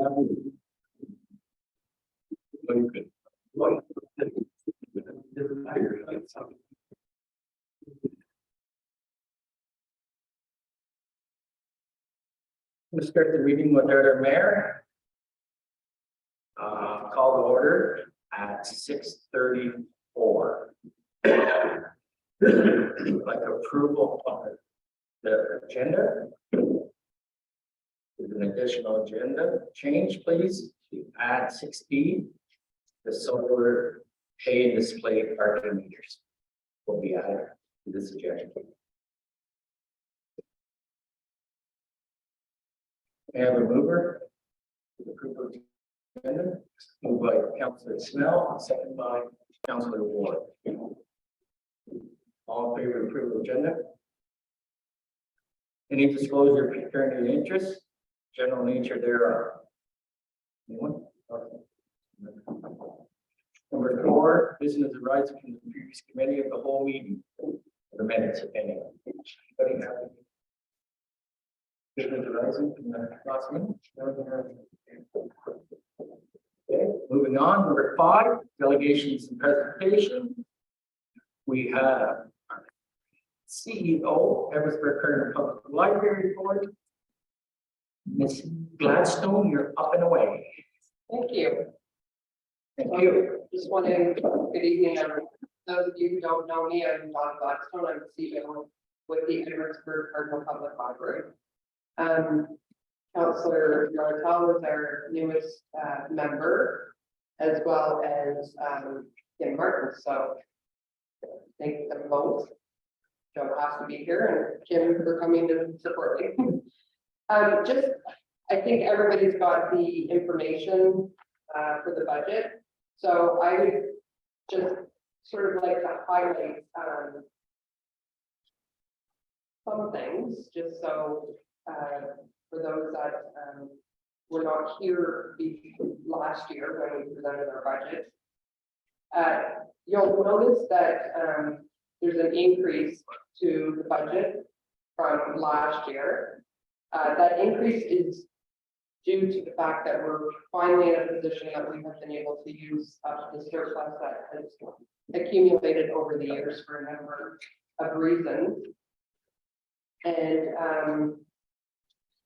We'll start the meeting with our mayor. Call to order at 6:34. Like approval of the agenda. There's an additional agenda change, please, to add 6B. The solar pay and display parking meters will be added to this agenda. I have a mover. To approve of the agenda. Moved by Councillor Snell, second by Councillor Ward. All in favor of approval of the agenda? Any disclosure of paternity interest, general nature thereof? Anyone? Number 4, business arising from the previous committee of the whole meeting. The minutes, if any. Anybody have any business arising from the last meeting? Okay, moving on. Number 5, delegations and presentation. We have CEO, Eversburg Current Public Library Report. Ms. Gladstone, you're up and away. Thank you. Thank you. Just wanting, good evening, everyone. Those of you who don't know me, I'm Don Gladstone. I'm CEO with the Eversburg Cardinal Public Library. Councillor Yaratal is our newest member, as well as Kim Martin. So thank them both. Joe has to be here, and Kim for coming to support me. I think everybody's got the information for the budget. So I would just sort of like to highlight some things, just so for those that were not here last year when we presented our budget. You'll notice that there's an increase to the budget from last year. That increase is due to the fact that we're finally in a position that we have been able to use up the surplus that has accumulated over the years for a number of reasons. And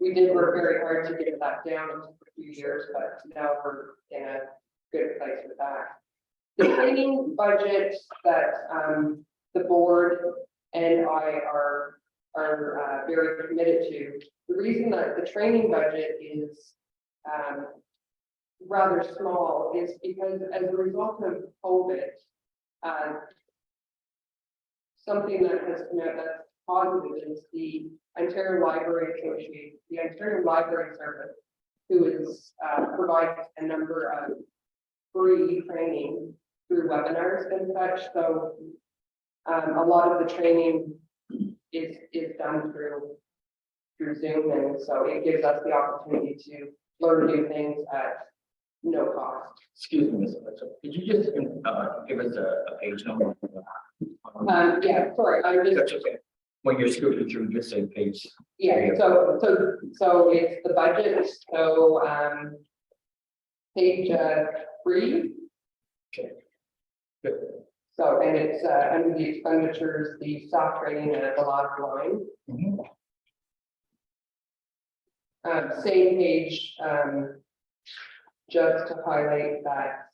we did work very hard to get that down for a few years, but now we're in a good place with that. The training budget that the board and I are very committed to. The reason that the training budget is rather small is because as a result of COVID, something that has come out that's positive is the Ontario Library Association, the Ontario Library Service, who is provides a number of free training through webinars and such. So a lot of the training is done through Zoom, and so it gives us the opportunity to learn new things at no cost. Excuse me, Ms. Mitchell. Could you just give us a page number? Yeah, sorry, I'm just. That's okay. When you're scooting through, just say page. Yeah, so it's the budget. So page 3. Okay. Good. So, and it's under the expenditures, the staff training at the last line. Mhm. Same page, just to highlight that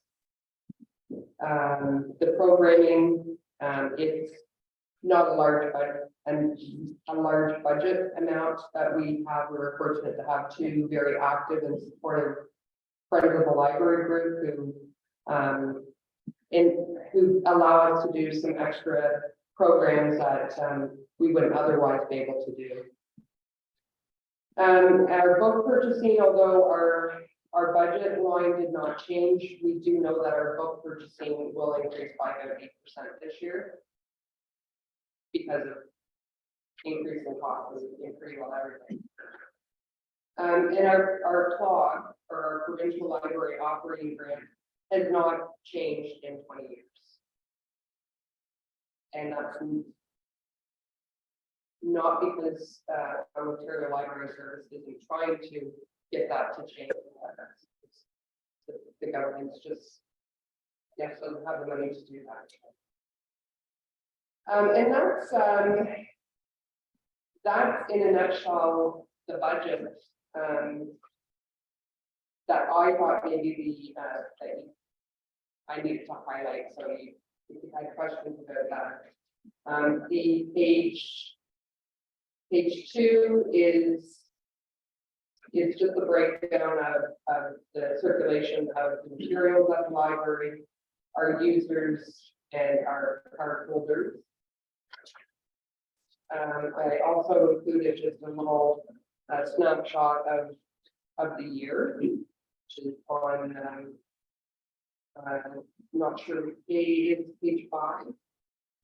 the programming, it's not a large budget and a large budget amount that we have. We were fortunate to have 2 very active and supportive friends of the library group who allow us to do some extra programs that we wouldn't otherwise be able to do. Our book purchasing, although our budget line did not change, we do know that our book purchasing will increase by about 8% this year because of increase in costs in pretty well everything. And our CLOG, or our provincial library operating grant, has not changed in 20 years. And that's not because Ontario Library Service isn't trying to get that to change. the government's just, yes, doesn't have the money to do that. And that's in a nutshell, the budget, that I thought maybe that I needed to highlight, so if you had questions about that. The page 2 is just a breakdown of the circulation of the materials at the library, our users and our card holders. I also included just a little snapshot of the year, which is on, I'm not sure, page 5.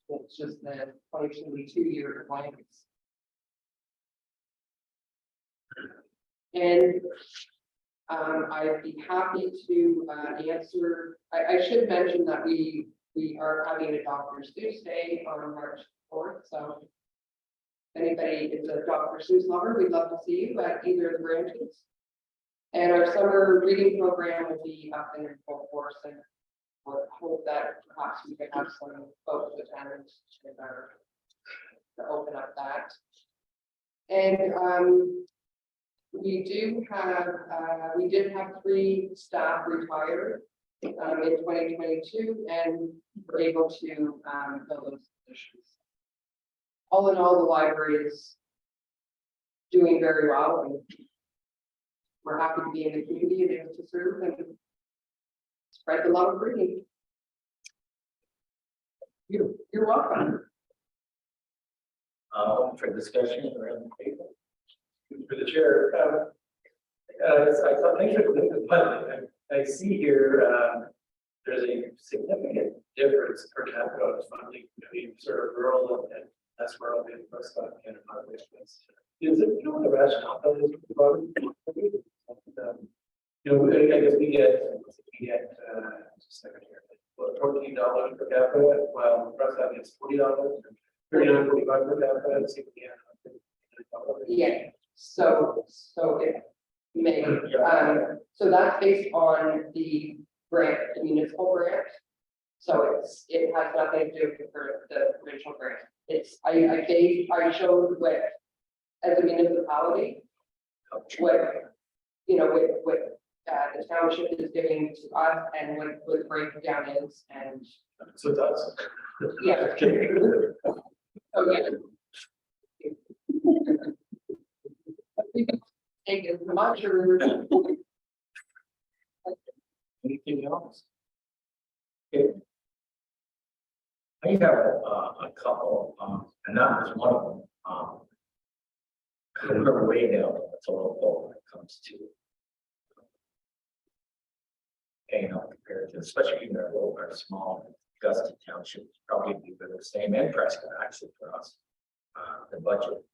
It's just the 2022 year glance. And I'd be happy to answer. I should mention that we are having a Dr. Seuss Day on March 4th. So if anybody is a Dr. Seuss lover, we'd love to see you at either of the branches. And our summer reading program will be up in full force, and we'll hope that perhaps we can have some folks attend to open up that. And we did have 3 staff retire in 2022, and we're able to fill those positions. All in all, the library is doing very well, and we're happy to be in the community and able to serve and spread the love of reading. You're welcome. For discussion around the table. For the chair, I thought, thank you for the plan. I see here, there's a significant difference per capita funding between sort of rural and less rural and most of Canada populations. Is it, you know, what the rationale of this? I guess we get just a second here, $14 per capita, while the rest of it is $40, $39.45 per capita. Yeah, so it may, so that's based on the grant, the municipal grant. So it has nothing to do with the provincial grant. I showed what, as a municipality, what, what the township is giving to us and what the breakdown is, and So it does. yeah. Okay. Take as much or. Anything else? Okay. I have a couple, and that was one of them. We're way down the total bill when it comes to paying out compared to, especially in our small Augusta Township, probably be the same, and Prescott actually for us. The budget,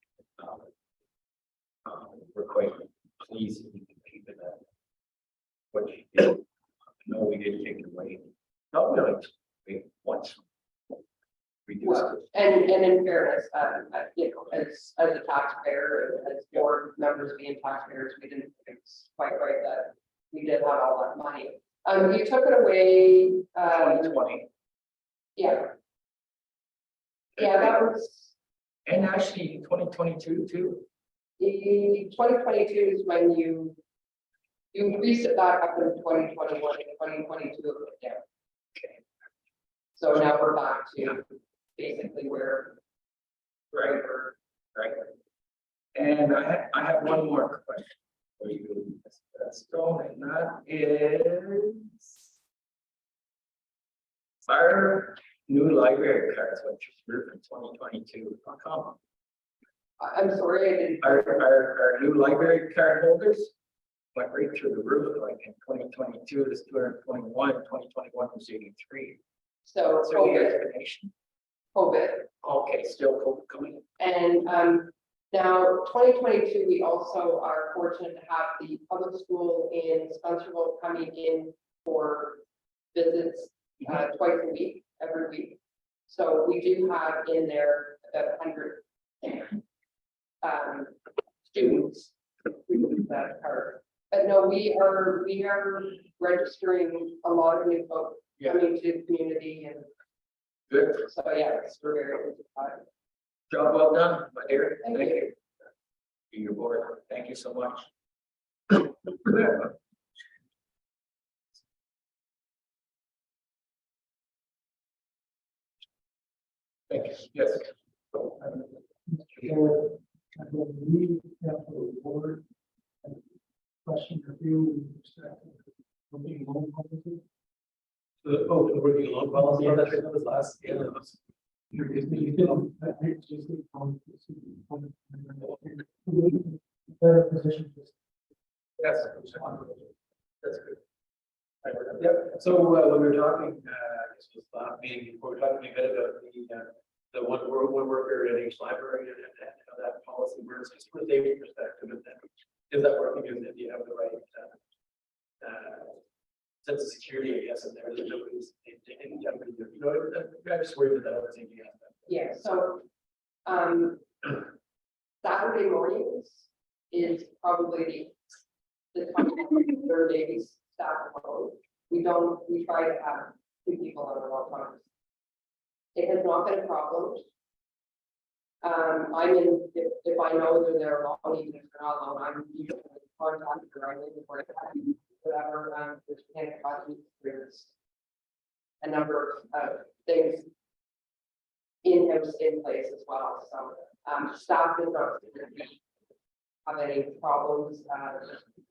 we're quite pleased if we can keep it at what you did. No, we did take it away. No, we like we once reduced it. And in fairness, as a taxpayer, as board members being taxpayers, we didn't think it's quite right that we did have all that money. You took it away, 2020. yeah. Yeah, that was, And actually 2022 too. the 2022 is when you increased it back up in 2021, 2022 it went down. Okay. So now we're back to basically where. Right. Right. And I have one more question for you, Stone, and that is our new library cards, which is through from 2022. How come? I'm sorry, I didn't. Our new library card holders went right through the roof, like in 2022 it was 221, 2021 was 83. So So the COVID, explanation. COVID. Okay, still COVID coming. And now 2022, we also are fortunate to have the public school in Spencerville coming in for visits twice a week, every week. So we do have in there about 100 students that are But no, we are registering a lot of new folks Yeah. coming to the community and Good. so, yeah, we're very excited. Job well done, my dear. Thank you. To your board, thank you so much. Thank you, yes. I believe that the board question or view with respect to working loan policy. The working loan policy, yeah, that's right, that was last, yeah, that was. You didn't, I just better position. Yes. That's good. Yep, so when we were talking, I guess it was last meeting, we were talking a bit about the one worker at each library and how that policy works, just from a safety perspective, and then is that working, and do you have the right sense of security, I guess, and there's nobody's, you know, I just worried that was thinking of that. Yeah, so, Saturday mornings is probably the time where ladies staff alone. We try to have two people on at all times. It has not been a problem. I'm in, if I know that they're alone, even if they're not alone, I'm usually contacted or I'm in before whatever, there's panic buttons, there's a number of things in-house in place as well, so, staff is not going to have any problems,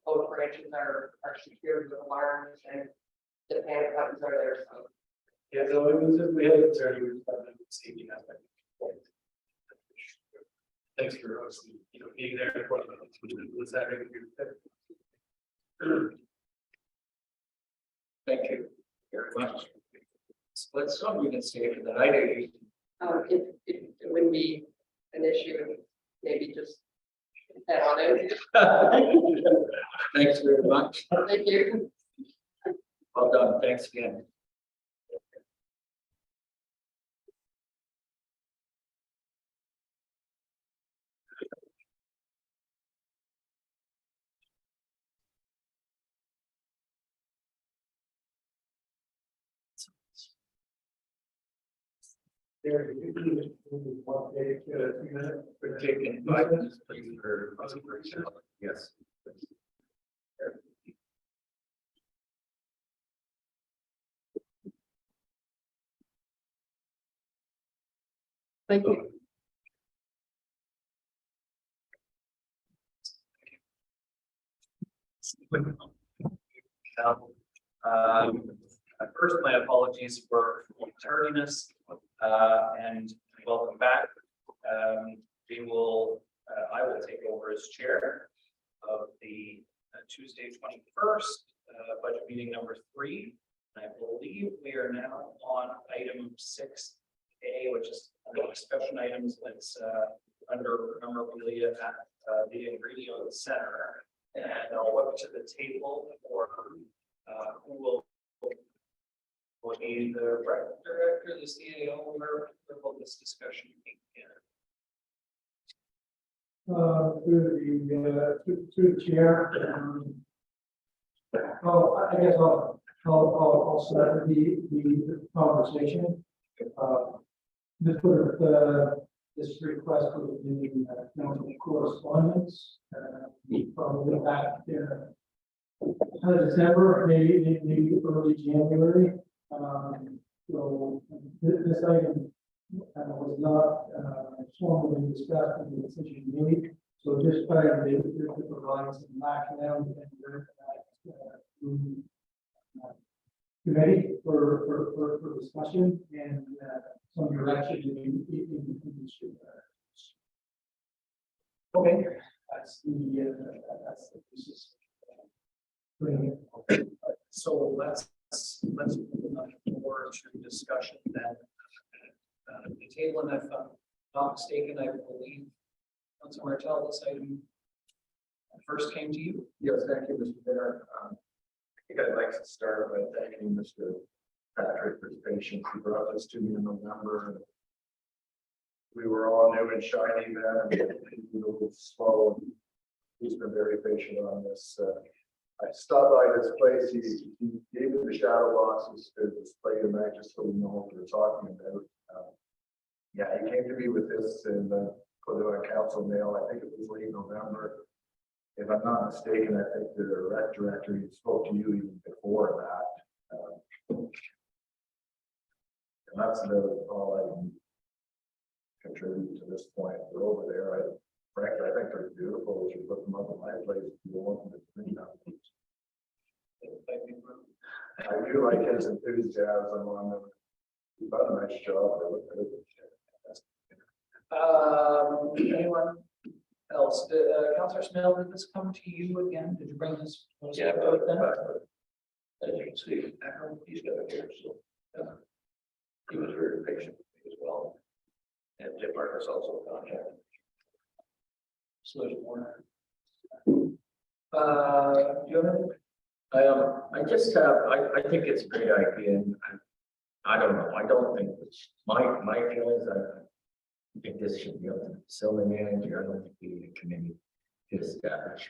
both branches are secured with alarms and the panic buttons are there, so. Yeah, so it was, we had a concern with the safety aspect. Thanks for obviously, you know, being there for the Saturday. Thank you very much. Split some, you can stay for the night. It wouldn't be an issue, maybe just head on in. Thanks very much. Thank you. Well done. Thanks again. There, you can one day, 2 minutes. We're taking 5 minutes, please, for yes. Thank you. First, my apologies for tardiness, and welcome back. I will take over as chair of the Tuesday 21st budget meeting number 3. I believe we are now on item 6A, which is under discussion items. That's under memorabilia at the Ingredient Center. And I'll look to the table for who will be the rec director, the CAO, where will this discussion begin? Through the chair. Well, I guess I'll start the conversation. This request was in council correspondence, probably back December, maybe early January. So this item was not formally discussed and the decision made. So just trying to provide some background and committee for discussion and some direction in Okay. that's the basis. So let's move forward to discussion then. The table, and if I'm not mistaken, I believe Councilor Martel, this item first came to you. Yes, thank you, Mr. Mayor. I think I'd like to start by thanking Mr. Patrick for his patience. He brought this to me in November. We were all new and shiny then, and a little slow. He's been very patient on this. I stopped by this place, he gave me the shadow boxes to display them, I just so we know what we're talking about. Yeah, he came to me with this and put it on council mail, I think it was late November. If I'm not mistaken, I think the rec director spoke to you even before that. And that's about all I can contribute to this point. They're over there, frankly, I think they're beautiful, we should put them up in my place if you want them to clean up. I do like his enthusiasm on them. He's done a nice job. They look good. Anyone else? Councillor Smell, did this come to you again? Did you bring this? Yeah, then? As you can see, he's got it here, so. He was very patient as well. And Tim Marcus also contacted. So there's more. Do you have anything? I just have, I think it's a great idea and I don't know, I don't think, my feelings, I think this should be up to the facility manager, I don't think we need a committee to establish,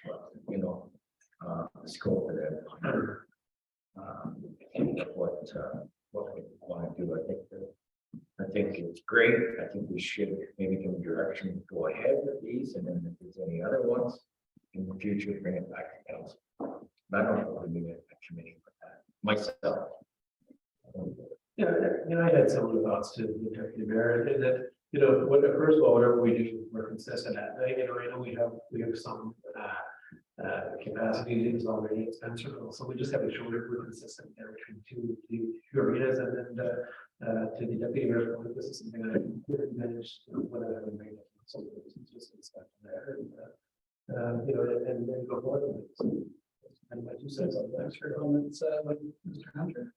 you know, the scope of that. And what we want to do, I think it's great, I think we should maybe give a direction to go ahead with these, and then if there's any other ones in the future, bring it back to council. But I don't know if we need a committee for that, myself. Yeah, I had similar thoughts to the deputy mayor, and that, first of all, whatever we do, we're consistent at. I know we have some capacity that is already expensive, so we just have to show that we're consistent there between two arenas, and then to the deputy mayor's point, this is something I couldn't manage without having made it. So it's just stuff there, and then go forward with it. So, and like you said, so thanks for your comments, like Mr. Hunter.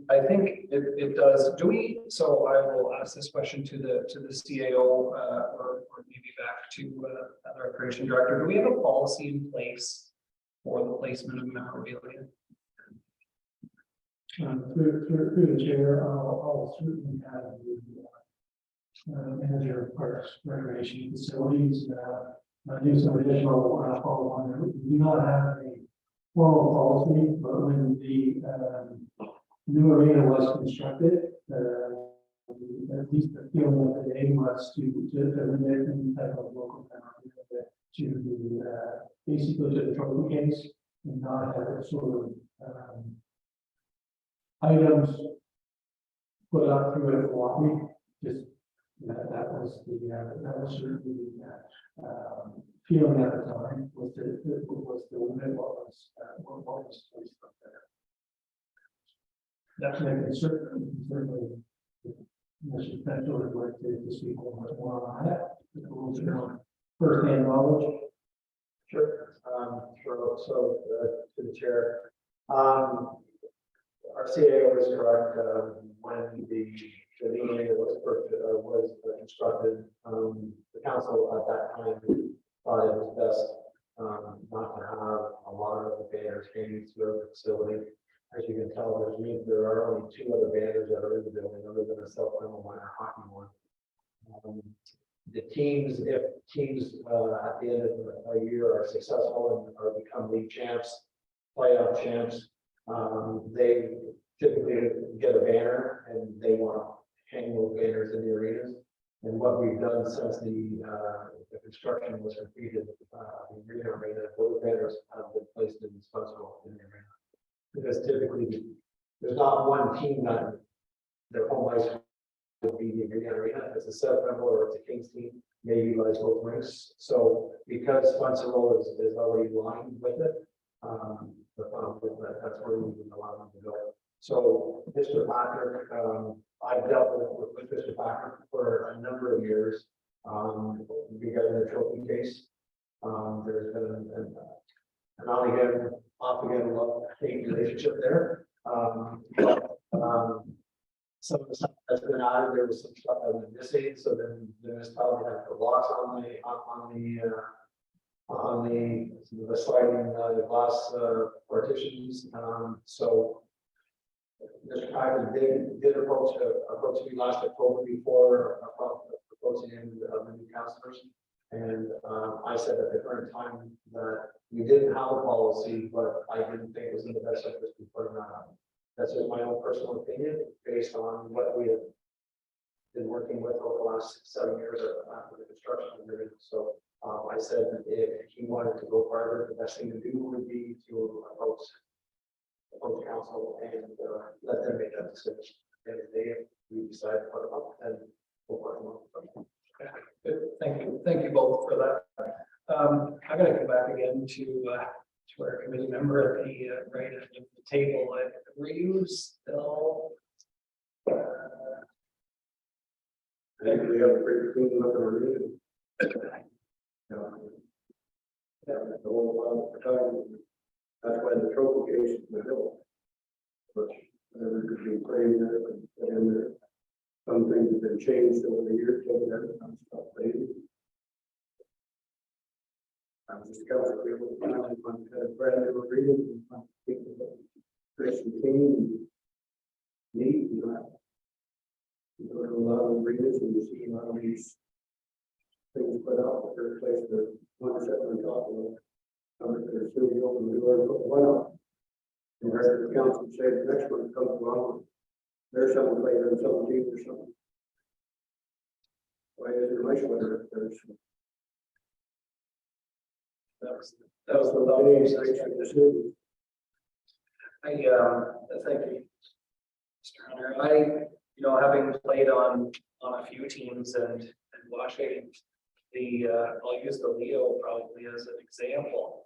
I think it does. Do we? So I will ask this question to the CAO or maybe back to the recreation director. Do we have a policy in place for the placement of memorabilia? Through the chair, I'll certainly have the manager of parks, recreation facilities, do some additional follow on. We do not have a formal policy, but when the new arena was constructed, at least the feeling of the aim was to limit any type of local power to the basically to the trophy case and not have a sort of items put up through a lobby. Just that was certainly feeling at the time was the limit what was placed up there. That's certainly Mr. Spencer would like to speak more on that. A little bit more first-hand knowledge. Sure. Sure. So to the chair, our CAO is correct. When the new area was constructed, the council at that time thought it was best not to have a lot of the banners hanging through the facility. As you can tell, there are only 2 other banners that are in the building, other than a self-final one or hockey one. The teams, if teams at the end of a year are successful and are become league champs, playoff champs, they typically get a banner and they want to hang those banners in the arenas. And what we've done since the construction was completed, the arena, those banners have been placed in Spencerville in the arena. Because typically there's not one team that their home ice would be the arena. If it's a South or it's a Kings team, they utilize both rinks. So because Spencerville is already lined with it, that's where we would allow them to go. So Mr. Patrick, I've dealt with Mr. Patrick for a number of years regarding the trophy case. There's been an on-again, off-again love-hate relationship there. Some of the stuff that's been added, there was some stuff that was missing, so then the municipality had to loss on the sliding glass partitions. So Mr. Patrick did approach me last October before closing in the new councilors. And I said at the current time that we didn't have a policy, but I didn't think it was in the best interest of putting that on. That's just my own personal opinion, based on what we have been working with over the last 7 years after the construction of it. So I said that if he wanted to go farther, the best thing to do would be to approach council and let them make that decision. And if we decide to put them up, then we'll put them up. Good, thank you both for that. I'm gonna come back again to our committee member at the right end of the table. Were you still? I think we have a pretty clean look at our meeting. Yeah, the whole time, that's why the trophy case was built. But whatever could be played there, and there, some things have been changed over the years, so everything's not played. I'm just council, we will find a brand new agreement, Christian King, need, you know. You go to a lot of agreements and you see a lot of these things put out, the first place, the one set on top of it. They're still open the door, put one up. And heard the council say the next one comes along, there's something later and something deep or something. Why is it nice weather if there's? That was the decision. thank you, Mr. Hunter. Having played on a few teams and watching I'll use the Leo probably as an example.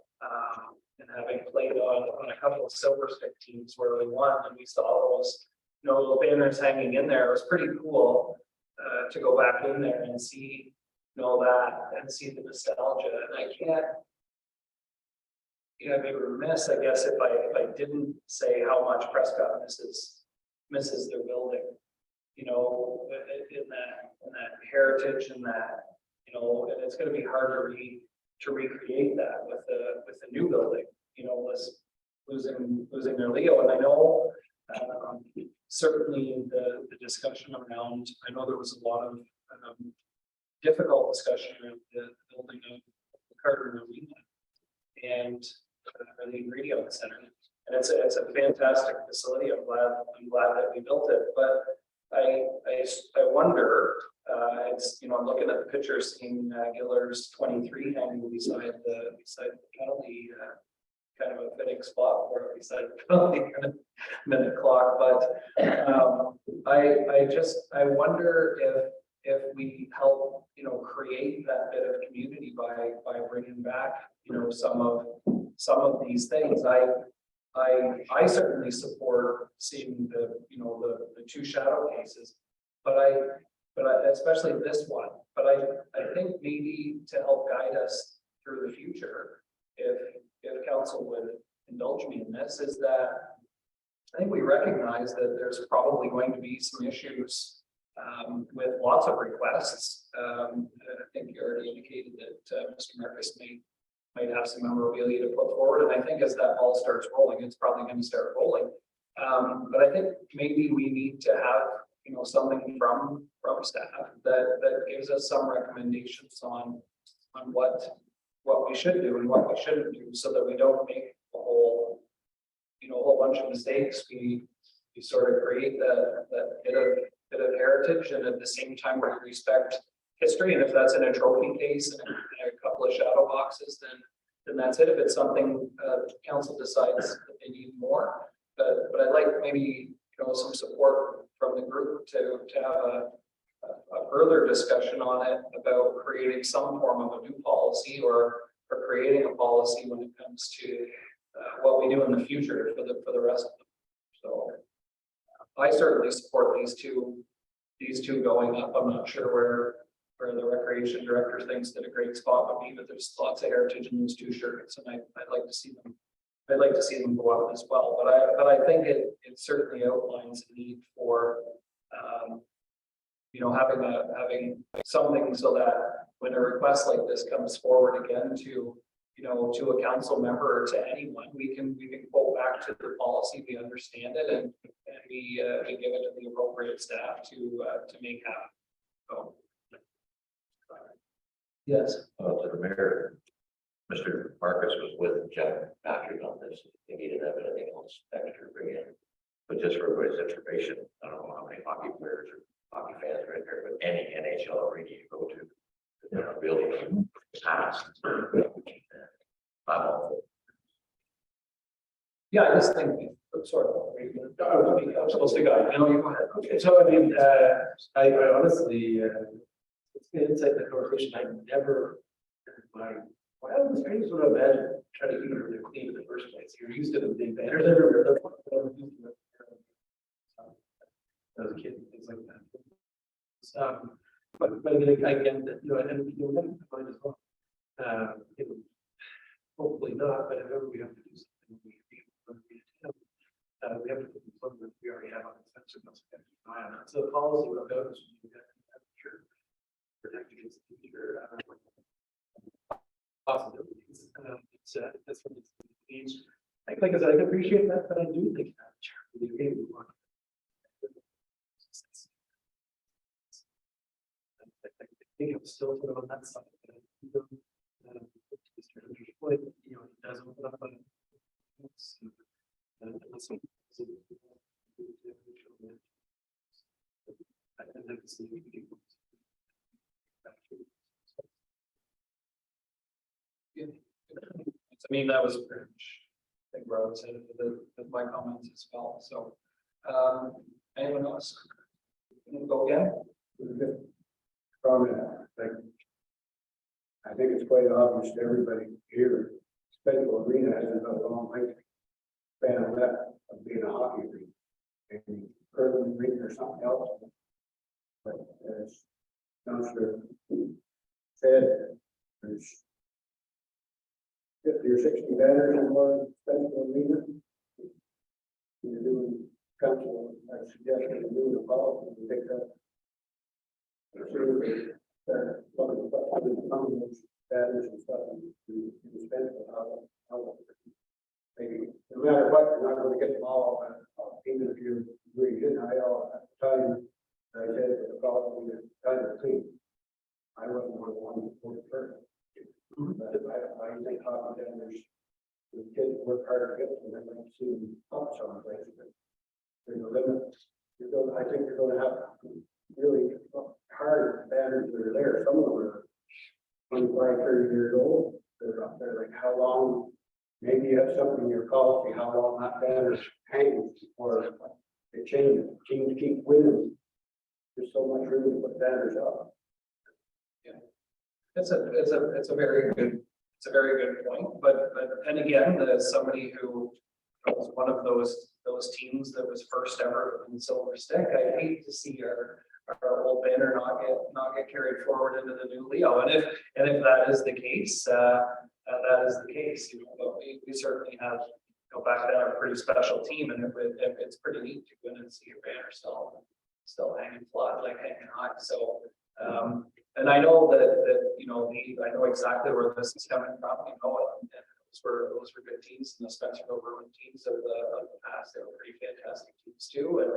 And having played on a couple of Silver Stick teams where we won and we saw those, little banners hanging in there, it was pretty cool to go back in there and see, that and see the nostalgia. And I can't, I'd be remiss, I guess, if I didn't say how much Prescott misses their building. In that heritage and that, and it's going to be hard to recreate that with a new building, was losing their Leo. And I know certainly the discussion around, I know there was a lot of difficult discussion around the building of the Carter Arena and the ingredient center. And it's a fantastic facility. I'm glad that we built it, but I wonder, I'm looking at the picture, seeing Giller's 23 hanging beside the penalty, kind of a fitting spot for it beside the penalty minute clock. But I wonder if we help, create that bit of community by bringing back, some of these things. I certainly support seeing the two shadow cases, but especially this one. But I think maybe to help guide us through the future, if council would indulge me in this, is that I think we recognize that there's probably going to be some issues with lots of requests. I think you already indicated that Mr. Marcus might have some memorabilia to put forward. And I think as that ball starts rolling, it's probably going to start rolling. But I think maybe we need to have, something from staff that gives us some recommendations on what we should do and what we shouldn't do, so that we don't make a whole bunch of mistakes. We sort of create that bit of heritage, and at the same time we respect history. And if that's in a trophy case and a couple of shadow boxes, then that's it. If it's something council decides that they need more, but I'd like maybe some support from the group to have a further discussion on it about creating some form of a new policy or creating a policy when it comes to what we do in the future for the rest of them. So I certainly support these two going up. I'm not sure where the recreation director thinks that a great spot would be, but there's lots of heritage in those two shirts, and I'd like to see them. I'd like to see them go up as well. But I think it certainly outlines the need for having something so that when a request like this comes forward again to a council member or to anyone, we can quote back to the policy, we understand it, and we give it to the appropriate staff to make happen. So Yes. To the mayor. Mr. Marcus was with Jeff Patrick on this. They needed to have anything else extra to bring in. But just for everybody's information, I don't know how many hockey players or hockey fans are in there, but any NHL arena you go to, they're building past. I'm all for it. Yeah, I just think, sorry. I'm supposed to go. No, you go ahead. Okay, so I mean, I honestly, it's been inside the conversation, I never, why would the strangers would imagine trying to keep it clean in the first place? You're used to the big banners everywhere. That's what I was used to it. As a kid, things like that. But again, I get that, you know, and you'll never find as well. You know, hopefully not, but if ever we have to do something, we have to put the plug that we already have on the sensor. That's what we have to keep an eye on. So the policy will go to sure protect against the future possibilities. That's what it's changed. Like I said, I can appreciate that, but I do think that the game we want. I think I'm still sort of on that side. You know, it does open up on. I mean, that was pretty much, I think where I was headed with my comments as well, so. Anyone else? Can we go again? Comment, I think it's quite obvious to everybody here, Special Arena hasn't got a long lifespan left of being a hockey arena. Maybe curling arena or something else. But as Councillor said, there's 50 or 60 banners in one Special Arena. You're doing council, I suggest you're doing a policy to pick up. Banners and stuff, maybe, no matter what, you're not going to get them all, even if you're really I'll tell you, I said, the problem is kind of clean. I wasn't one for the person. But I think hockey banners, the kids work hard to get them, and I've seen ups on places, but there's a limit. I think you're going to have really hard banners that are there. Some of them are 25, 30 years old. They're up there, like how long, maybe you have something in your policy, how long that banner hangs, or it changes, teams keep winning. There's so much room to put banners up. It's a very good point, but and again, as somebody who was one of those teams that was first ever in Silver Stick, I hate to see our old banner not get carried forward into the new Leo. And if that is the case, that is the case. You know, but we certainly have, you know, back then a pretty special team, and if it's pretty neat to go in and see your banner still hanging flat, like hanging high. So and I know that you know I know exactly where this is coming from. You know, and those were good teams, and the Spencer Overland teams of the past. They were pretty fantastic teams too. And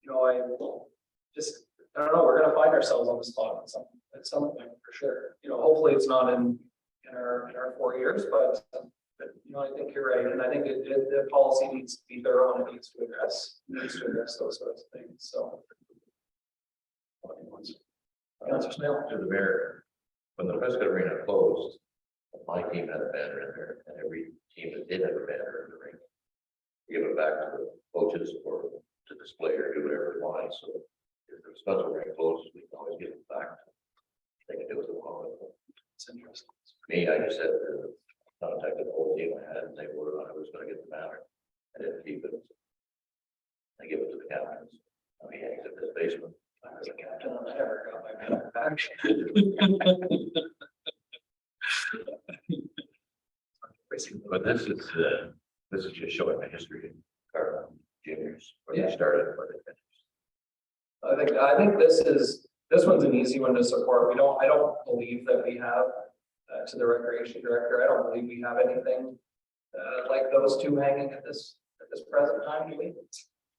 you know, I don't know, we're gonna find ourselves on the spot at some point for sure. You know, hopefully it's not in our 4 years, but you know, I think you're right, and I think the policy needs to be thorough and it needs to address those sorts of things. So, Councillor Snail. To the mayor, when the Prescott Arena closed, my team had a banner in there, and every team that did have a banner in the ring, give it back to the coaches or to display or do whatever it wants. So if the special ring closes, we can always give it back. They can do it tomorrow. It's interesting. Me, I just said, contacted the whole team I had, and they were, I was gonna get the banner. I didn't keep it. I give it to the captains. I mean, hangs in his basement. I was a captain and I never got my banner back. But this is just showing the history of our juniors, where Yeah. they started, and where they finished. I think this one's an easy one to support. I don't believe that we have to the recreation director. I don't believe we have anything like those two hanging at this present time, do we?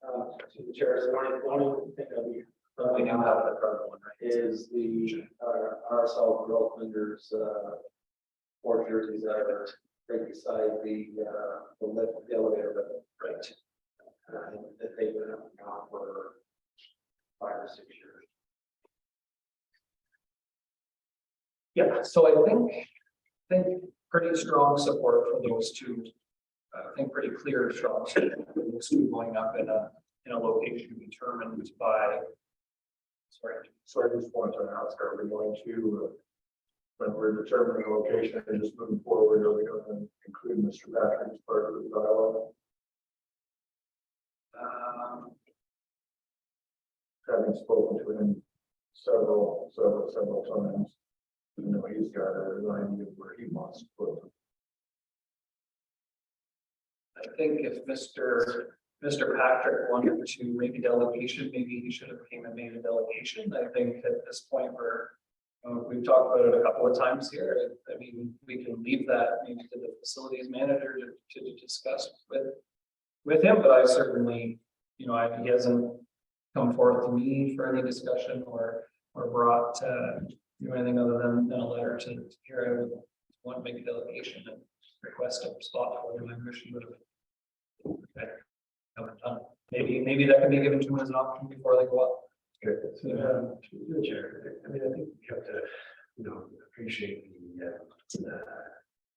To the chair, the only thing that we We do have the current one, right? is the RSL Growth Lenders, 4 jerseys that are right beside the lift, the elevator, but right. That they've been up now for 5 or 6 years. Yeah, so I think pretty strong support for those two. I think pretty clear strong support for those two going up in a location determined by. So I just want to ask, are we going to, when we're determining the location and just moving forward, are we going to include Mr. Patrick as part of the dialogue? Having spoken to him several times, you know, he's got a line of where he wants to put. I think if Mr. Patrick wanted to make a delegation, maybe he should have came and made a delegation. I think at this point we've talked about it a couple of times here. I mean, we can leave that maybe to the facilities manager to discuss with him, but I certainly, you know, he hasn't come forth to me for any discussion or brought anything other than a letter to here. I would want to make a delegation and request a spot for him. I wish he would have. Okay. Maybe that can be given to them as an option before they go up. To the chair, I mean, I think you have to, you know, appreciate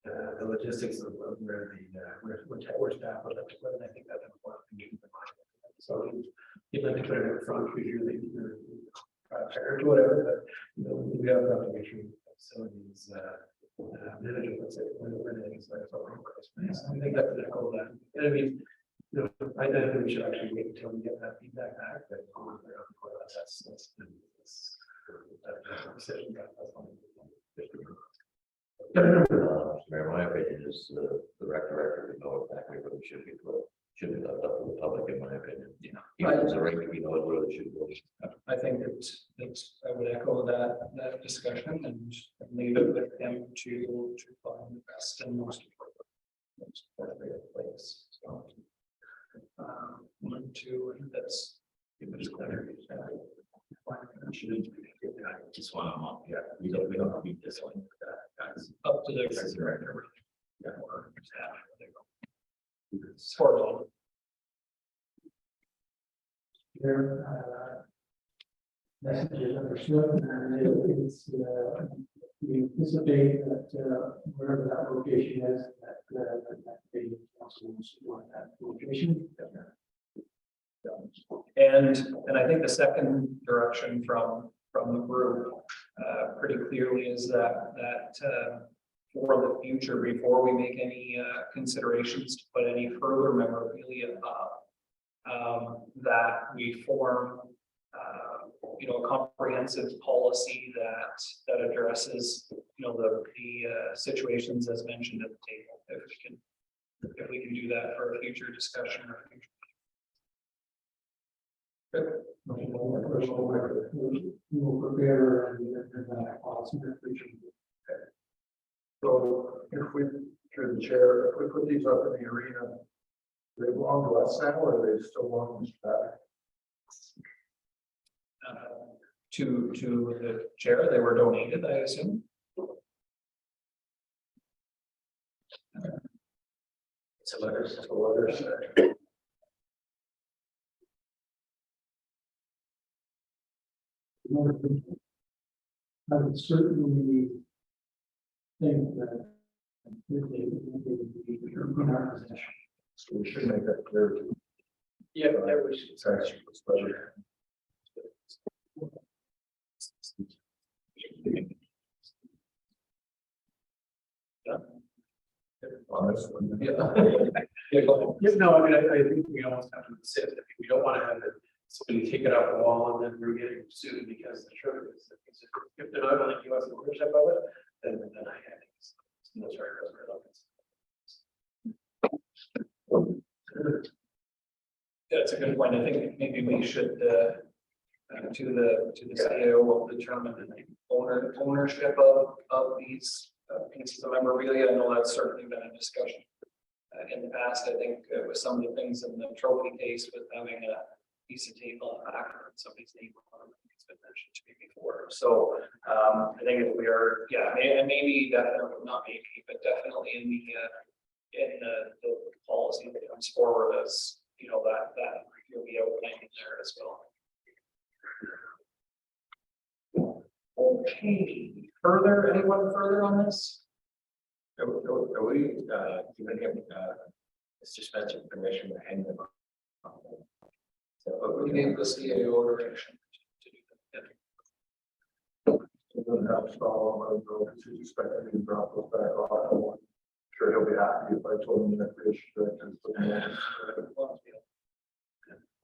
the logistics of where staff would like to put it. I think that's important to keep in mind. So you'd like to put it in front, usually you're or whatever, but you know, we have to make sure facilities manager, let's say, when everything's like so. I think that's the goal. That I mean, you know, I think we should actually wait until we get that feedback back. But that's decision. Mayor, my opinion is the rec director would know exactly where they should be put. Should be left up to the public, in my opinion. Yeah. It's a right, we know where they should go. I think it's I would echo that discussion and leave it with him to find the best and most appropriate place. So, 1, 2, and that's give it clarity. I just want to, yeah, we don't have to beat this one. Guys, Up to the executive director. Yeah, or staff. Support. Their messages understood, and it's, we anticipate that, wherever that location is, that the council will support that location. And I think the second direction from the group pretty clearly is that for the future, before we make any considerations to put any further memorabilia up, that we form a comprehensive policy that addresses the situations as mentioned at the table. If we can do that for a future discussion or future. We will prepare and policy. So if we, through the chair, if we put these up in the arena, do they belong to us now, or are they still belong to Patrick? To the chair, they were donated, I assume. It's a letter. I would certainly think that they would be in our possession. So we should make that clear. Yeah, It's actually a pleasure. Honest. Yeah. No, I mean, I think we almost have to insist, I mean, we don't want to have it, somebody take it off the wall and then we're getting sued because the truth is, if they're not going to give us a ownership of it, then I think it's no charge. That's a good point. I think maybe we should to the CAO will determine the ownership of these pieces of memorabilia. I know that's certainly been a discussion in the past. I think with some of the things in the trophy case with having piece of tape on the back or somebody's name on it. It's been mentioned to me before. So I think if we are, yeah, and maybe definitely, not maybe, but definitely in the policy that comes forward as, you know, that you'll be outlining there as well. Okay, anyone further on this? Are we, giving him, Mr. Spencer permission to hang them up? So, We gave the CAO direction to do that. It doesn't have to follow on the road, because he's expecting to drop those back off. I'm sure he'll be happy if I told him that fish.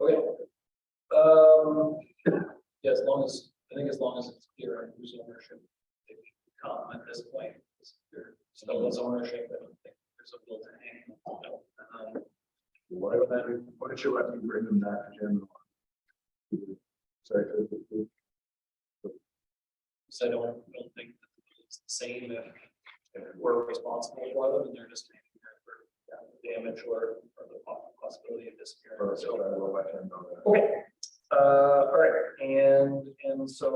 Okay. Yeah, as long as it's clear on whose ownership they come at this point. If there still is ownership, I don't think there's a bill to hang. Why don't you let me bring them back to Jim? Sorry. So I don't think that it's the same if we're responsible for them and they're just taking care for damage or the possibility of disappearance. So, I will let him know that. okay. All right, and so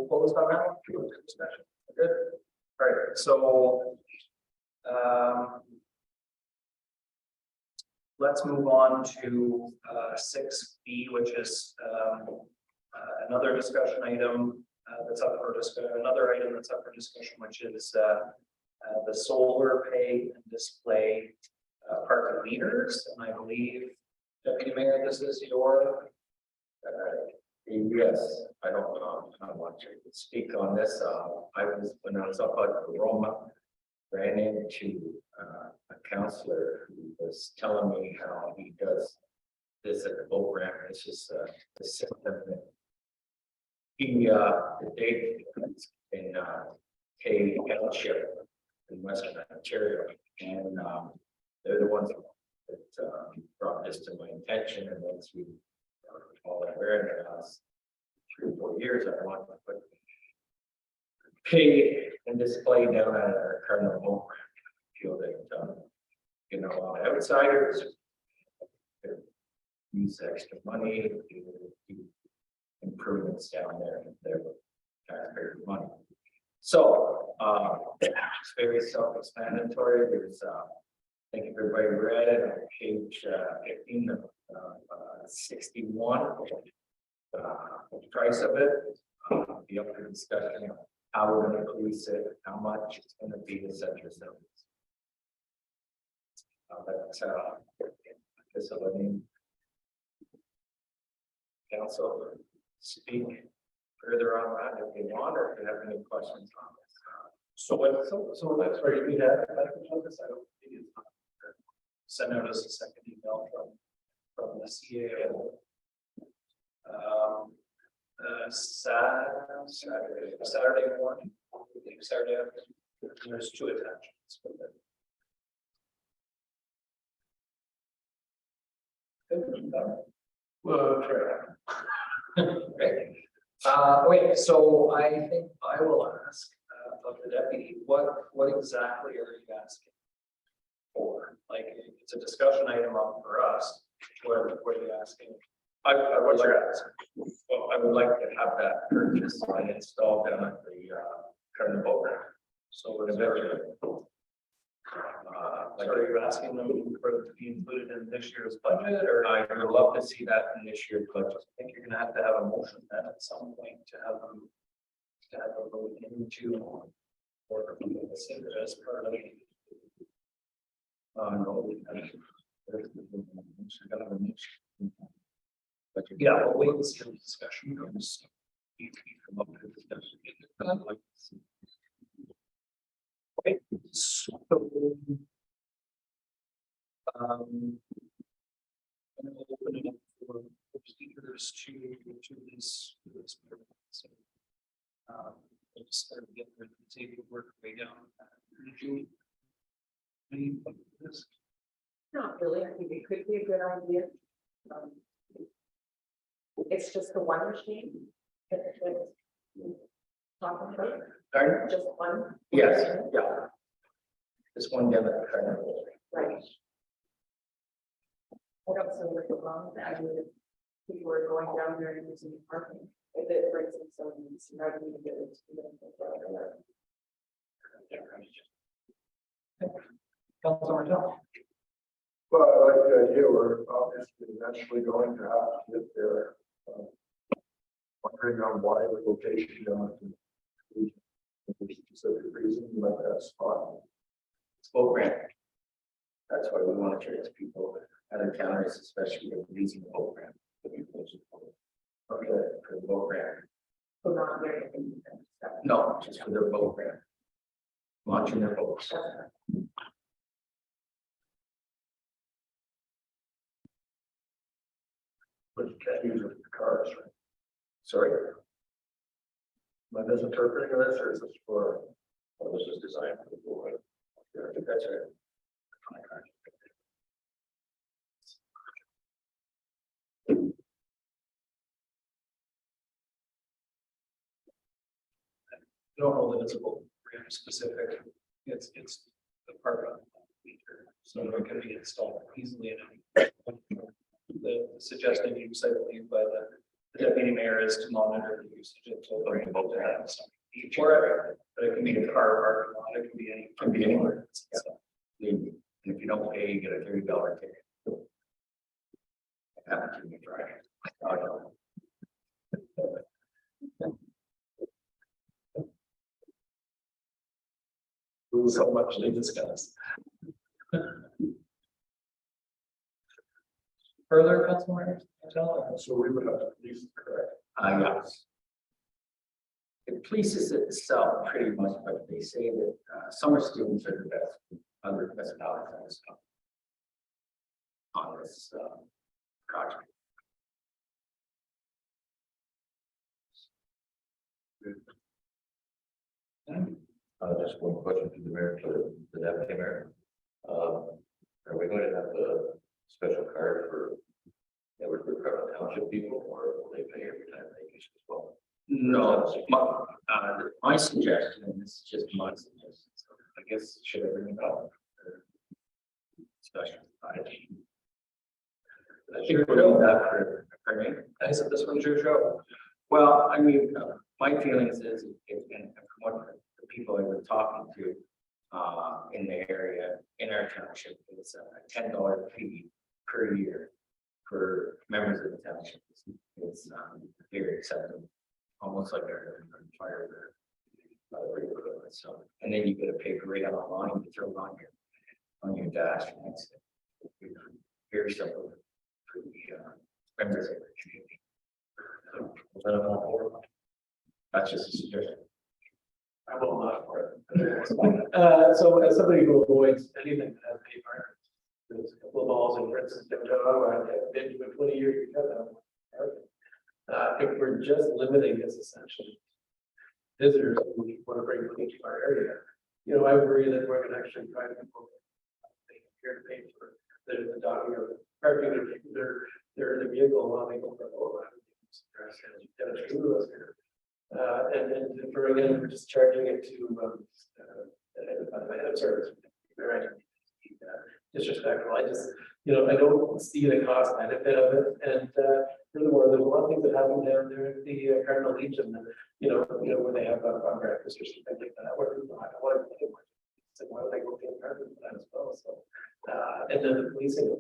what was that now? Discussion. Good. All right, so let's move on to 6B, which is another discussion item that's up for discussion. Another item that's up for discussion, which is the solar pay and display parking meters. And I believe, Deputy Mayor, this is your. yes, I don't want to speak on this. When I was up at Roma, ran into a counselor who was telling me how he does this at the boat ramp. It's just the system that he they in K Township in Western Ontario, and they're the ones that brought this to my attention, and once we all that in the last 3 or 4 years, I want to put pay and display down at our Cardinal Home. Feel that you know, outsiders use extra money to do improvements down there. Their taxpayer money. So it's very self-explanatory. There's I think everybody read it on page 15 of 61. The price of it, the up for discussion, how we're going to police it, how much it's going to be, etc. So I mean, council speak further on that if you want, or if you have any questions on this. So that's where you have this. I don't think it's not. Send out us a second email from the CAO. Saturday morning. Saturday afternoon. There's 2 attachments. Well, okay. Wait, so I think I will ask of the deputy, what exactly are you asking for? Like, it's a discussion item up for us. What are you asking? What's your ask? Well, I would like to have that purchased and installed down at the current boat ramp. So is there, Like, are you asking them for it to be included in this year's budget, or I would love to see that in this year's budget. I think you're gonna have to have a motion then at some point to have them go into or consider as part of it. No. But Yeah, we'll wait and see how the discussion goes. You can come up with a discussion. Okay, so. I'm gonna open it up for speakers to this. So, we'll just start to get the table work way down. Julie? Any of this? Not really, I think it could be a good idea. It's just the one machine. Talking about, Pardon? just one. Yes, yeah. This one down at the current. Right. I don't see what's wrong with that. I mean, people are going down there and using the parking. If it brings in some, how do we get it to them? Councilor Martel. Well, I like the idea, we're obviously eventually going to have to get there. Wondering on why the location on the specific reason you like that spot. It's boat ramp. That's why we want to trace people, other counties, especially with using the boat ramp. Okay, For the boat ramp. So not very. No, just for their boat ramp. Launching their boats. but you can't use it for cars, right? Sorry. Am I misinterpreting this, or is this for? Well, this is designed for the board. That's right. I don't know that it's a boat ramp specific, it's the park on the meter, so it can be installed easily enough. The suggested use, I believe, by the deputy mayor is to monitor the usage until the boat ramps. Or, but it can be a car parking lot, it can be any. Can be anywhere. And if you don't pay, you get a $30 ticket. Happened to me Friday. Oh, no. So much to discuss. Further, Councilor Martel? So we would have to police it, correct? Yes. It polices itself pretty much, but they say that summer students are the best, other best outcomes on this project. Just one question to the mayor, to the deputy mayor. Are we going to have a special card for Cardinal Township people, or will they pay every time they use it as well? No, my suggestion, and this is just my suggestion, so I guess should I bring it up? Discussion. I think we're doing that for me. I said this one's your show. Well, I mean, my feelings is, and from what the people I've been talking to in the area, in our township, it's a $10 fee per year for members of the township. It's very acceptable, almost like our fire. So, and then you get a paper rate online, you throw it on your dash. And it's very simple for the members of the community. That's just a suggestion. I will not for it. So as somebody who avoids anything that has paper, there's a couple of balls and for instance, I've been for 20 years because if we're just limiting this essentially visitors who we want to bring money to our area, you know, I worry that we're going to actually drive people here to pay for the docking or parking their vehicle while they go for a whole lot. And for again, we're just charging it to head of service. Right. Disrespectful. I just, you know, I don't see the cost benefit of it. And furthermore, there's a lot of things that happen down there at the Cardinal Legion, and you know, where they have a breakfast or something like that. Where people I want to pay more. So why would I go pay a card for that as well? So and then the policing of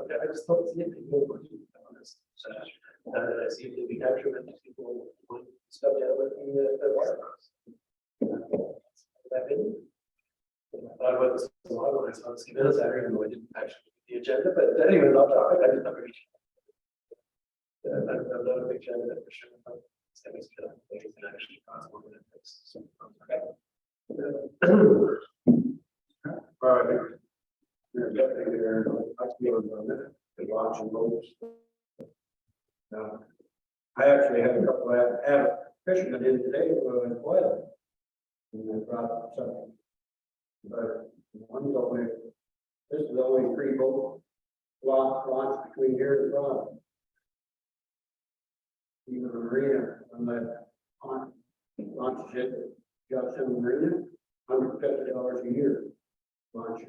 it, I just don't see it being able to be honest. So I see it to be detriment to people who stuff down with the waterfront. That been? I thought about this a lot when I saw this minutes, I don't know, I didn't actually read the agenda, but anyway, off topic, I didn't agree. I'm not a big fan of it for sure. It's actually possible. So, okay. All right. We're definitely there, I feel in a minute, to watch and boats. I actually had a couple of fishermen in today who were in oil. And they brought something. But one told me, this is only 3 boat launch between here and Toronto. Even the marina, on that launch ship, Johnson Marina, $150 a year. Launch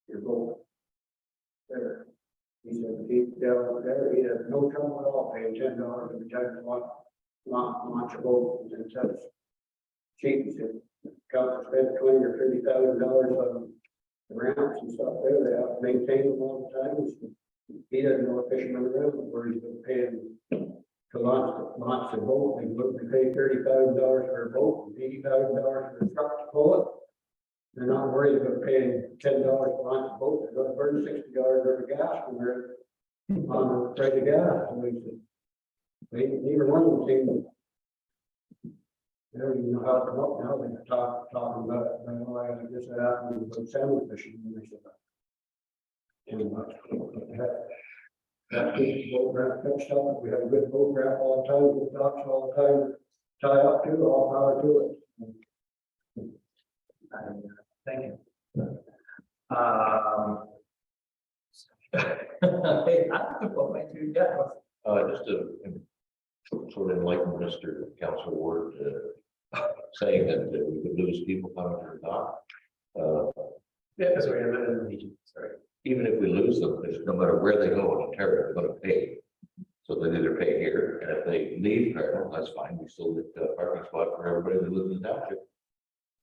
your boat there. He said, he down there, he had no trouble at all paying $10 every time he launch a boat instead of cheap. He said, council spent $20,000 or $30,000 on the ramps and stuff there. They have to maintain them all the time. He doesn't know a fisherman around where he's been paying to launch the boat. He wouldn't pay $30,000 for a boat, and $80,000 for a truck to pull it. They're not worried about paying $10 to launch a boat. They're gonna burn $60 worth of gas when they're on the price of gas. And we said, neither one of them seemed. They don't even know how to come up now. They're talking about it. I know I just happened with salmon fishing. And they said, that good boat ramp fixed up. We have a good boat ramp all the time, good docks all the time. Tie up to, all power to it. Thank you. Hey, I have to put my two down. Just to sort of enlighten Mr. Council Ward, saying that we could lose people coming to the dock. Yeah, because we're in the region, sorry. Even if we lose them, there's no matter where they go in Ontario, they're gonna pay. So they either pay here, and if they leave Cardinal, that's fine, we still get a parking spot for everybody that lives in the township.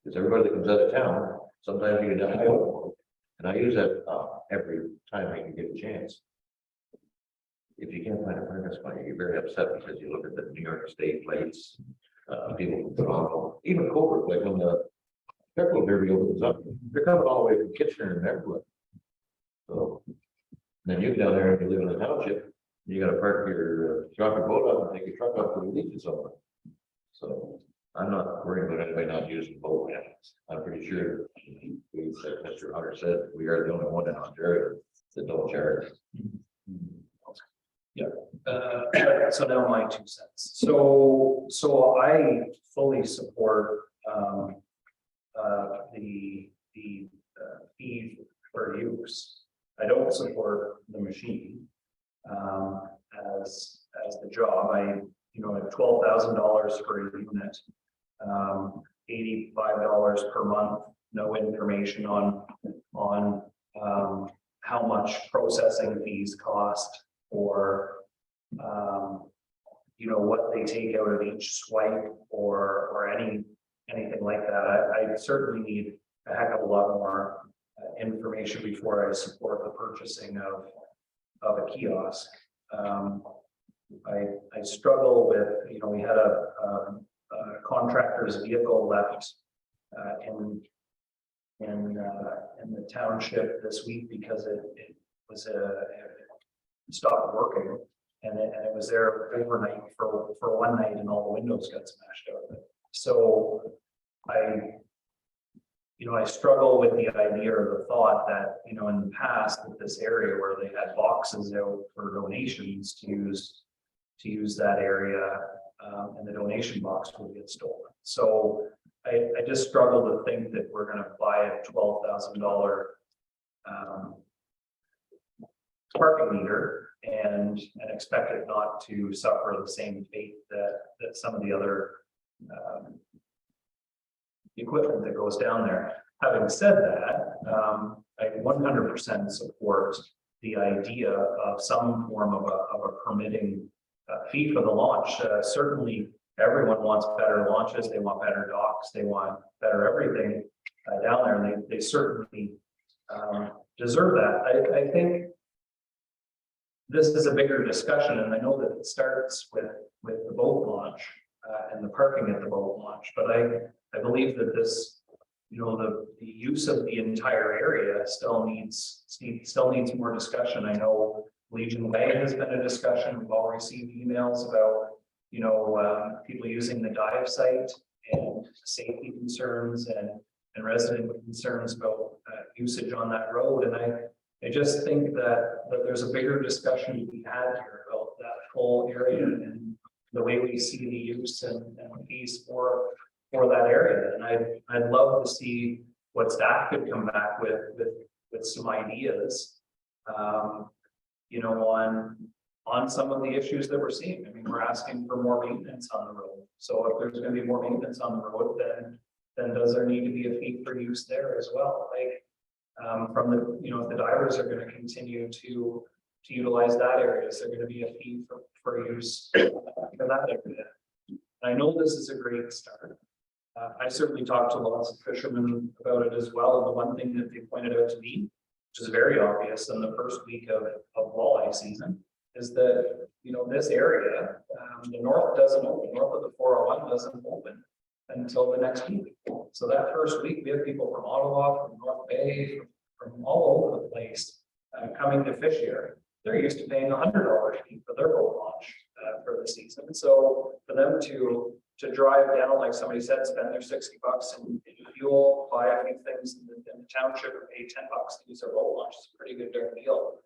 Because everybody that comes out of town, sometimes you get down, and I use that every time I can get a chance. If you can't find a parking spot, you get very upset because you look at the New York State plates, people from Toronto, even Colbert, like on the Fairfield Derby opens up, they're coming all the way from Kitchener and everywhere. So then you get down there and you live in the township, you gotta park your, drop your boat up and take your truck up to the beach or somewhere. So I'm not worried about anybody not using the boat. I'm pretty sure, we said, Mr. Hunter said, we are the only one in Ontario that don't charge. So now my 2 cents. So I fully support the fee for use. I don't support the machine as the job. At $12,000 for a unit, $85 per month, no information on how much processing fees cost, or what they take out of each swipe, or anything like that. I certainly need a heck of a lot more information before I support the purchasing of a kiosk. I struggle with, we had a contractor's vehicle left in the township this week because it stopped working, and it was there overnight for one night, and all the windows got smashed out of it. So I struggle with the idea or the thought that, in the past, that this area where they had boxes out for donations to use that area, and the donation box would get stolen. So I just struggle to think that we're going to buy a $12,000 parking meter and expect it not to suffer the same fate that some of the other equipment that goes down there. Having said that, I 100% support the idea of some form of a permitting fee for the launch. Certainly, everyone wants better launches. They want better docks. They want better everything down there, and they certainly deserve that. I think this is a bigger discussion, and I know that it starts with the boat launch and the parking at the boat launch. But I believe that this, the use of the entire area still needs more discussion. I know Legion Way has been a discussion. We've all received emails about, people using the dive site, and safety concerns and resident concerns about usage on that road. And I just think that there's a bigger discussion to be had here about that whole area and the way we see the use and fees for that area. And I'd love to see what staff could come back with some ideas, on some of the issues that we're seeing. I mean, we're asking for more maintenance on the road. So if there's going to be more maintenance on the road, then does there need to be a fee for use there as well? Like, from the, if the divers are going to continue to utilize that area. Is there gonna be a fee for use for that area? I know this is a great start. I certainly talked to lots of fishermen about it as well. And the one thing that they pointed out to me, which is very obvious in the first week of walleye season, is that, you know, this area, the north doesn't open, north of the 401 doesn't open until the next week. So that first week, we have people from Ottawa, from North Bay, from all over the place coming to fish here. They're used to paying $100 fee for their boat launch for the season. So for them to drive down, like somebody said, spend their $60 in fuel, buy a few things in the township, or pay $10 to use their boat launch, is a pretty good darn deal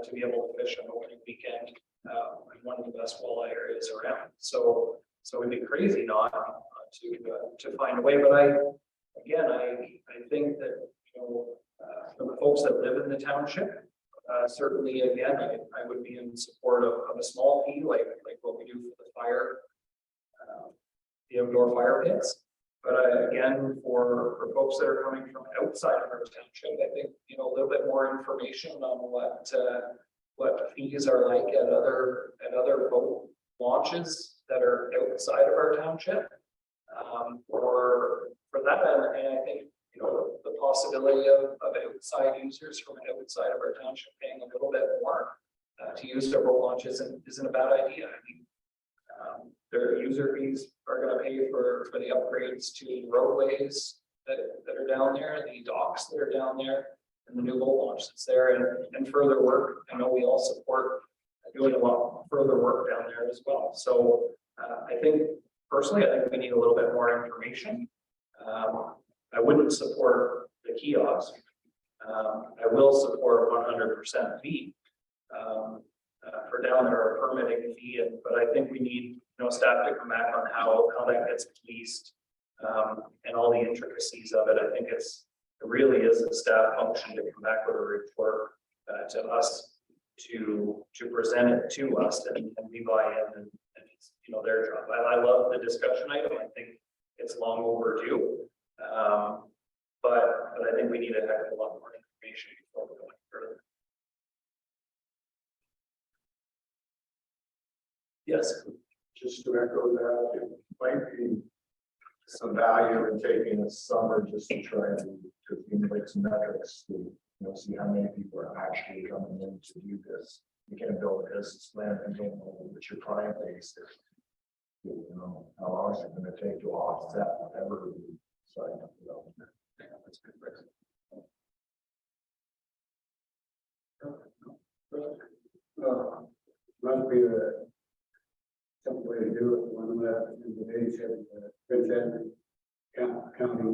to be able to fish on opening weekend in one of the best walleye areas around. So it'd be crazy not to find a way. But I think that, you know, for the folks that live in the township, certainly, again, I would be in support of a small fee, like what we do for the fire, the outdoor fire pits. But again, for folks that are coming from outside of our township, I think, you know, a little bit more information on what fees are like at other boat launches that are outside of our township. For that, and I think, you know, the possibility of outside users from outside of our township paying a little bit more to use their boat launch isn't a bad idea. I mean, their user fees are going to pay for the upgrades to the roadways that are down there, the docks that are down there, and the new boat launch that's there, and further work. I know we all support doing a lot further work down there as well. So I think personally, I think we need a little bit more information. I wouldn't support the kiosk. I will support 100% fee for down there, a permitting fee, but I think we need, you know, staff to come back on how that gets policed and all the intricacies of it. I think it really is a staff function to come back with a report to us to present it to us and we buy in and it's, you know, their job. I love the discussion item. I think it's long overdue. But I think we need a heck of a lot more information before we go any further. Yes. Just to echo that, it might be some value in taking a summer just to try to accumulate some metrics to, you know, see how many people are actually coming in to do this. You can't build a business plan and don't know what your client base is. You know, how long is it going to take to offset whatever we sign up development? Yeah, that's a good question. Must be a simple way to do it. One of the days have Prince Edward County,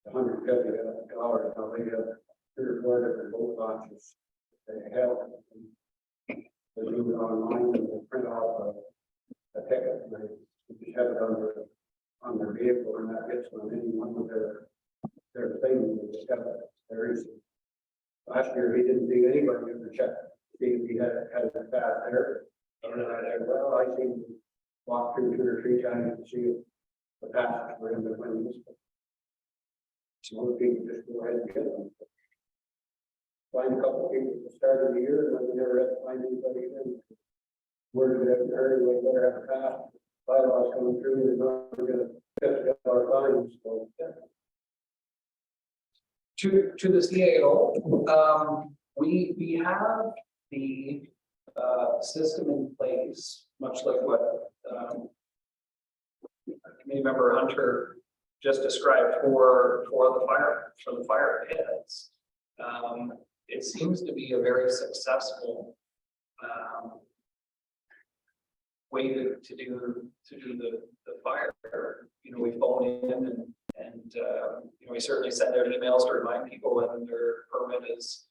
$150. Now they have 3 or 4 different boat launches. They have. They do it online and they print off a ticket. And they just have it on their vehicle, and that gets on any one of their things. They just have it very easy. Last year, he didn't see anybody in the check. See if he had it fast there. And well, I seen him walk through 2 or 3 times to see if the passage were in the windows. Some other people just go ahead and get them. Find a couple of people at the start of the year, and then we never had to find anybody in. Word of it, heard, we better have a pass. Bylaws coming through, they're not going to $50 fines. So, yeah. To the CAO, we have the system in place, much like what committee member Hunter just described for the fire pits. It seems to be a very successful way to do the fire. You know, we phone in and you know, we certainly send out emails to remind people when their permit is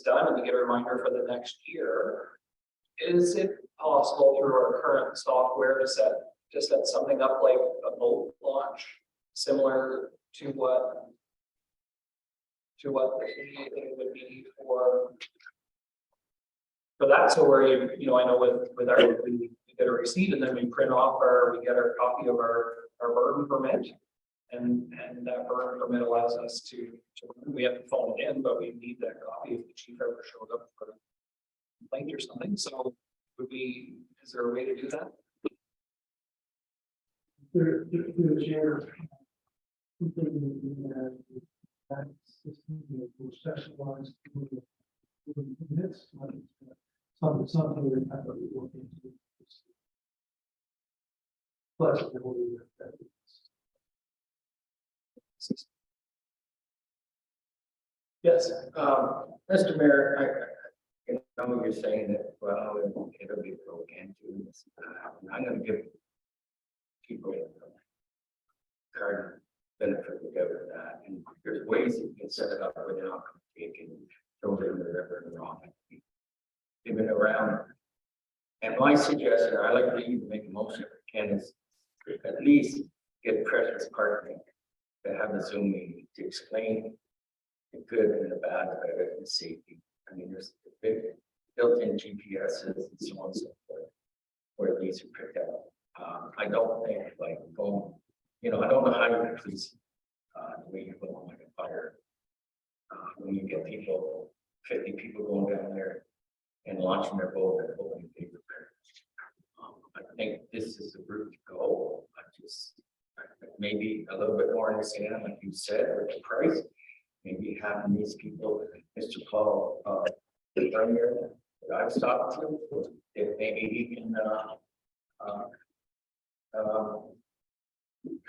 done, and we get a reminder for the next year. Is it possible through our current software to set something up like a boat launch, similar to what the thing would be for that? So where you know, I know with our we get a receipt and then we print off we get our copy of our burden permit, and that burden permit allows us to we have to phone it in, but we need that copy if the chief ever showed up complaint or something, so would we, is there a way to do that? Through the chair. That system will specialize. Minutes, something we have to look into. Flexibility with that. Yes, Mr. Mayor, you know, you're saying that, well, it'll be broke into this. I'm gonna give people card benefit of that, and there's ways you can set it up without taking, throw it in the river and wrong. Even around. And my suggestion, I like to even make a motion, if I can, is at least get Precious Park to have a Zoom meeting to explain the good and the bad of it and safety. I mean, there's the big built-in GPSs and so on and so forth, where these are picked up. I don't think like going, you know, I don't know how you police, when you go on like a fire. When you get people, 50 people going down there and launching their boat and holding paper. I think this is the route to go. Maybe a little bit more understanding, like you said, with the price. Maybe having these people, Mr. Paul, the premier that I've talked to, if maybe he can,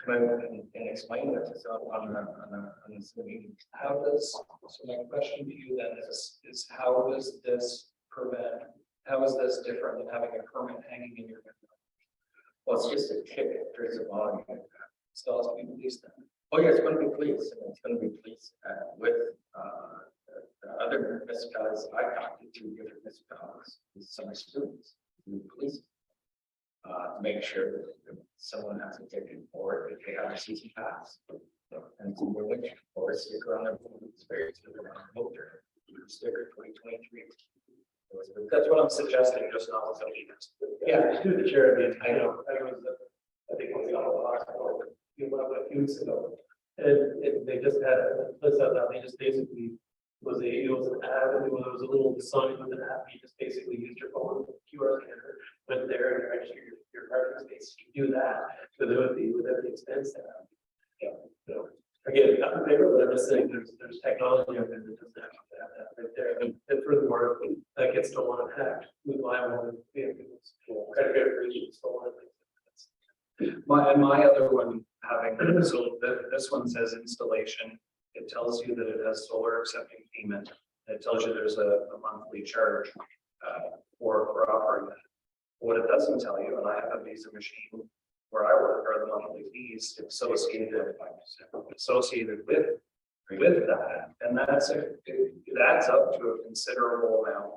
come out and explain it to us on this meeting. How does, so my question to you then is how does this prevent, how is this different than having a permit hanging in your window? Well, it's just a ticket, there's a volume. Still has to be released then. Oh, yeah, it's gonna be police, and it's gonna be police with the other municipalities. I talked to 2 different municipalities, with some students, and police. To make sure that someone has a ticket or if they have a season pass. And so we're looking for a sticker on their boat, it's very sticker on their boat, sticker 2023. That's what I'm suggesting, just not what's on yeah, through the chair, I mean, I know, I think it was a few weeks ago. And they just had, they just basically it was an ad, and it was a little sign with an app, you just basically used your phone, QR scanner, went there and registered your parking space, you can do that, so there would be without the expense to have. Yeah, so, again, not in favor, but I'm just saying, there's technology out there that doesn't have to have that right there, and furthermore, that gets stolen and hacked, with liable vehicles, credit card breaches, stolen things. My other one having, so this one says installation. It tells you that it has solar accepting payment. It tells you there's a monthly charge for offering that. What it doesn't tell you, and I have a Visa machine where I work, are the monthly fees associated with that, and it adds up to a considerable amount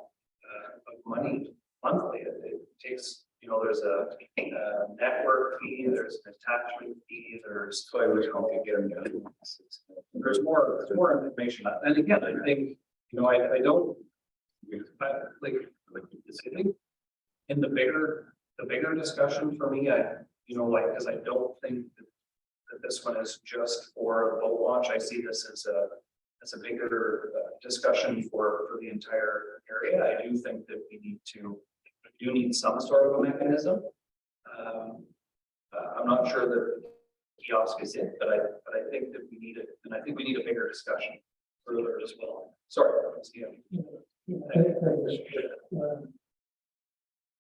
of money monthly. It takes, you know, there's a network fee, there's an attachment fee, there's So I wish I could get them done. there's more information. And again, I think, you know, I don't, like I think in the bigger discussion for me, you know, like, because I don't think that this one is just for boat launch. I see this as a bigger discussion for the entire area. I do think that we need some sort of a mechanism. I'm not sure that kiosk is it, but I think that we need it, and I think we need a bigger discussion further as well. Sorry,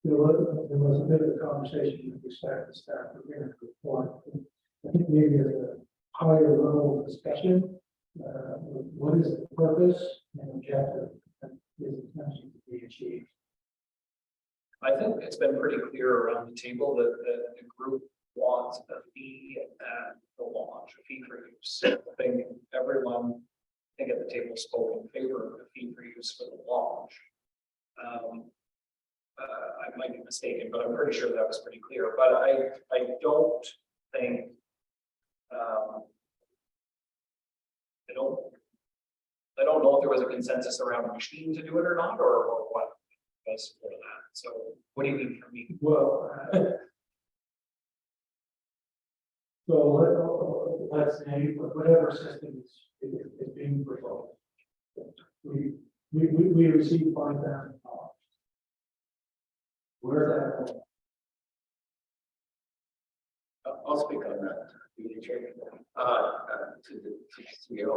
There was a bit of a conversation with respect to staff preparing for report. I think maybe at a higher level of discussion, what is the purpose and objective that is intended to be achieved? I think it's been pretty clear around the table that the group wants a fee at the launch, a fee for use. I think everyone, at the table spoke in favor of a fee for use for the launch. I might be mistaken, but I'm pretty sure that was pretty clear. But I don't think I don't know if there was a consensus around a machine to do it or not, or what was for that. So what do you mean for me? Well, so let's say whatever system is being proposed. We receive $5,000. Where's that? I'll speak on that. Through the chair. To the CEO,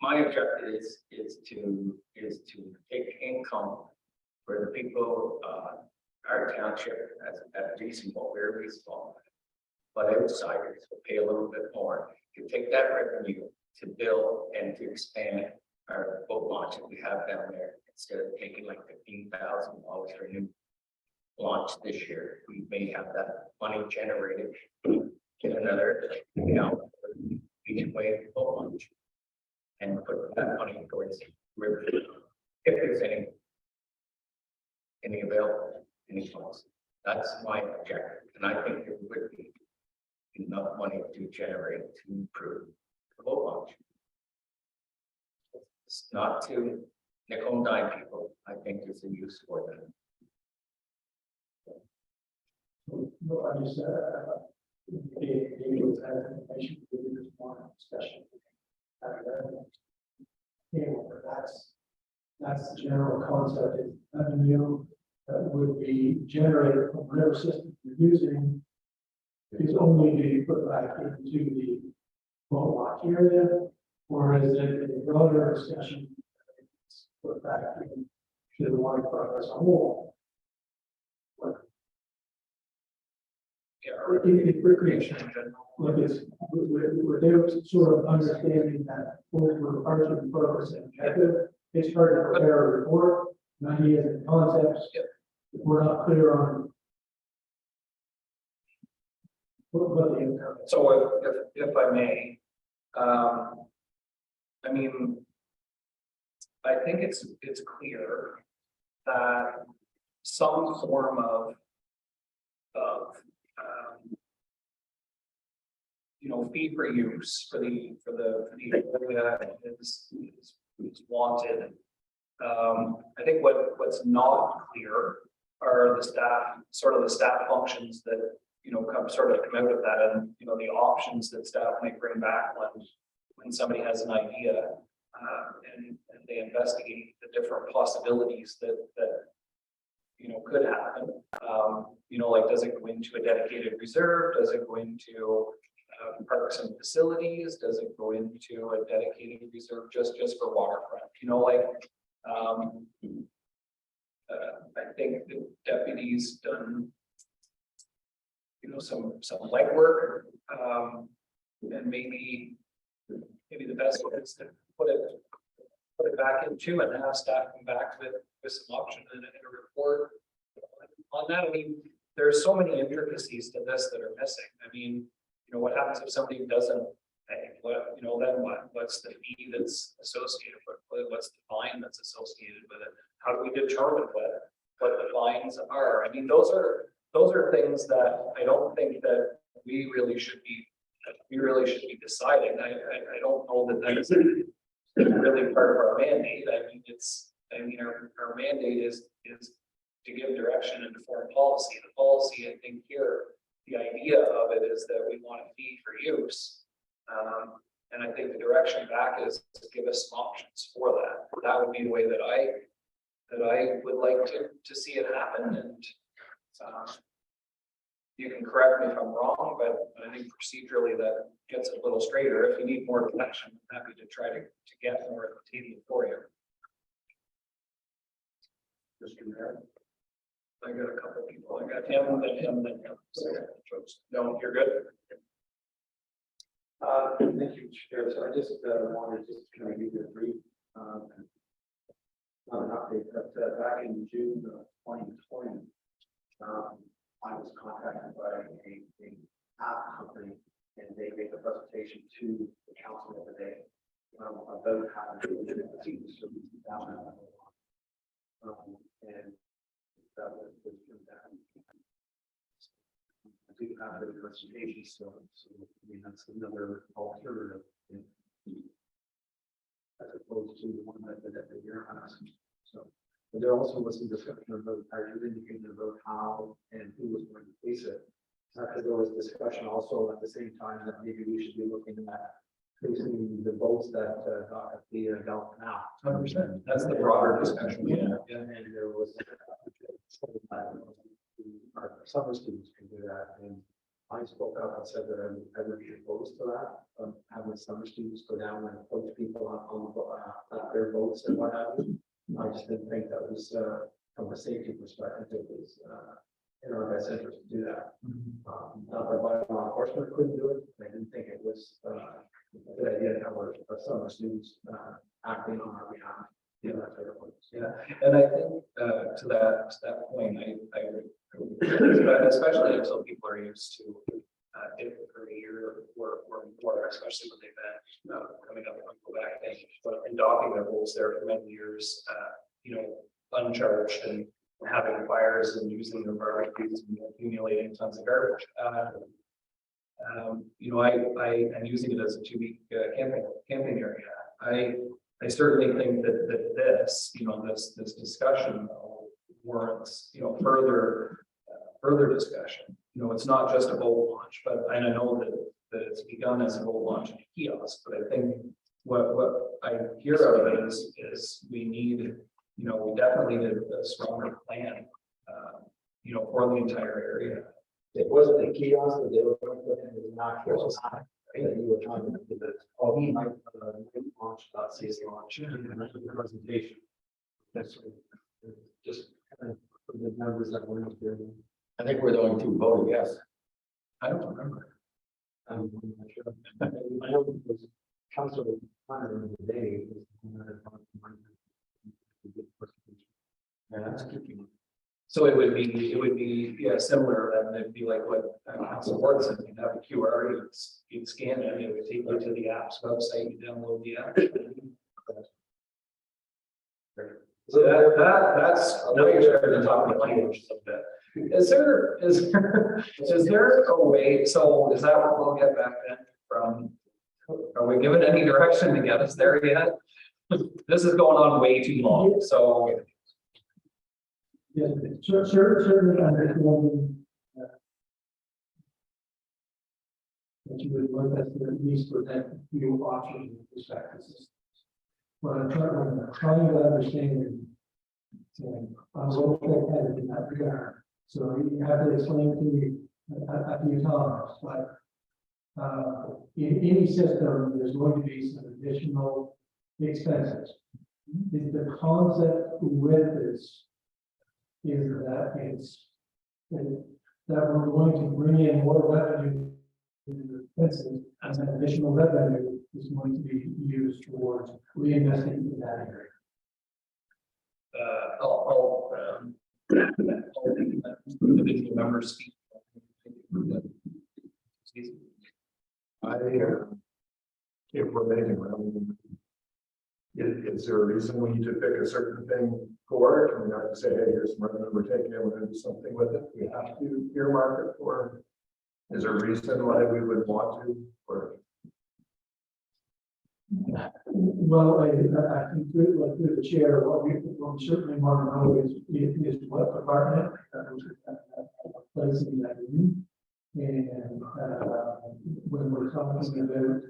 my objective is to take income for the people, our township at reasonable, very reasonable. But outsiders will pay a little bit more to take that revenue to build and to expand our boat launch that we have down there. Instead of taking like $15,000 for a new launch this year, we may have that money generated. Get another, each way boat launch. And put that money towards river, if there's any available, any funds. That's my objective, and I think there would be enough money to generate to improve the boat launch. It's not to nickel and dime people, I think there's a use for them. No, I just, was had information, there's more discussion. That's the general concept, is revenue that would be generated from whatever system you're using is only being put back into the boat launch area, or is it a broader discussion put back into the waterfront as a whole? Recreation in general, like it's, they're sort of understanding that both for arching purpose and objective, it's hard to prepare a report, ideas and concepts. Yep. If we're not clear on what the income is. So if I may, I mean, I think it's clear that some form of fee for use for the area is wanted. I think what's not clear are the staff functions that come out of that, and the options that staff might bring back when somebody has an idea, and they investigate the different possibilities that could happen. Like, does it go into a dedicated reserve? Does it go into parks and facilities? Does it go into a dedicated reserve just for waterfront? I think the deputy's done some legwork, and maybe the best way is to put it back into and have staff come back with some options and a report on that. I mean, there's so many intricacies to this that are missing. I mean, what happens if somebody doesn't pay? Then what? What's the fee that's associated with it? What's the fine that's associated with it? How do we determine what the fines are? I mean, those are things that I don't think that we really should be deciding. I don't know that that's really part of our mandate. I mean, our mandate is to give direction into foreign policy. The policy, I think here, the idea of it is that we want a fee for use. And I think the direction back is to give us some options for that. That would be the way that I would like to see it happen. And you can correct me if I'm wrong, but I think procedurally that gets a little straighter. If you need more direction, I'm happy to try to get more of the table for you. Mr. Mayor. I got a couple of people. I got him, then him, then him. So, no, you're good. Thank you, Chair. So I just wanted to kind of give you a brief, not an update, but back in June of 2020, I was contacted by a app company, and they made a presentation to the council of the day about how to do the service down. And that was I think about the presentation, so I mean that's another alternative, as opposed to the one that you're asking. So, but there also was some discussion about, as you indicated, about how and who was going to face it. Because there was discussion also at the same time that maybe we should be looking at facing the boats that dock at the Gulf Canal. 100%. That's the broader discussion. Yeah, and there was Our summer students can do that, and I spoke up and said that I would be opposed to that, having summer students go down and coach people on their boats and what have you. I just didn't think that was, from a safety perspective, it was, in our best interest to do that. Not that law enforcement couldn't do it, I didn't think it was, a good idea to have our summer students, acting on our behalf. Yeah, that type of thing. Yeah, and I think to that point, I especially until people are used to it for a year or more, especially when they've been coming up on Quebec and docking their boats there for many years, uncharged and having fires and using their barbecues and accumulating tons of garbage. I'm using it as a 2-week camping area. I certainly think that this, this discussion warrants, further discussion. It's not just a boat launch, but I know that it's begun as a boat launch and a kiosk, but I think what I hear out of it is we need, we definitely need a stronger plan, for the entire area. It wasn't a kiosk that they were going to put in, it was not kiosk. That you were trying to do that. Oh, he might launch, CC launch, and that's the presentation. That's just kind of the numbers that we're not doing. I think we're the only two voting yes. I don't remember. I'm not sure. I know it was Councilor Hunter in the day. Yeah, that's keeping. So it would be similar, and it'd be like what Council Ward said, you'd have a QR, you'd scan it, and it would take you to the app's website, you download the app. So that's, now you're starting to talk about language a little bit. Is there a way, so is that what we'll get back then from, are we given any direction to get us there yet? This is going on way too long, so. Yeah, certainly understanding. That you would like us to at least protect a few options with respect to systems. But I'm trying to understand. I'm a little bit in that regard. So you have to explain to me a few times, but in any system, there's going to be some additional expenses. The concept with this is that that we're going to bring in more revenue into the expenses, and that additional revenue is going to be used towards reinvesting in that area. Individual members speak. If we're making revenue, is there a reason we need to pick a certain thing for it? Can we not just say, hey, here's some revenue we're taking in, we're going to do something with it? We have to earmark it for. Is there a reason why we would want to? Or Well, I think through the chair, what we certainly want to know is what department placing that in. And when we're talking about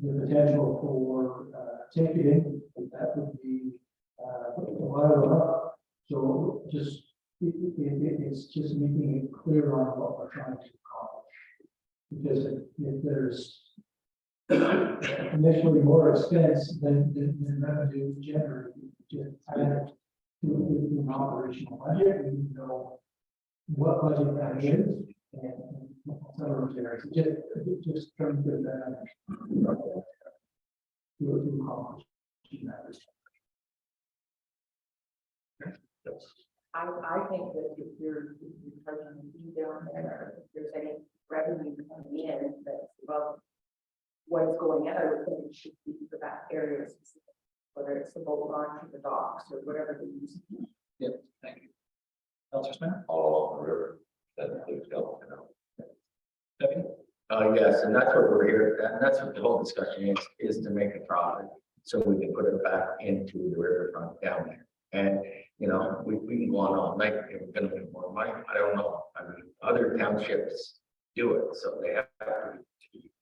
the potential for ticketing, that would be a while up. So just it's just making it clear on what we're trying to accomplish. Because if there's initially more expense than revenue generated, just add to an operational budget, we know what budget that is, and some of those areas, just trying to get that to accomplish that. I think that if you're charging a fee down there, if there's any revenue coming in, that's above what's going out, I would think it should be for that area specific, whether it's the boat launch or the docks or whatever they use. Yep, thank you. Councilor Smith? All along the river, that includes Gulf, Debbie? Yes, and that's what we're here, and that's what the whole discussion is to make a profit, so we can put it back into the riverfront down there. And, we can go on all night, if we're gonna make more money, I don't know, I mean, other townships do it, so they have to,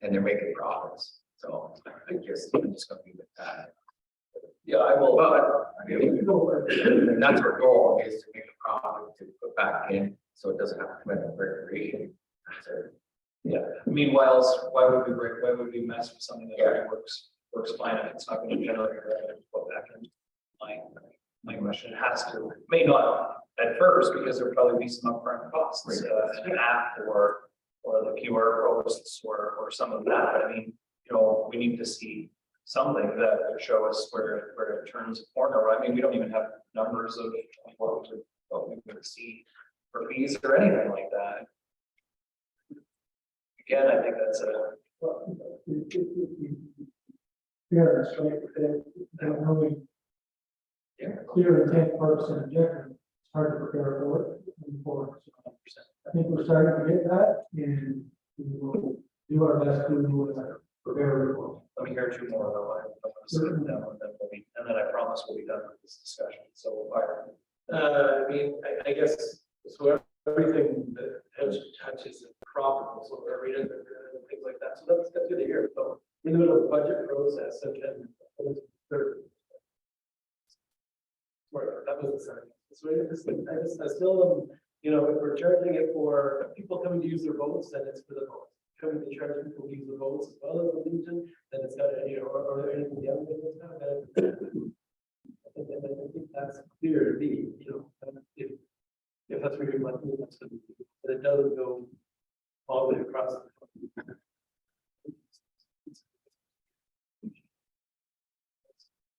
and they're making profits, so I'm just gonna leave it at that. Yeah, I will, and that's our goal, is to make a profit to put back in, so it doesn't have to come in recreation. So, Yeah, I mean, why else, why would we mess with something that already works fine, and it's not gonna generate revenue to put back in? My question has to, may not at first, because there'll probably be some upfront costs, an app or the QR posts or some of that, but I mean, you know, we need to see something that would show us where it turns a corner. I mean, we don't even have numbers of what we're gonna see for fees or anything like that. Again, I think that's Fairness, right? Without knowing clear intent, purpose, and objective, it's hard to prepare for it. I think we're starting to get that, and we will do our best to prepare for let me hear two more though. I want to sit down and then I promise we'll be done with this discussion. So, I mean, I guess, so everything that touches crop, so arena and things like that, so that's good to hear, so in the middle of budget process and that was the second. So I still, you know, if we're charging it for people coming to use their boats, then it's for the boats. Coming to charge people to use the boats as well as the Legion, then it's got, you know, or anything the other thing that's kind of. I think that's clear to me, you know, if that's what you're like, that's good. But it doesn't go all the way across.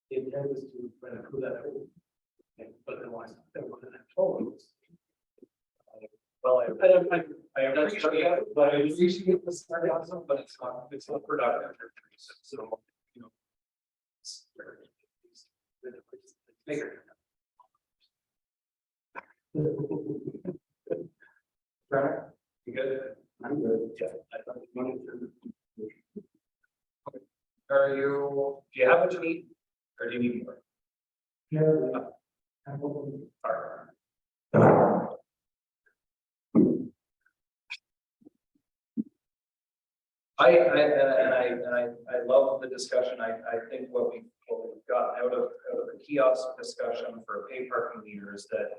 The intent is to try to prove that. But then why? well, I That's appreciate it, but I appreciate the sarcasm, but it's not productive. So, you know. Bigger. Right. You good? I'm good. Yeah. Are you, do you have what you need, or do you need more? it. I love the discussion. I think what we've got out of the kiosk discussion for pay parking meters, that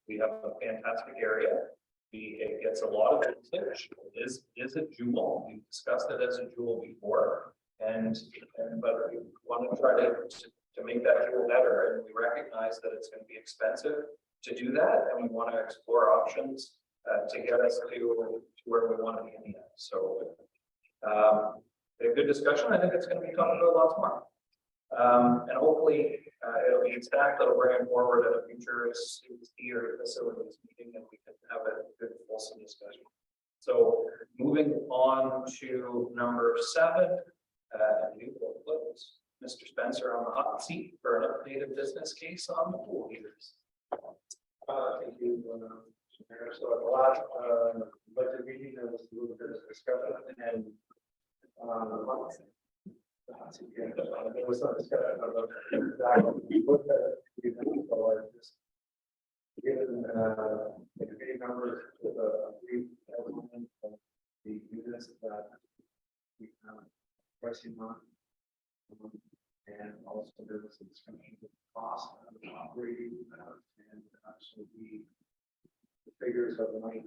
we have a fantastic area. It gets a lot of usage. It is a jewel. We've discussed it as a jewel before. But we want to try to make that jewel better, and we recognize that it's going to be expensive to do that, and we want to explore options to get us to where we want to be in the end. So a good discussion. I think it's going to be talked about lots more. And hopefully it'll be stacked, that'll bring it forward at a future theater facilities meeting, and we can have a good fulsome discussion. So moving on to number 7, and we will close. Mr. Spencer on the hot seat for an updated business case on the pool heaters. Thank you. Mayor. So at the last budget meeting, there was a little bit of discussion and there was some discussion about exactly what the just given the committee members with a brief outline of the units that we pricing on. And also there was a discussion of cost of operating and so the figures of the $900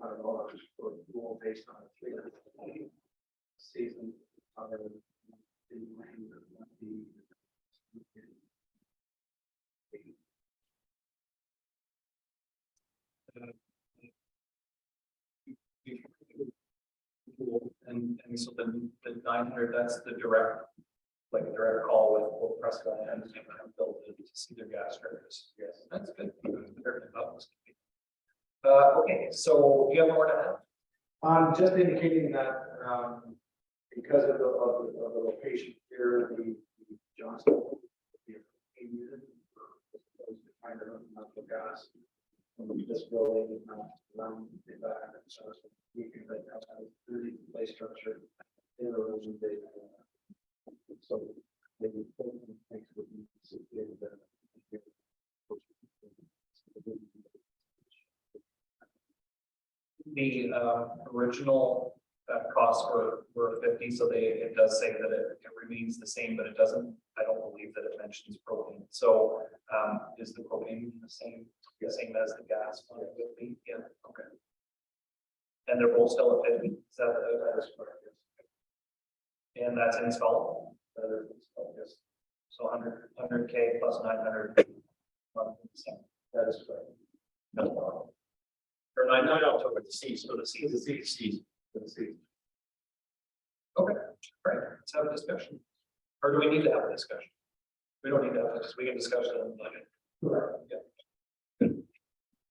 for the pool based on a 3 season other than and so the 900, that's the direct call with Prescott and built to see their gas charges. Yes, that's good. Okay, so do you have more to add? just indicating that because of the location here, the Johnston unit kind of natural gas from this building around the back, so we can have a 30 place structure in the room. So maybe things would be The original costs were 50, so it does say that it remains the same, but it doesn't, I don't believe that it mentions propane. So, is the propane the same as the gas one would be? Yeah, okay. And they're both still at 50, is that is correct? Yes. And that's installed? That is installed, yes. So 100K plus 900. That is correct. No. Or 900 October, the C, so the C is the C. Okay, right, let's have a discussion. Or do we need to have a discussion? We don't need to have this, we can discuss it in like. Yeah. Good.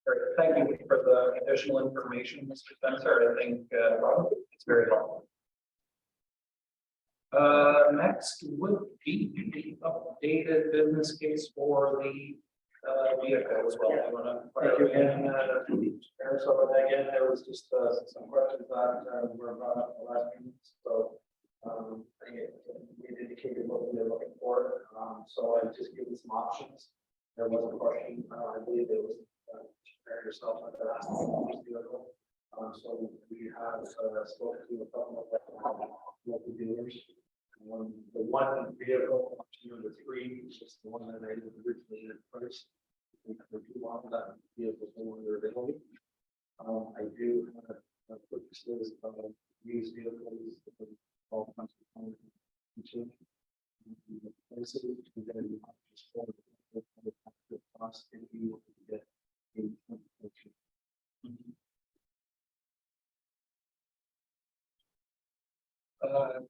All right, thank you for the additional information, Mr. Spencer. I think it's very helpful. Next would be the updated business case for the vehicle as well. Yeah. You wanna- Thank you, and so again, there was just some questions that were brought up the last meeting, so we indicated what we were looking for, so I just gave you some options. There was a question, I believe it was prepare yourself at the last vehicle. So we have spoken to a couple of local dealers. The one vehicle, option number 3, is just the one that I originally had first. We do offer that vehicle for when they're available. I do have purchases of used vehicles. All kinds of places, and then just for the cost and you get a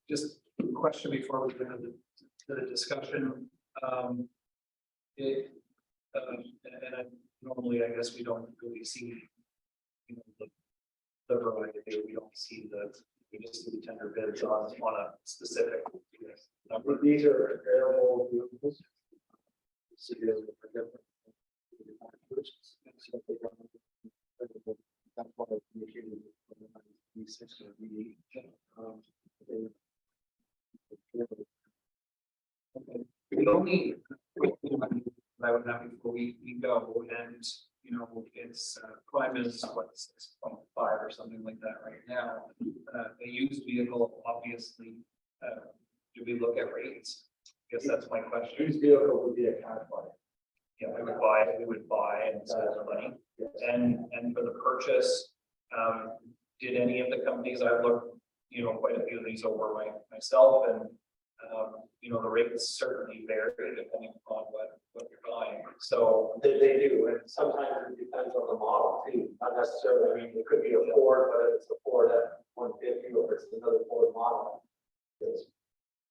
just a question before we get into the discussion. And I normally, I guess we don't really see, you know, the variety. We don't see we just see the tender bids on a specific number. These are available vehicles. So there's a different. So they don't- that's why I indicated V6 or V8. The only I would have before we go, and you know, it's prime is what 6.5 or something like that right now. A used vehicle, obviously, do we look at rates? I guess that's my question. Used vehicle would be a cash buy. Yeah, we would buy and spend the money. Yes. And for the purchase, did any of the companies I've looked, you know, quite a few of these over myself, and you know, the rates certainly vary depending upon what you're buying. So They do, and sometimes it depends on the model too, not necessarily, I mean, it could be a Ford, but it's a Ford F-150 or it's another Ford model. Because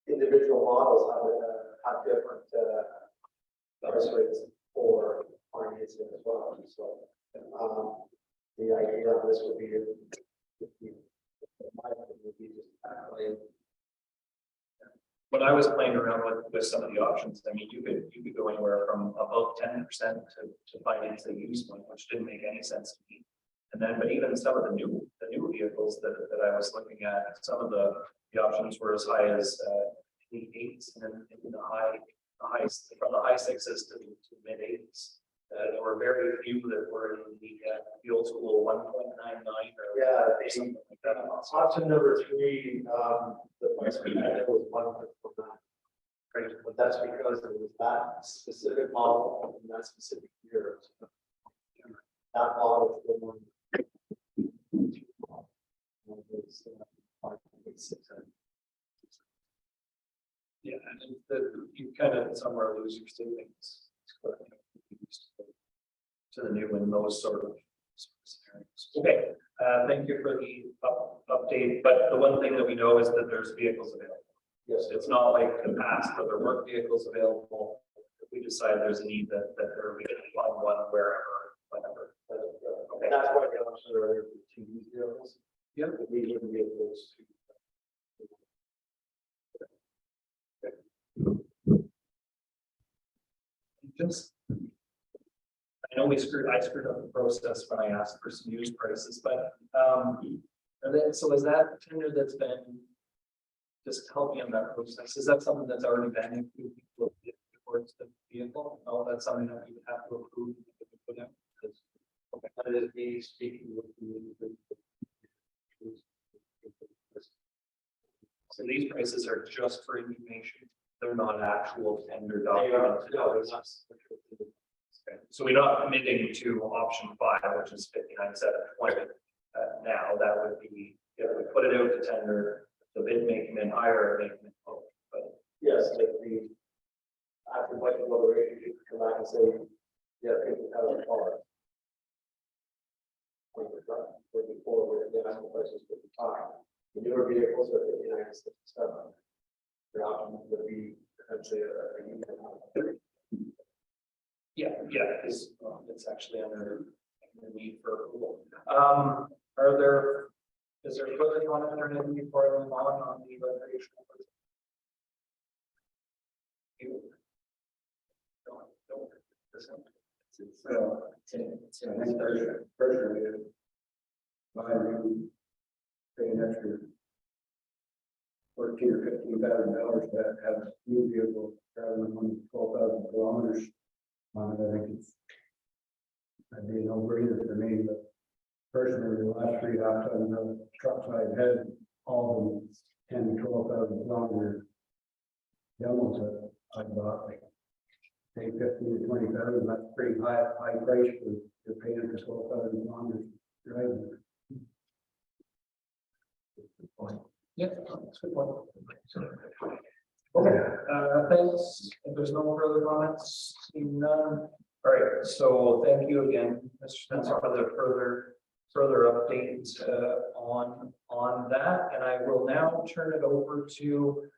individual models have different price rates for financing as well, so. The idea of this would be my opinion would be just calculate. when I was playing around with some of the options, I mean, you could go anywhere from above 10% to finance a used one, which didn't make any sense to me. And then, but even some of the new vehicles that I was looking at, some of the options were as high as the 8s, and then in the high from the high 6s to mid 8s. There were very few that were in the old school 1.99 or something like that. Option number 3, the price we had was 1.49. Right, but that's because it was that specific model and that specific year. That model is the one. Yeah, and you kind of somewhere lose your savings. To the new and those sort of scenarios. Okay, thank you for the update, but the one thing that we know is that there's vehicles available. Yes, It's not like the past where there weren't vehicles available. If we decide there's a need that we can find one wherever, whenever. okay, that's why the option earlier for 2 used vehicles. Yeah. We wouldn't be able to. Just, I know I screwed up the process when I asked for some used prices, but, and then, so is that tender that's been, just help me on that process, is that something that's already been included towards the vehicle? No, that's something that we would have to approve. Put in? Okay, that is me speaking with the So these prices are just for information. They're not actual tender They are, documents. no, it's not. Okay. So we're not committing to option 5, which is 59,720. Now that would be, if we put it out to tender, the bid may come in higher, it may come in lower, but Yes, like the, after budget deliberation, you could come back and say, yeah, $50,000. Moving forward, the asking price is 55. The newer vehicles are 59,67. The option would be potentially a unit amount. yeah, it's actually under the need for approval. Is there further comment or anything before I move on the recreational? You? No. It's in this version. Personally, my new paying extra $14,000 or $15,000 to have a new vehicle traveling on 12,000 kilometers. I think it's, I'd be a no-brainer for me, but personally, the last 3 half-ton trucks I've had, all of them 10 to 12,000 kilometer demos that I bought, like, say 15 to 20,000, that's pretty high price for paying for 12,000 kilometers driving. Yeah, that's a good point. Okay, thanks. If there's no further comments, seeing none. All right, so thank you again, Mr. Spencer, for the further updates on that. And I will now turn it over to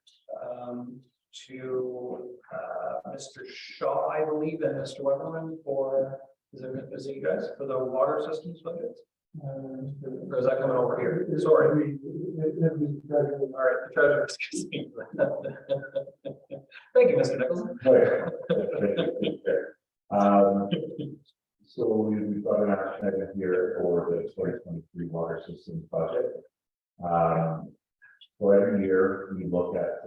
Mr. Shaw, I believe, and Mr. Weberman for, is it you guys for the water systems budget? Or is that coming over here? Sorry. All right, the treasurer, excuse me. Thank you, Mr. Nicholson. So we've got an action item here for the 2023 water systems budget. So every year we look at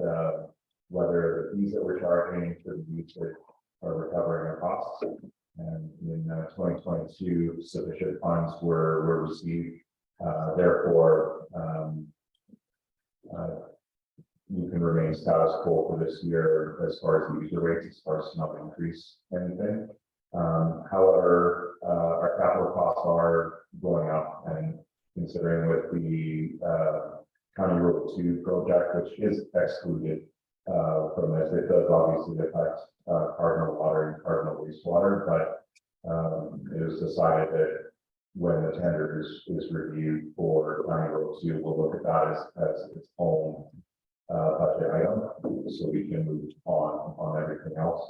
whether the fees that we're charging for the use are recovering our costs. And in 2022, sufficient funds were received. Therefore, you can remain status quo for this year as far as the user rates, as far as not increase anything. However, our capital costs are going up, and considering with the County Road 2 project, which is excluded from this, it does obviously affect Cardinal Water and Cardinal Wastewater, but it was decided that when the tender is reviewed for County Road 2, we'll look at that as its own budget item, so we can move on everything else.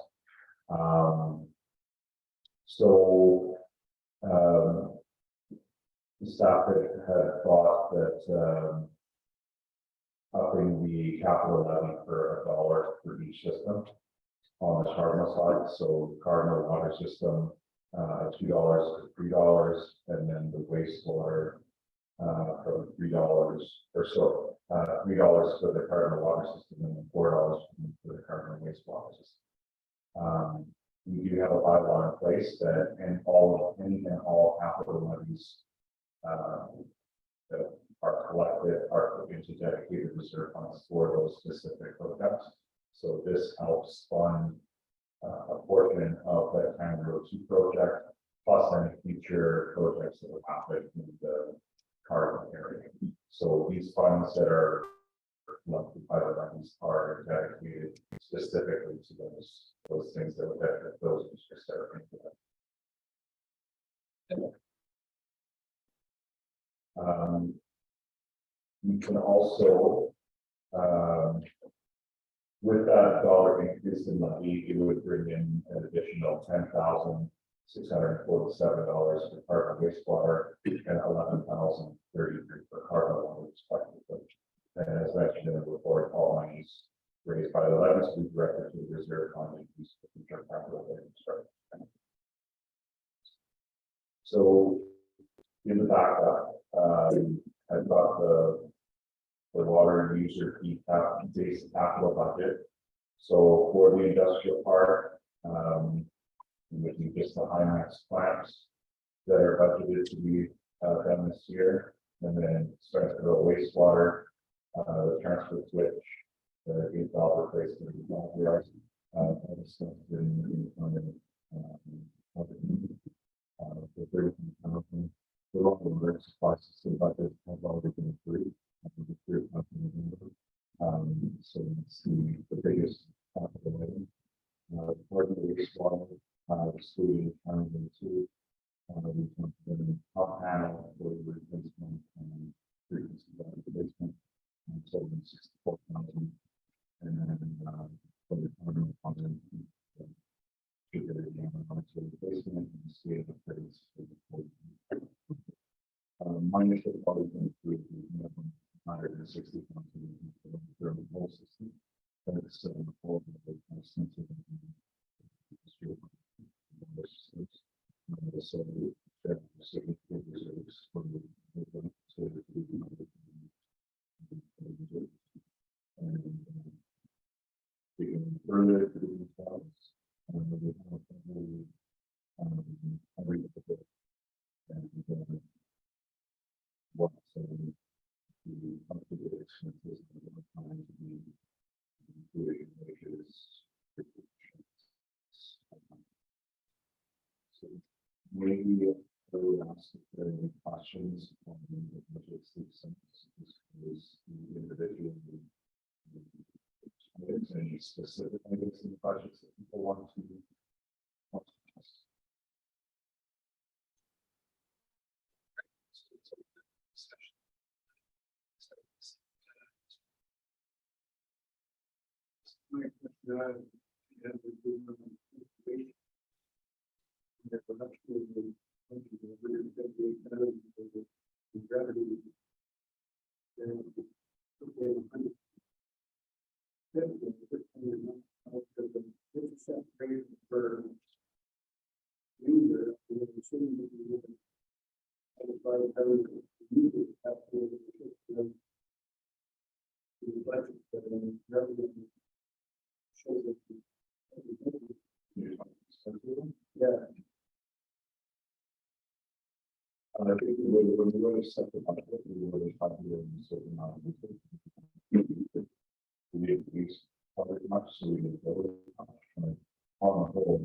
The staff had thought that upping the capital levy for $1 for each system on the Cardinal side, so Cardinal water system $2 to $3, and then the wastewater from $3 or so, $3 for the Cardinal water system and $4 for the Cardinal wastewater system. We do have a bylaw in place that any and all capital levies that are collected are put into dedicated reserve funds for those specific projects. So this helps fund a portion of that County Road 2 project, plus any future projects that will happen in the Cardinal area. So these funds that are collected by the levies are dedicated specifically to those things that would benefit those districts that are into that. You can also, with that $1 increase in levy, it would bring in an additional $10,647 for Cardinal wastewater and $11,033 for Cardinal water respectively. And as mentioned in the report, all monies raised by the levies will be directed to the reserve fund and used for future capital infrastructure. So in the backup, I've got the water user fee based capital budget. So for the industrial park, which is just the Himax plants that are budgeted to be done this year, and then Spencerville wastewater, the transfer switch, the valve replacement, we are, discussed in, the 30,000. The local emergency process budget has already been approved. So it's the biggest capital item. Part of the wastewater, excluding county two, we want to up panel for the replacement and frequency of the basement. And so it's 64,000. And then, for the permanent funding, keep it again on to the basement and see if it is. Minus the probably going through the 160,000 for the whole system. That's all the sensitive. Further to the files, we have and what the expenses of time to be included wages. So maybe I would ask if there are any questions on the budget systems, is the individual. Any specific items in the budgets that people want to ask? I think we would set the budget, we would have a certain amount of we at least cover it much, so we didn't go on the whole.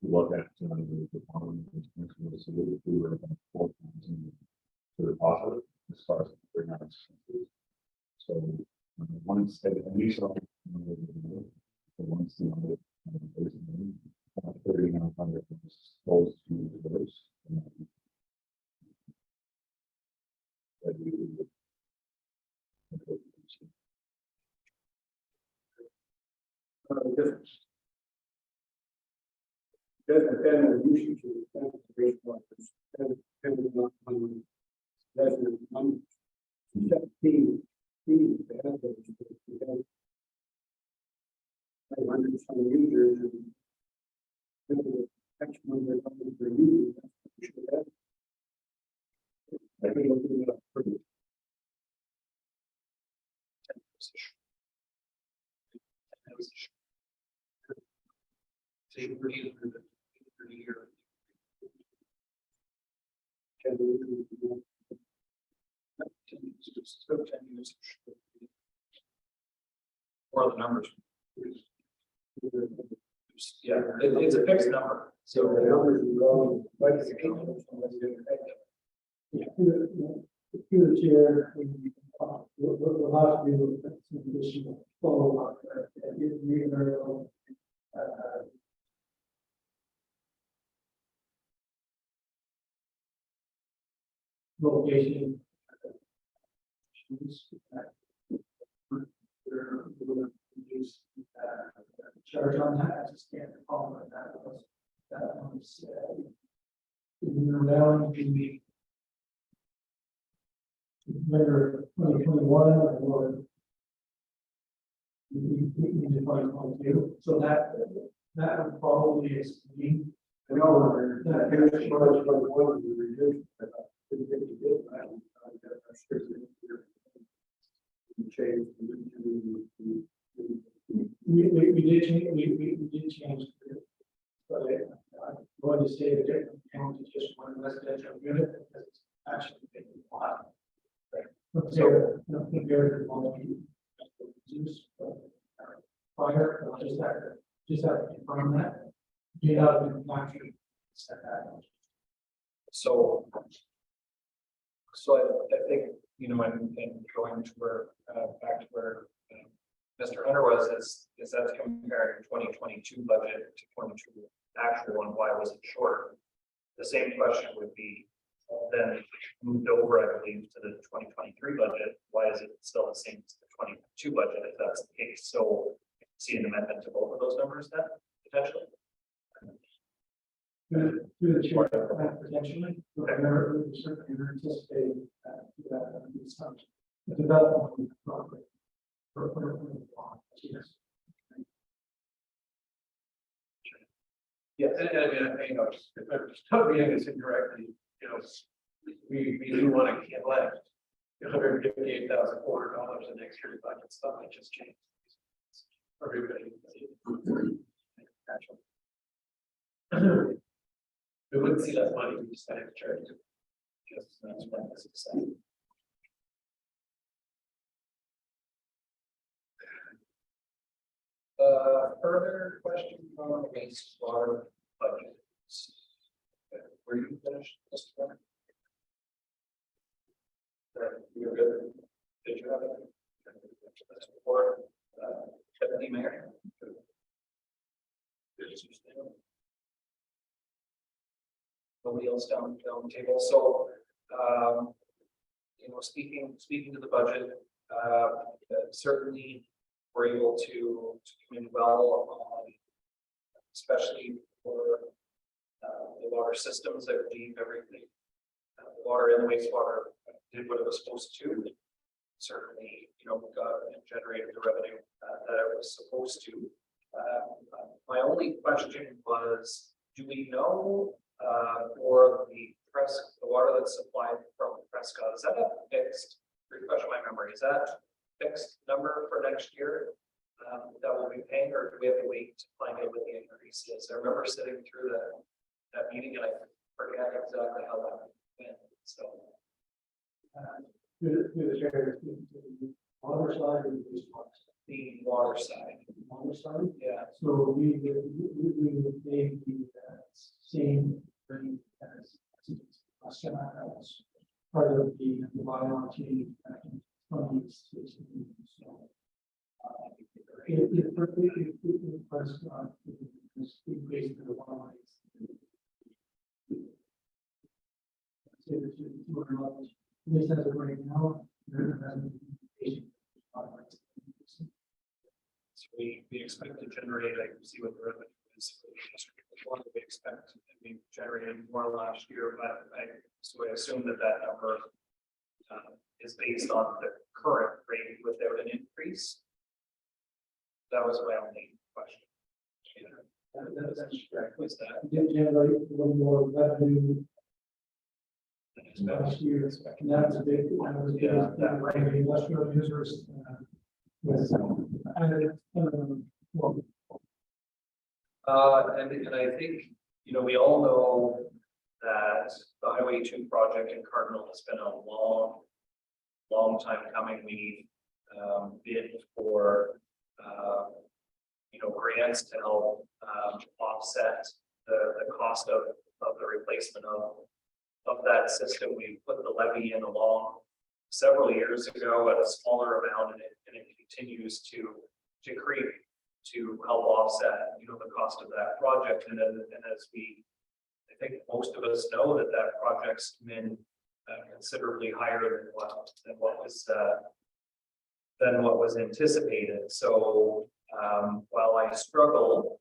Look at the following, so we were about 4,000 to the positive as far as the expenses. So once at least once the other 3,900 goes to those. That we would. Doesn't depend on the usage of the transportation workers. Depending on resident numbers. 17, we have those, we have 500 some users and the X number of per user. We should have. I think it'll be pretty. Or the numbers. Yeah, it's a fixed number. So the numbers are wrong, but it's Through the chair, we'll have to do some additional follow-up. Location. Charge on that, I just can't recall what that was. That was, around the winter 2021 or in 2022, so that would probably explain. I know that here's what I was going to reduce. Change. We did change, we did change. But I'm going to say that county just one residential unit because it's actually been a lot. Compare, compare to multi. Use. Fire, just have to confirm that. You have to actually set that. So. I think, you know, and going to where, back to where Mr. Hunter was, is that's comparing 2022 budget to 22 actual, and why was it short? The same question would be then moved over, I believe, to the 2023 budget. Why is it still the same as the 22 budget if that's the case? So see an amendment to both of those numbers then, potentially? Through the chair, potentially, but we certainly are anticipating that the development of the property. Yes. Yes, and you know, if I'm just reading this incorrectly, you know, we do want to collect $158,400 in extra budget stuff that just changed. Everybody. We wouldn't see that money, we just had to charge it. Just that's what this is saying. Further question on the wastewater budgets. Were you finished this one? You're good. Did you have it? Or, Deputy Mayor? Nobody else down the table, so, you know, speaking to the budget, certainly we're able to come in well on, especially for the water systems. I believe everything, the water and wastewater did what it was supposed to. Certainly, you know, got and generated the revenue that it was supposed to. My only question was, do we know for the water that's supplied from Prescott, is that a fixed, refresh my memory, is that fixed number for next year that we'll be paying, or do we have to wait to find out what the increase is? I remember sitting through that meeting and I forget exactly how that went, so. Through the chair, the water side of the wastewater. The water side. Water side. Yeah. So we would pay the same rate as part of the bylaw change back in 2016. So it was increased to the water rates. Say the 200 levels, at least as of right now, there hasn't been So we expect to generate, I can see what the revenue is. What we expect, we generated more last year, but so I assume that number is based on the current rate without an increase. That was my only question. That's correct. Was that? Did generate a little more revenue last year, and that was a big, that way the industrial users was added, well, And I think, you know, we all know that the Highway 2 project in Cardinal has been a long time coming. We bid for, you know, grants to help offset the cost of the replacement of that system. We put the levy in along several years ago at a smaller amount, and it continues to creep to help offset, you know, the cost of that project. And as I think most of us know that project's been considerably higher than what was anticipated. So while I struggle,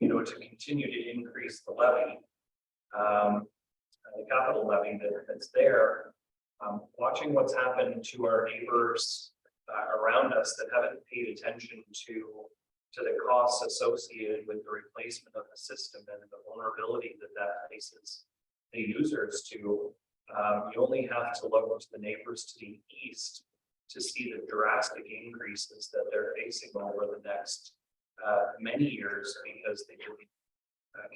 you know, to continue to increase the levy, the capital levy that's there, watching what's happened to our neighbors around us that haven't paid attention to the costs associated with the replacement of the system and the vulnerability that faces the users to. You only have to look to the neighbors to the east to see the drastic increases that they're facing over the next many years, because they didn't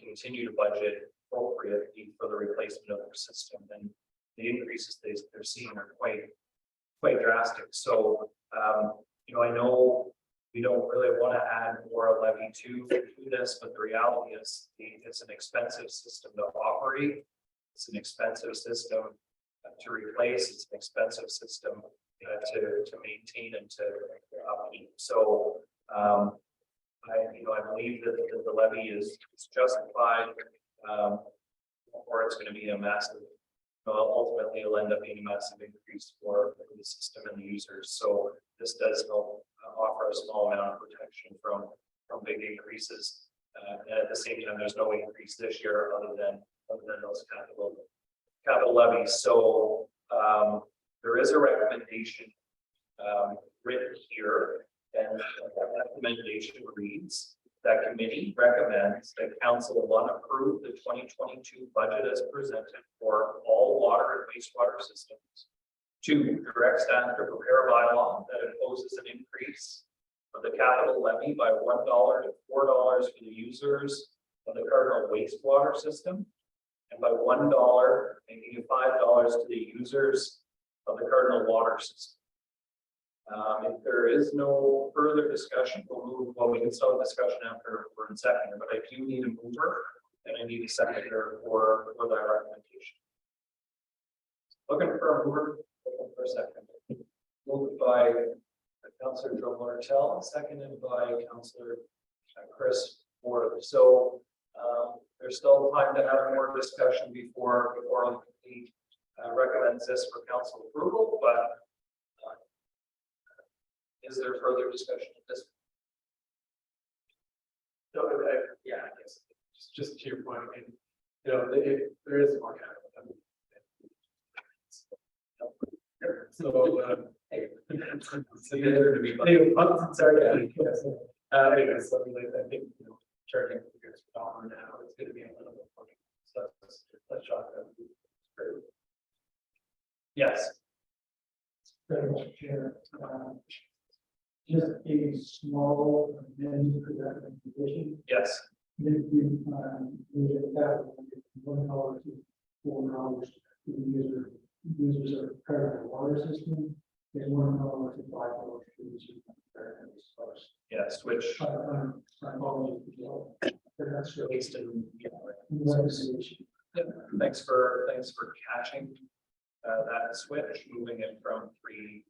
continue to budget appropriately for the replacement of their system. And the increases they're seeing are quite drastic. So, I know we don't really want to add more levy to this, but the reality is it's an expensive system to operate. It's an expensive system to replace. It's an expensive system to maintain and to upkeep. So, I believe that the levy is justified, or it's going to be a massive. Ultimately, it'll end up being a massive increase for the system and the users. So this does help offer a small amount of protection from big increases. And at the same time, there's no increase this year other than those capital levies. So there is a recommendation written here, and that recommendation reads that committee recommends that council one approve the 2022 budget as presented for all water and wastewater systems. 2, direct staff to prepare a bylaw that imposes an increase of the capital levy by $1 to $4 for the users of the Cardinal wastewater system, and by $1, making it $5 to the users of the Cardinal water system. If there is no further discussion, we'll move. Well, we can start discussion after we're in second, but I do need a mover and I need a seconder for that recommendation. Looking for a mover, looking for a second. Moved by Councillor Joe Martell, seconded by Councillor Chris Ward. So there's still time to have more discussion before he recommends this for council approval, but is there further discussion of this? No, yeah, I guess, just to your point, I mean, there is more capital. So, hey. So there to be. Sorry, yes. Anyways, I think, charging figures per dollar now is going to be a little bit more. So let's shock them. Yes. Very much, Chair. Just a small amendment for that recommendation. Yes. If you, use it that $1 to $4 to the users of current water system, and $1 to $5 to users of current water. Yes, which My apologies, Joe. That's at least in, recommendation. thanks for catching that switch, moving it from $3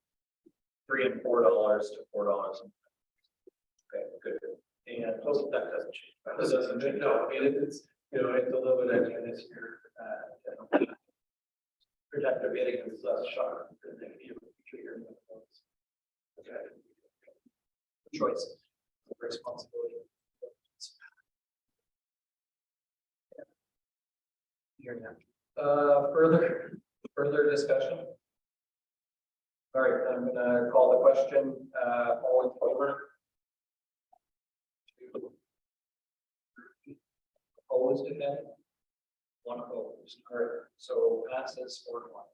and $4 to $4. Okay, good. And that doesn't change. That doesn't change. No, I mean, it's, it's a little bit extra this year. Projected bidding is less sharp than the future year. Okay. Choice, responsibility. Here now. Further discussion. All right, I'm gonna call the question, all in favor? Opposed again? One opposed. All right, so passes 4-1.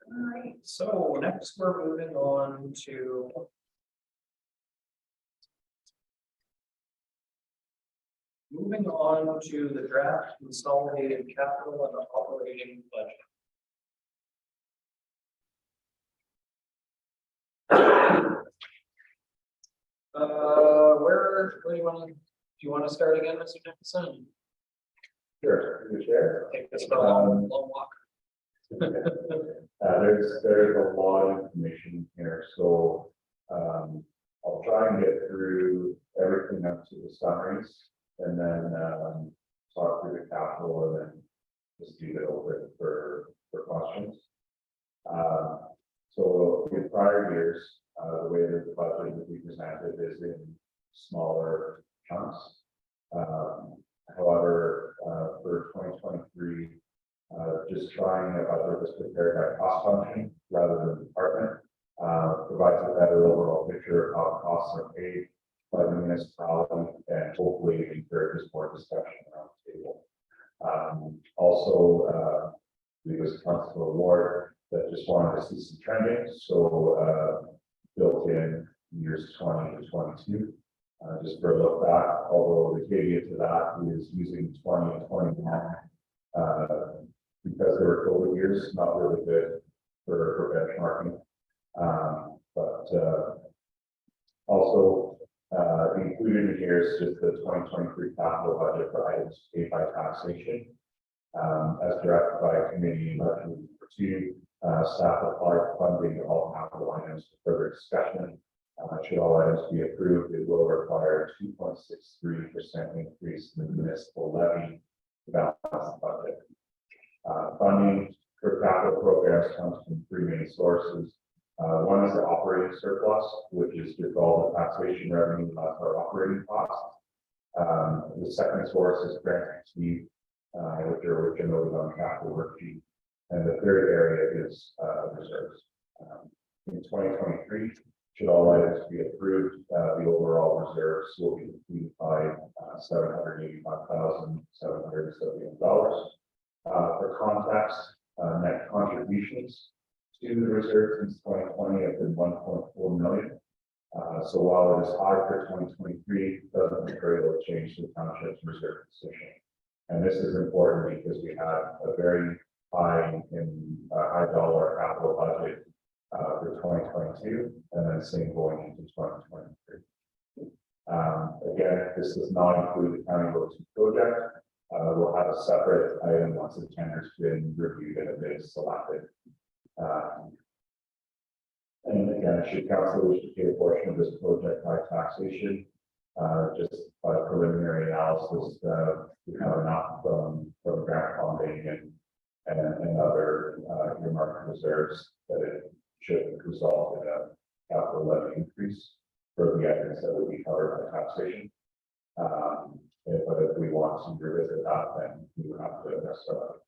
All right, so next we're moving on to the draft consolidated capital and operating budget. Where do you want to start again, Mr. Nicholson? Sure, through the chair. Take this for a long walk. There's a lot of information here, so I'll try and get through everything up to the summaries and then talk through the capital and then just leave it open for questions. So in prior years, the way that the budget would be presented is in smaller chunks. However, for 2023, just trying a budget that's prepared by cost function rather than department provides a better overall picture of how costs are paid by the municipality and hopefully encourages more discussion around the table. Also, we was Council Award that just wanted to see some trending, so built in years 20 to 22 Just for a look back, although the caveat to that is using 20 and 21, because they were COVID years, not really good for benchmarking. Also, included in here is just the 2023 capital budget for items paid by taxation. As directed by committee number 2, staff applied funding to all capital items for further discussion. Should all items be approved, it will require a 2.63% increase in the municipal levy to balance the budget. Funding for capital programs comes from 3 main sources. One is the operating surplus, which is just all the taxation revenue less our operating costs. The second source is grant received, which are noted on the capital worksheet. And the third area is reserves. In 2023, should all items be approved, the overall reserves will be depleted by $785,771. For context, net contributions to the reserve since 2020 have been 1.4 million. So while it is high for 2023, it doesn't materially change the township's reserve position. And this is important because we have a very high dollar capital budget for 2022, and then same going into 2023. Again, this does not include the County Road 2 project. We'll have a separate item once the tender's been reviewed and it is selected. And again, should council wish to pay a portion of this project by taxation, just by preliminary analysis, we have enough from grant funding and other earmarked reserves that it should result in a capital levy increase for the items that would be covered by taxation. But if we want to revisit that, then we would have to address that.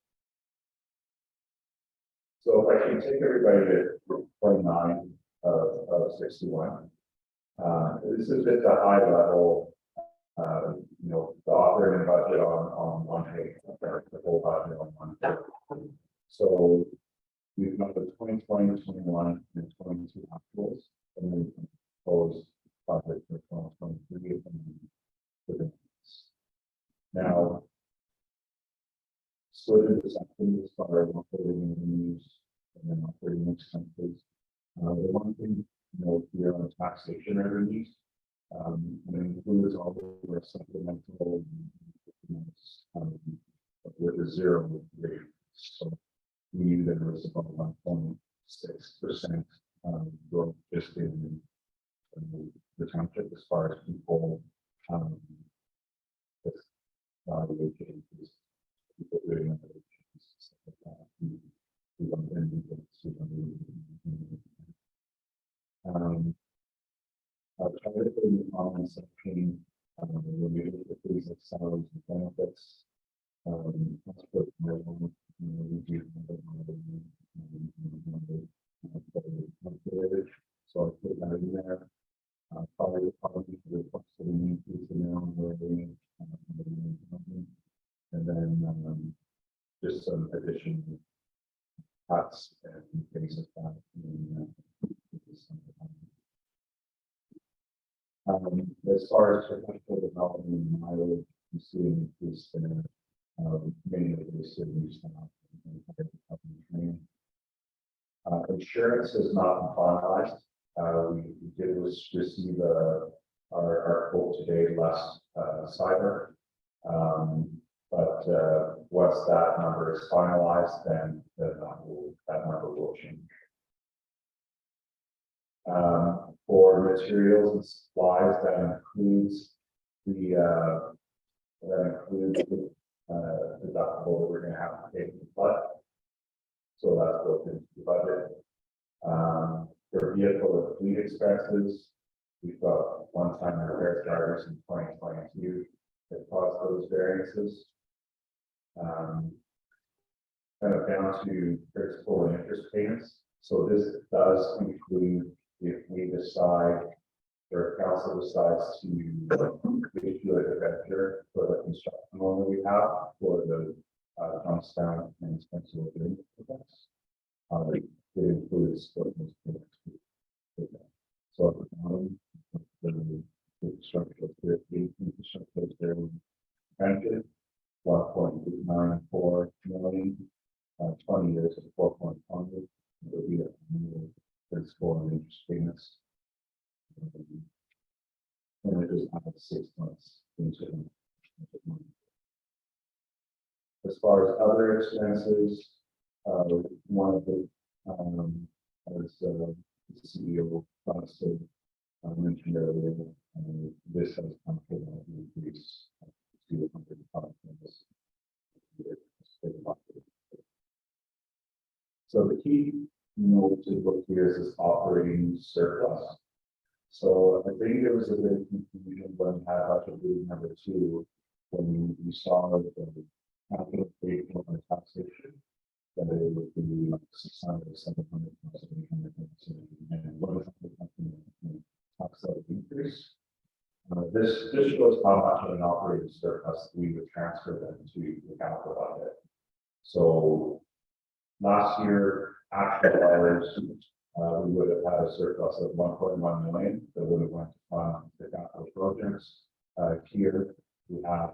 So if I can take everybody to 29 of 61. This is just a high level, the operating budget on one page, the whole budget on one page. So we've got the 2020, 21, and 22 actuals, and then proposed budget for 2023. Now, split this up into operating revenues and then operating expenses. The one thing here on taxation revenues, it includes all of the supplemental with a 0 rate. So we knew there was about 1.6% growth just in the township as far as people valuation is people doing I'll try to put in the comments section, review the fees of salaries and benefits. Let's put so I'll put that in there. Probably the possible increase in their own wording, and then just some additional cuts and things like that. As far as professional development and mileage, you see an increase in many of the city staff and training. Insurance is not finalized. We did receive our quote today, less cyber. But once that number is finalized, then that number will change. For materials and supplies, that includes the deductible that we're going to have to pay for the flood. So that's built into the budget. For vehicle and fleet expenses, we've got one-time repair charges in 2022 that caused those variances. Kind of down to principal and interest payments. So this does include if we decide, or if council decides to issue a debenture for the construction loan that we have for the Johnstown and Spencer agreement projects. It includes those payments. So at the bottom, the structure their infrastructure, their benefit, 1.994 million, 20 years of 4.1. It would be a principal and interest payments. And it is out of 6 months into it. As far as other expenses, one of the, as the CEO mentioned earlier, this has come to an increase to 105. So the key note to look here is this operating surplus. So I think there was a bit of confusion when we had budget reading number 2, when we saw the capital paid for the taxation, that it would be like 600, 700, 800, and what is the tax that increase? This shows how much of an operating surplus we would transfer them to the capital budget. So last year, actual dollars, we would have had a surplus of 1.1 million that would have went to fund the capital projects. Here we have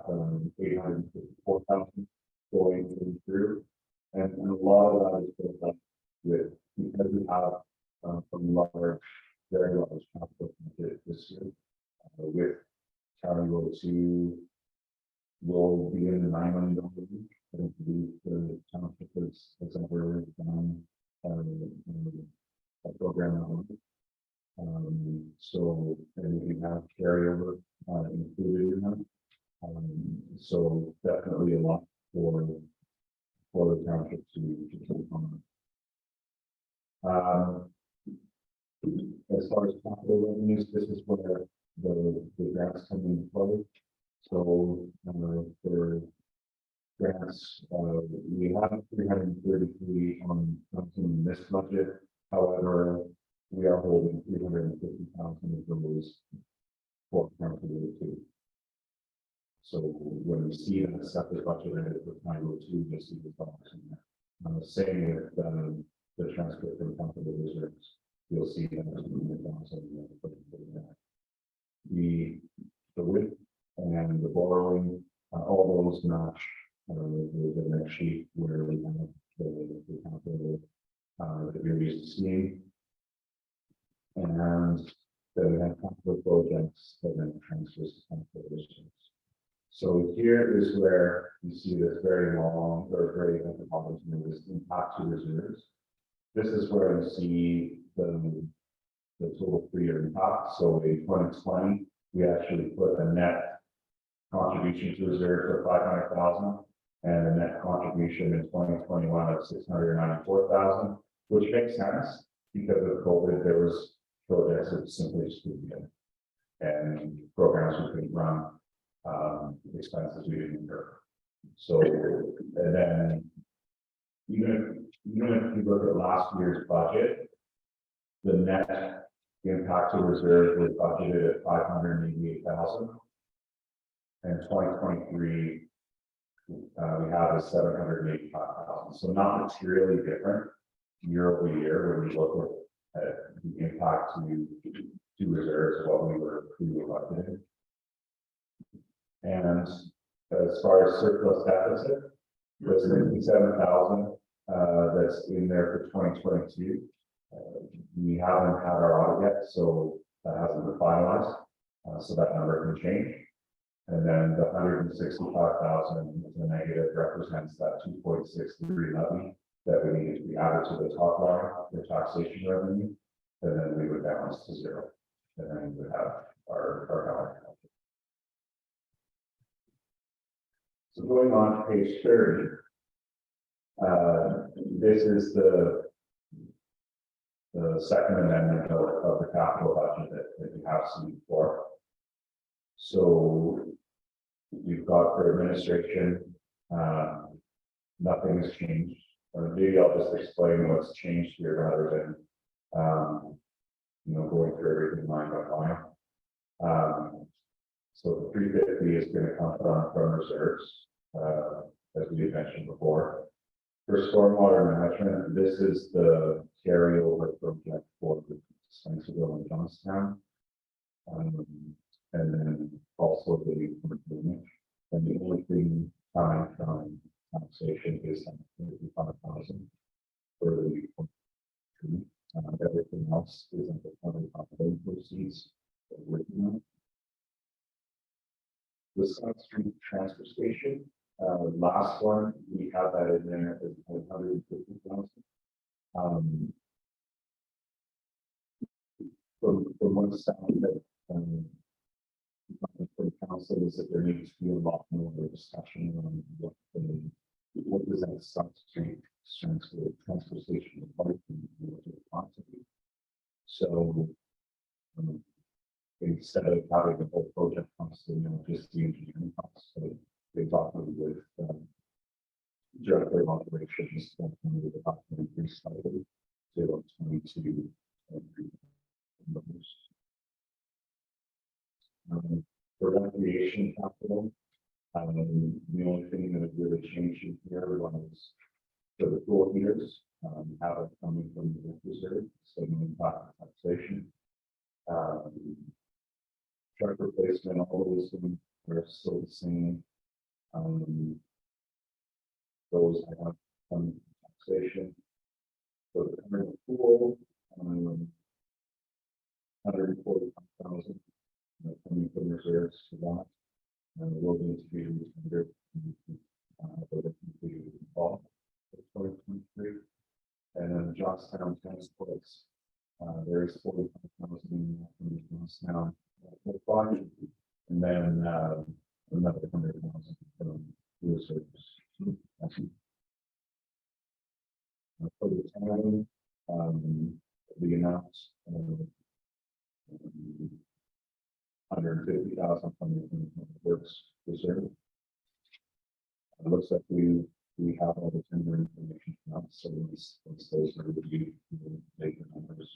854,000 going through, and a lot of that is built up with, because we have some large, very large capital budget this year. With County Road 2 will be in the $9 million range. I don't believe the township has ever done a program on it. So, and we have carryover included in that. So definitely a lot for the township to take on. As far as capital revenues, this is where the grants come into play. So for grants, we have 333 on in this budget. However, we are holding 350,000 of those for County Road 2. So when we see that separate budget and it with County Road 2, you'll see the dollars in there. Same with the transfer from capital reserves. You'll see that the width and the borrowing, all those match the next sheet where we have the capital that you're used to seeing. And then we have capital projects that then transfers to capital reserves. So here is where you see this very long or very this impact to reserves. This is where you see the total 3-year impact. So in 2020, we actually put a net contribution to reserve of 500,000 and a net contribution in 2021 of 694,000, which makes sense because of COVID. There was projects that simply excluded and programs we couldn't run, expenses we didn't incur. So, and then even if you look at last year's budget, the net impact to reserve was budgeted at 588,000. And 2023, we have a 785,000. So not materially different year over year when we look at the impact to reserves, what we were budgeted. And as far as surplus deficit, there's 57,000 that's in there for 2022. We haven't had our audit yet, so that hasn't been finalized. So that number can change. And then the 165,000 is the negative, represents that 2.63 levy that we needed to be added to the top line, the taxation revenue, and then we would balance to 0. And then we would have our dollar. So going on to page 30, this is the second amendment of the capital budget that you have seen before. So we've got for administration, nothing has changed. Maybe I'll just explain what's changed here rather than going through everything line by line. So the 350 is going to come from reserves, as we had mentioned before. For stormwater management, this is the carryover project for Spencerville and Johnstown. And then also the improvement. And the only thing coming from taxation is 35,000 for the. Everything else is in the public operating proceeds that we're working on. The South Street Transfer Station, last one, we have that in there as 150,000. From one side that, for the council is that there needs to be a lot more discussion on what does that South Street transfer station look like and what it wants to be. So, instead of having the whole project cost, just the engineering costs, so they talked with director of operations, with about to increase slightly to 22. For recreation capital, the only thing that really changed here was for the 4 years, have it coming from the reserve, so no impact on taxation. Truck replacement, all those things are still the same. Those I have some taxation. So the current pool, 145,000 coming from reserves to that. And we'll need to be under the fall for 2023. And then Johnstown Tennis Courts, there is 45,000 from the Johnstown fund, and then another 100,000 from reserves. For the town, we announced 150,000 from the works reserve. It looks like we have all the tender information now, so once those are reviewed, we'll make the numbers.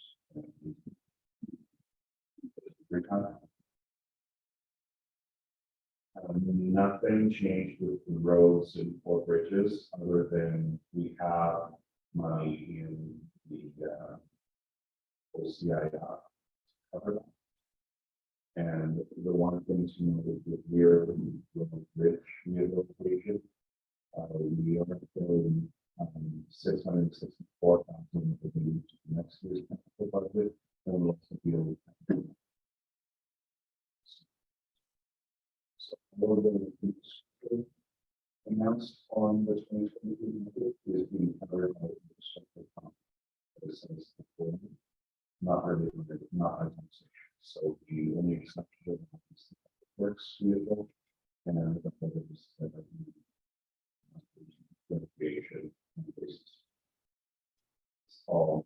Nothing changed with the roads and four bridges, other than we have money in the OCI cover. And the one thing to know is that we're rich rehabilitation. We are filling 664,000 for the next year's capital budget, and we'll also be able to. So more than announced on the 2023 budget is being covered by the structural fund. This is the form, not really, not a taxation. So the only exception is the works vehicle and the others that are recreation basis. It's all.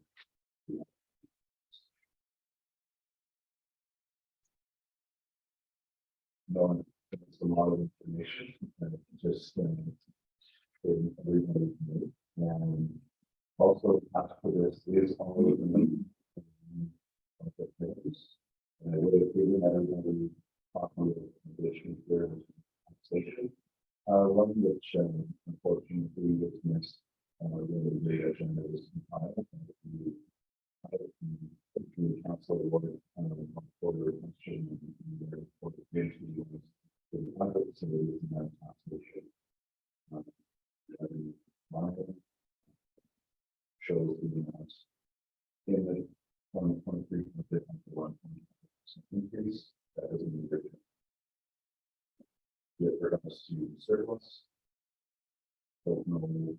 No, it's a lot of information, and just everybody can and also after this is all of the and I would have given everybody properly conditions for taxation. One which unfortunately was missed the agenda was compiled and the council awarded for the question for the other facilities and that taxation. Shows the amounts in the 2023 budget for 1% increase. That is an original. With regards to surplus, don't know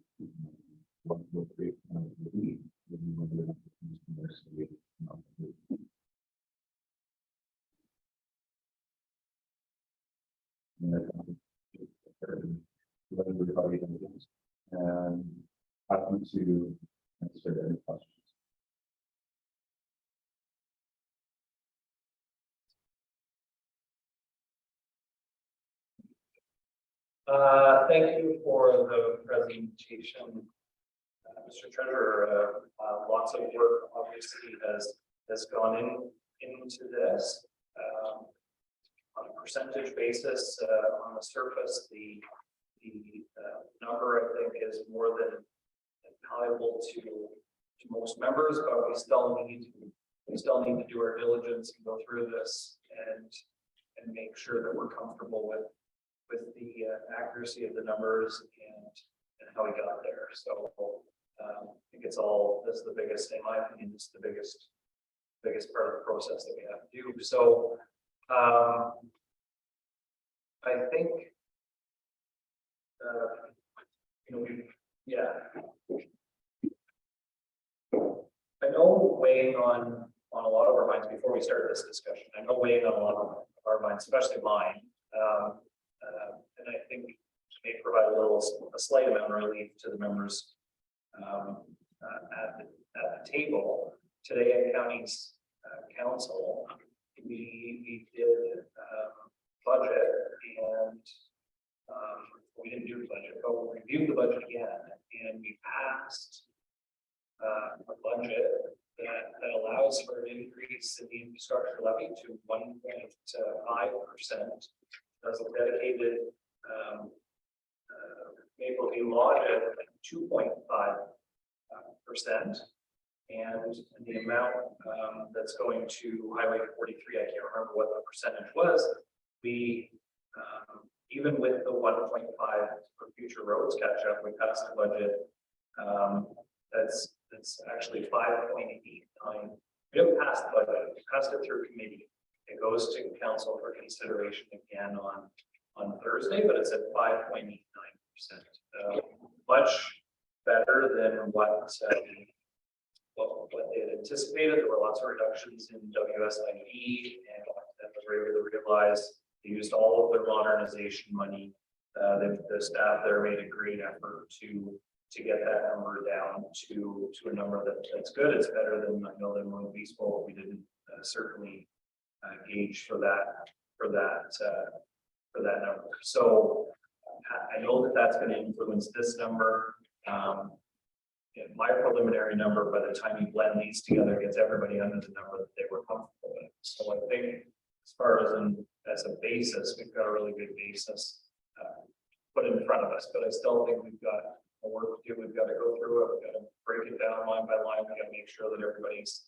what will create the need. And happen to answer any questions. Thank you for the presentation, Mr. Treasurer. Lots of work obviously has gone into this. On a percentage basis, on the surface, the number I think is more than valuable to most members, but we still need to do our diligence and go through this and and make sure that we're comfortable with the accuracy of the numbers and how we got there. So I think it's all, this is the biggest, in my opinion, it's the biggest part of the process that we have to do. So I think you know, I know weighing on a lot of our minds before we start this discussion. I know weighing on a lot of our minds, especially mine. And I think may provide a slight amount of relief to the members at the table today at County's Council. We did budget and we didn't do the budget, but we reviewed the budget again and we passed a budget that allows for an increase in the infrastructure levy to 1.5%. As a dedicated Maple View Lodge at 2.5%, and the amount that's going to Highway 43, I can't remember what the percentage was. We even with the 1.5 for future roads catch up, we passed the budget. That's actually 5.89. We didn't pass the budget, we passed it through committee. It goes to council for consideration again on Thursday, but it's at 5.89%. Much better than what they had anticipated. There were lots of reductions in WSIB, and that was able to realize they used all of their modernization money. The staff there made a great effort to get that number down to a number that's good. It's better than I know than when Beastbowl. We didn't certainly gauge for that number. So I know that that's going to influence this number. My preliminary number, by the time you blend these together, gets everybody under the number that they were comfortable with. So I think as far as a basis, we've got a really good basis put in front of us. But I still think we've got work to do. We've got to go through it. We've got to break it down line by line. We've got to make sure that everybody's,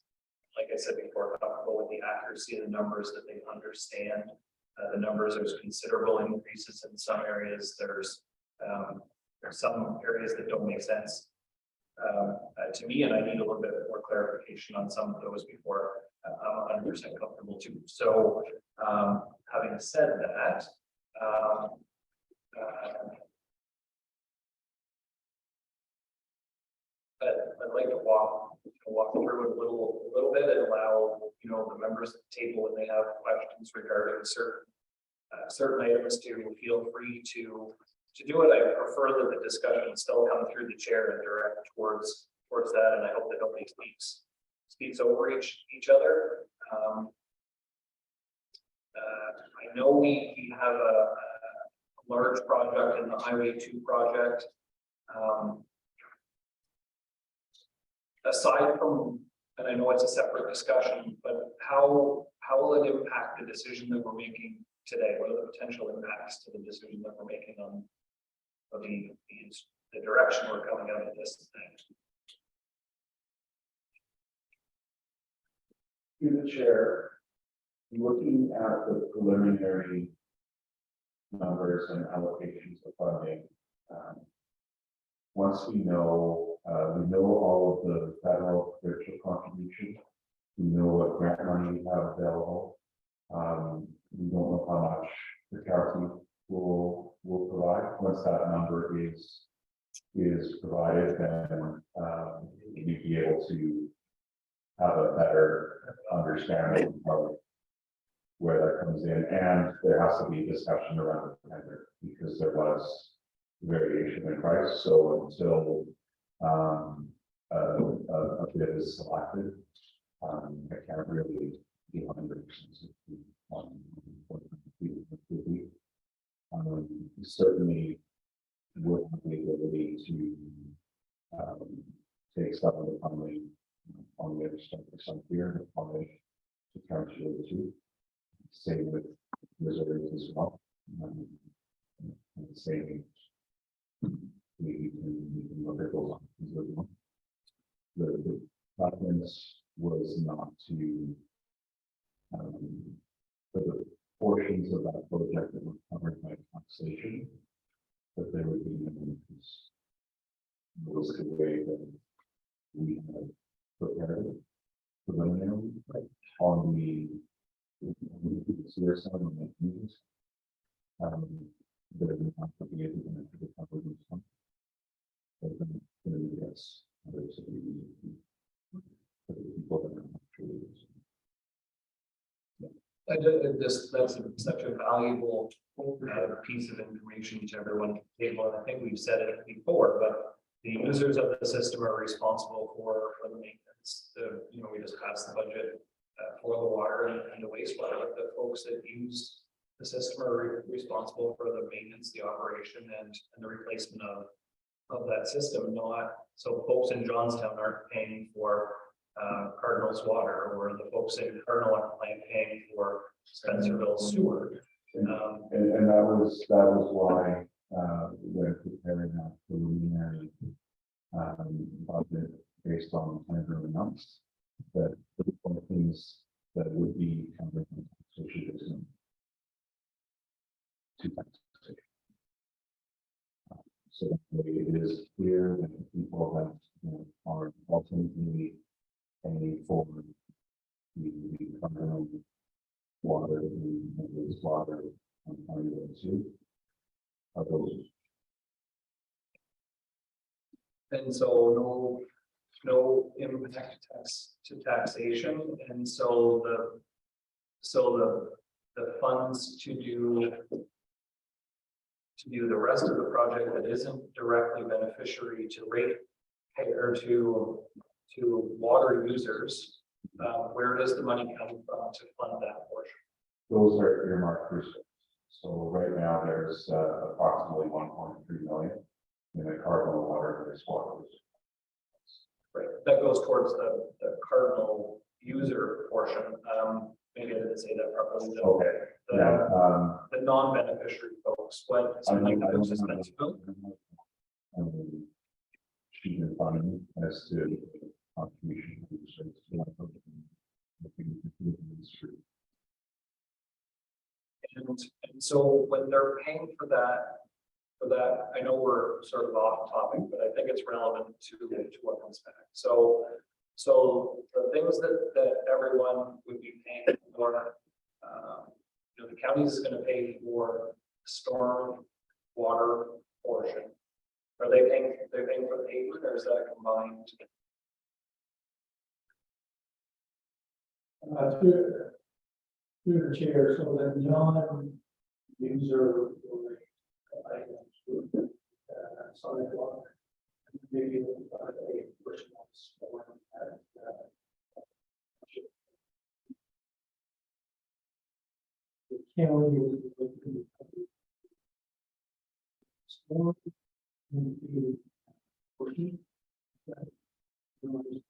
like I said before, comfortable with the accuracy of the numbers, that they understand the numbers. There's considerable increases in some areas. There's some areas that don't make sense to me, and I need a little bit more clarification on some of those before I'm 100% comfortable too. So having said that, I'd like to walk through it a little bit and allow the members at the table, when they have questions regarding certain items, to feel free to do it. I prefer that the discussion still come through the chair and direct towards that, and I hope that nobody speaks over each other. I know we have a large project in the Highway 2 project. Aside from, and I know it's a separate discussion, but how will it impact the decision that we're making today? What are the potential impacts to the decision that we're making on the direction we're coming out of this thing? Through the chair, looking at the preliminary numbers and allocations of funding, once we know all of the federal provincial contribution, we know what grant money we have available. We don't know how much the county will provide. Once that number is provided, then we'll be able to have a better understanding of where that comes in. And there has to be discussion around the tender, because there was variation in price. So until a bid is selected, I can't really be 100% on what would be. Certainly would have the ability to take some of the funding on the other stuff for some here, on the country too. Same with reserves as well. And same, we can look at those options as well. The preference was not to for the portions was the way that we had prepared preliminary on the sewer side on the meetings. That we have to be able to cover this one. But then, yes, there's people that are actually. I did this, that's such a valuable piece of information to everyone at the table, and I think we've said it before, but the users of the system are responsible for the maintenance. We just passed the budget for the water and the wastewater, but the folks that use the system are responsible for the maintenance, the operation, and the replacement of that system. Not so folks in Johnstown aren't paying for Cardinal's water, or the folks in Cardinal aren't paying for Spencerville sewer. And that was why, when preparing that preliminary, budget based on kind of amounts, that the one things that would be covered in taxation. So that way it is clear that the people that are ultimately paying for the Cardinal water and wastewater on Highway 2 are those. And so no impact to taxation, and so the funds to do the rest of the project that isn't directly beneficiary to rate or to water users, where does the money come from to fund that portion? Those are earmarked for service. So right now there's approximately 1.3 million in the Cardinal water and wastewater. Right, that goes towards the Cardinal user portion. Maybe I didn't say that properly. Okay. The non-beneficiary folks, what something that goes to Spencerville. She's been funding as to contribution to the service. And so when they're paying for that, I know we're sort of off topic, but I think it's relevant to what comes back. So the things that everyone would be paying for, the county is going to pay for storm water portion. Are they paying? They're paying for the pavement, or is that combined? Through the chair, so that non-user items would, solid water, maybe a personal storm at, the county would storm and the portion that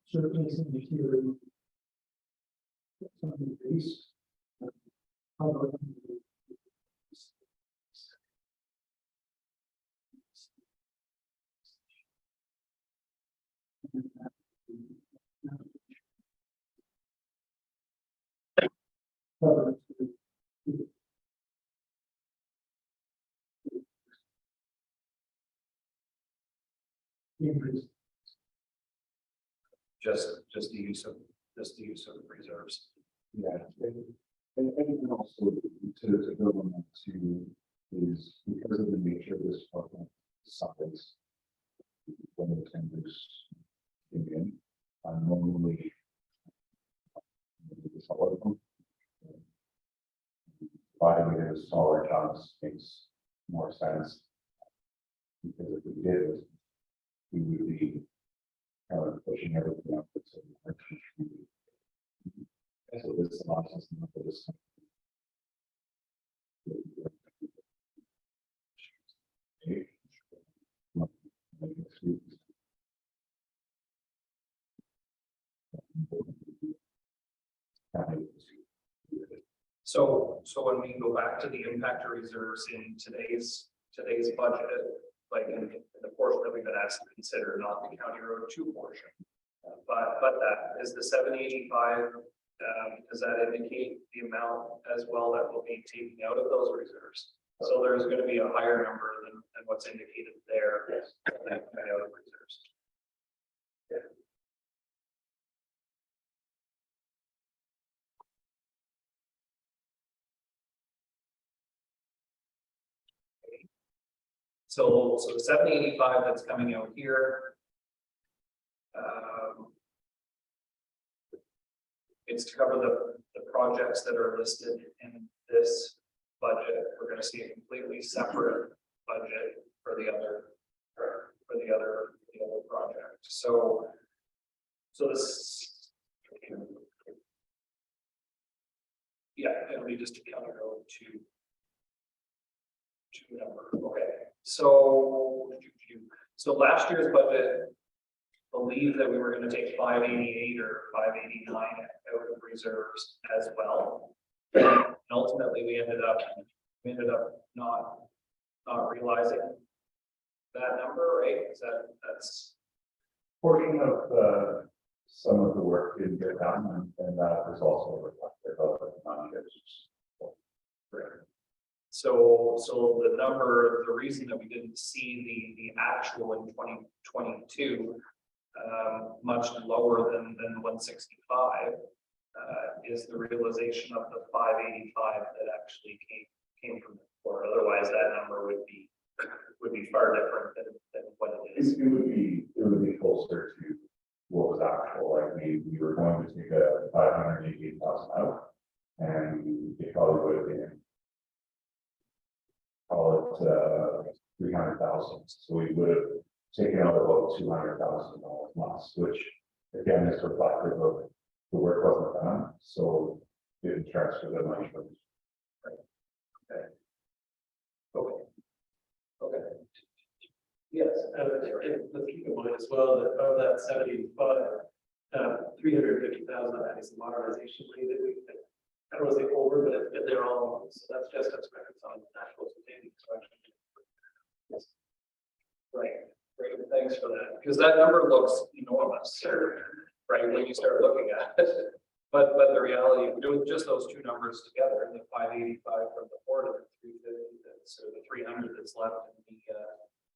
certainly some material some of the base. Increase. Just the use of reserves. Yeah, and also to build on that too, is because of the nature of this program, size. When the tenders came in, normally. Solid them. Providing it as smaller jobs makes more sense. Because if we did, we would be kind of pushing everything up. So this allows us to for this. So when we go back to the impact reserves in today's budget, like in the portion that we've been asked to consider, not the County Road 2 portion. But that is the 785. Does that indicate the amount as well that will be taken out of those reserves? So there's going to be a higher number than what's indicated there. Yes. Out of reserves. So the 785 that's coming out here. It's to cover the projects that are listed in this budget. We're gonna see a completely separate budget for the other project. So this. Yeah, it'll be just a county road to number. Okay, so last year's budget believed that we were going to take 588 or 589 out of reserves as well. And ultimately we ended up not realizing that number, right? That's Portion of some of the work didn't get done, and that was also reflected of the money that's. so the number, the reason that we didn't see the actual in 2022 much lower than 165 is the realization of the 585 that actually came from the court. Otherwise, that number would be far different than what it is. It would be closer to what was actual, like we were going to take a 588,000 out, and it probably would have been, call it 300,000, so we would have taken out about $200,000 less, which again is reflective of the work wasn't done, so didn't transfer the money from. Okay. Yes, and let's keep in mind as well that of that 75, 350,000 of that is the modernization money that we, I don't want to say over, but they're all, so that's just as records on national sustaining construction. Yes. Right. Great. Thanks for that, because that number looks enormous, right? When you start looking at it. But the reality, if we're doing just those two numbers together, the 585 from the port and the 350, that's or the 300 that's left in the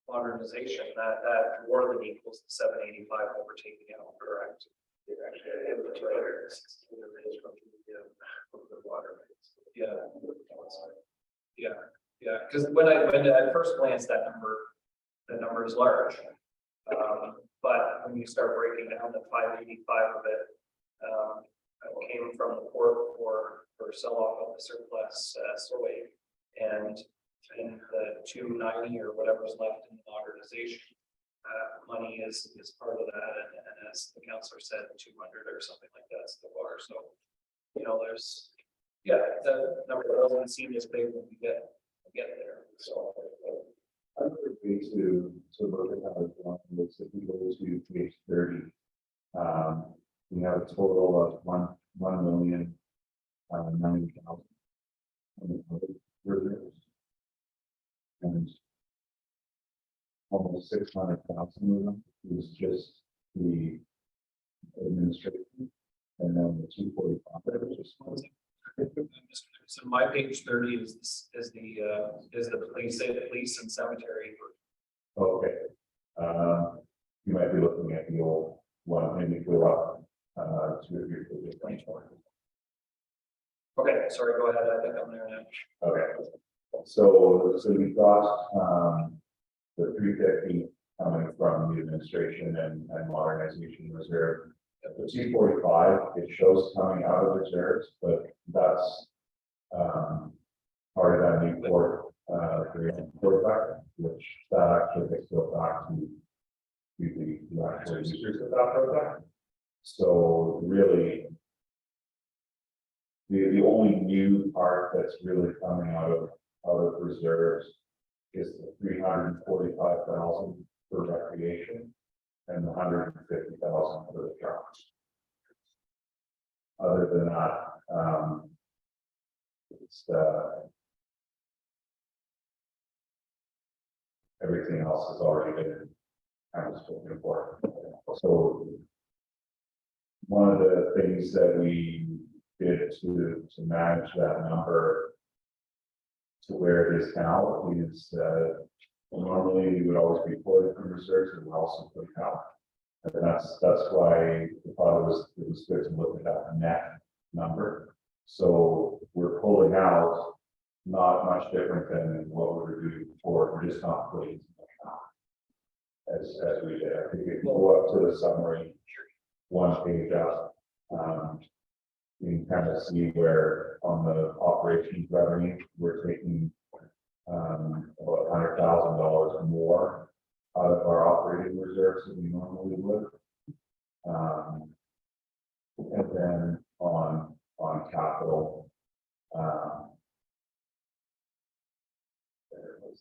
modernization, that more than equals the 785 that we're taking out, correct? From the water rates. Yeah. Yeah, because when at first glance, that number is large. But when you start breaking down the 585 of it, came from the port for sell-off of the surplus soy, and the 290 or whatever's left in the modernization money is part of that, and as the counselor said, 200 or something like that so far. So there's the number doesn't seem as big when we get there. So Another way to look at how it's going is if we go to page 30, we have a total of 1,090,000 reserves, and almost 600,000 of them is just the administration, and then the 245 is just. So my page 30 is the police and cemetery. Okay. You might be looking at the old one, maybe go up to your 2020. Okay, sorry, go ahead. I think I'm there now. Okay. So we got the 350 coming from the administration and modernization reserve. The 245, it shows coming out of reserves, but that's part of that new port, effect, which that actually gets built back to the actual users of that project. So really, the only new part that's really coming out of reserves is the 345,000 for recreation and the 150,000 for the trucks. Other than that, it's everything else has already been kind of spoken for. So one of the things that we did to manage that number to where it is now is normally we would always be quoted from reserves, and we're also putting out. And that's why I thought it was good to look at that net number. So we're pulling out not much different than what we were doing before, we're just not putting as much on. As we did, I think if you go up to the summary, one page up, you can kind of see where on the operations revenue, we're taking about $100,000 more out of our operating reserves than we normally would. And then on capital, there was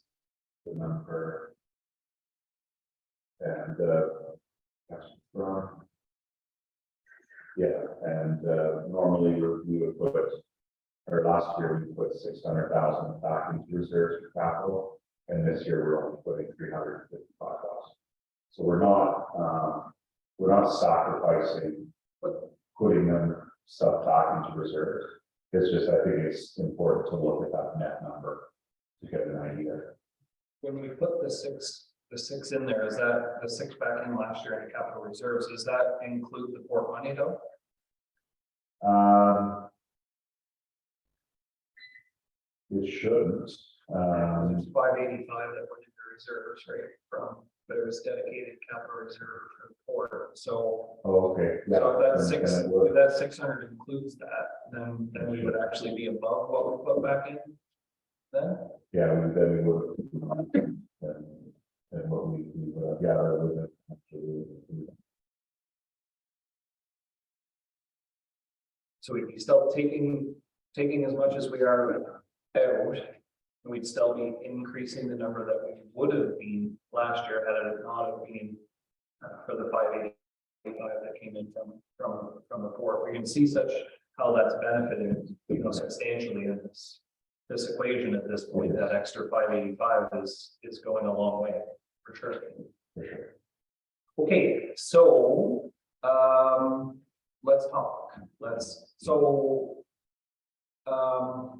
the number. And yeah, and normally we would put, or last year we put 600,000 back into reserves for capital, and this year we're only putting 355,000. So we're not sacrificing putting them stuff back into reserves. It's just, I think it's important to look at that net number to get an idea. When we put the six in there, is that the 6 back in last year in capital reserves, does that include the port money though? It shouldn't. It's 585 that went into reserves, right, from, but it was dedicated capital reserve for the port, so. Oh, okay. Yeah, So if that then six, it would. if that 600 includes that, then we would actually be above what we put back in. Then, Yeah, then we would. And what we gather with it. Actually. so we'd be still taking as much as we are out. And we'd still be increasing the number that we would have been last year had it not have been for the 585 that came in from the port. We can see such how that's benefited, substantially in this equation at this point. That extra 585 is going a long way for sure. For sure. Okay, so let's talk.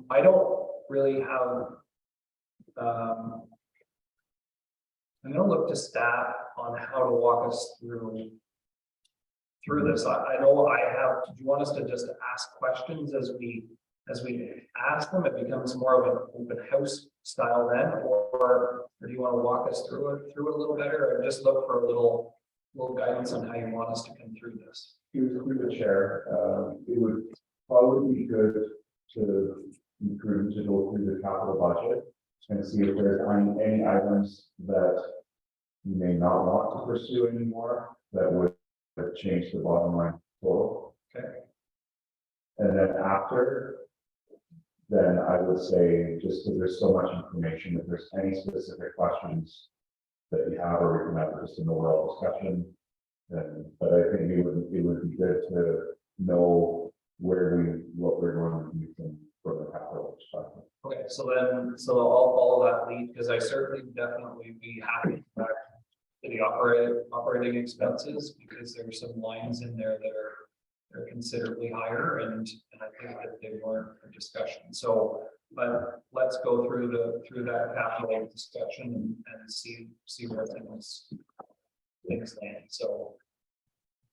I don't really have. I'm going to look to staff on how to walk us through this. I know I have. Do you want us to just ask questions as we ask them? It becomes more of an open house style then, or do you want to walk us through it a little better, or just look for a little guidance on how you want us to come through this? Through the chair, it would probably be good to improve to go through the capital budget and see if there's any items that you may not want to pursue anymore that would change the bottom line total. Okay. And then after, then I would say, just because there's so much information, if there's any specific questions that you have, or we can have just an overall discussion. But I think it would be good to know what we're going to do from the capital perspective. Okay, so I'll follow that lead, because I certainly definitely be happy to go back to the operating expenses, because there's some lines in there that are considerably higher, and I think that they weren't for discussion. So, but let's go through that capital discussion and see where things land. So,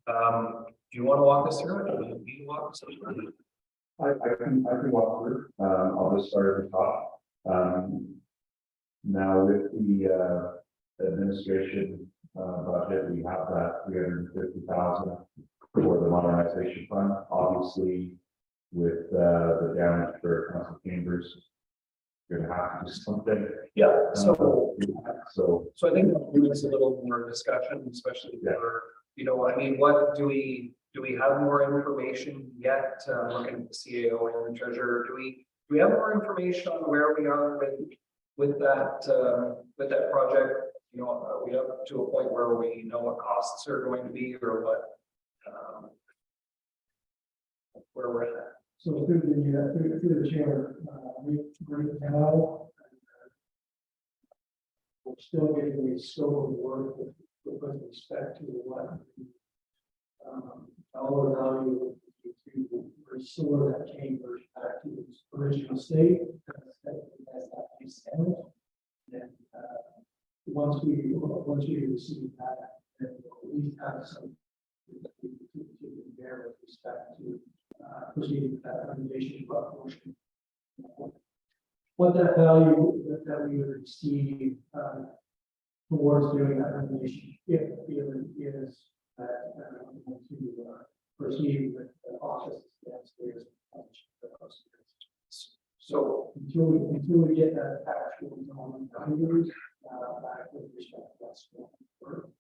do you want to walk us through it, or do you need to walk us through it? I can walk through. I'll just start at the top. Now with the administration budget, we have that 350,000 for the modernization fund. Obviously, with the damage for Council Chambers, you're gonna have to do something. Yeah. So So I think that needs a little more discussion, especially for, what do we have more information yet? Looking at the CAO and the treasurer, do we have more information on where we are with that project? Are we up to a point where we know what costs are going to be, or what, where we're at? So through the chair, right now, we're still getting a scope of work with respect to what dollar value to restore that chamber back to its original state. As that makes sense. And once we receive that, then we'll at least have some there with respect to proceeding with that recommendation about motion. what that value that we would receive, towards doing that renovation, if given is that, to, proceed with the office downstairs. So, Until we get that actual zone boundaries, back with respect to what's going on.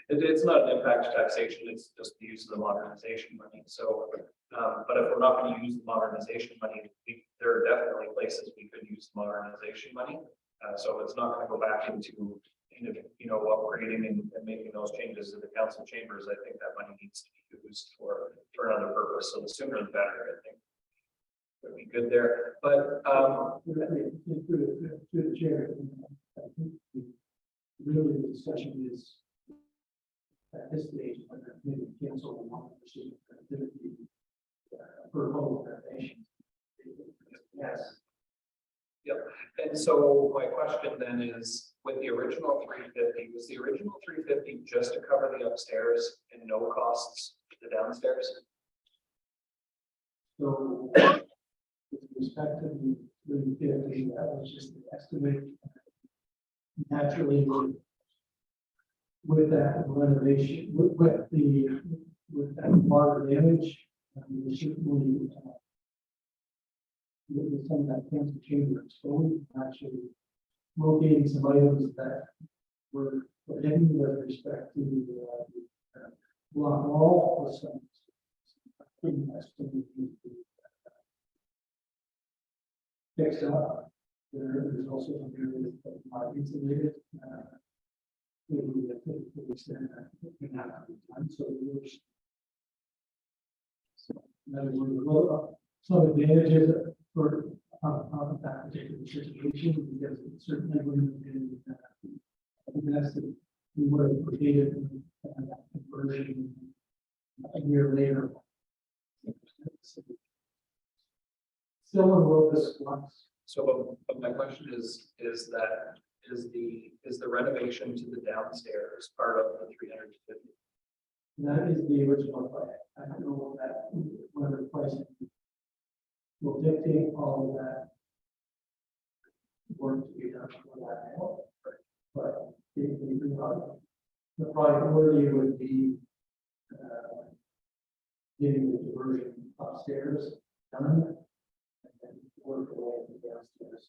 It's not an impact to taxation, it's just the use of the modernization money, so, but if we're not gonna use the modernization money, there are definitely places we could use the modernization money. So it's not gonna go back into, upgrading and making those changes to the council chambers. I think that money needs to be used for another purpose, so the sooner the better, I think. Would be good there, but, To the chair, I think really the discussion is at this stage, when the committee cancel the one percent proposed renovation. Yes. yep. And so my question then is, with the original 350, was the original 350 just to cover the upstairs and no costs to the downstairs? So with respect to the 350, that was just an estimate. Naturally, with that renovation, with that water damage, we certainly with some of that cancer chamber exposed, actually locating some items that were hidden with respect to the block wall or some fixed up. There's also some areas that are insulated. Maybe to the extent that it can have to be done, so there's. So that is one of the some advantages for that particular situation, because it certainly wouldn't have been invested. We would have created that conversion a year later. Still in low risk flux. So, but my question is the renovation to the downstairs part of the 350? That is the original plan. I don't know that whether pricing will dictate all of that work to be done for that now. But the priority would be getting the diversion upstairs done and then work away to the downstairs.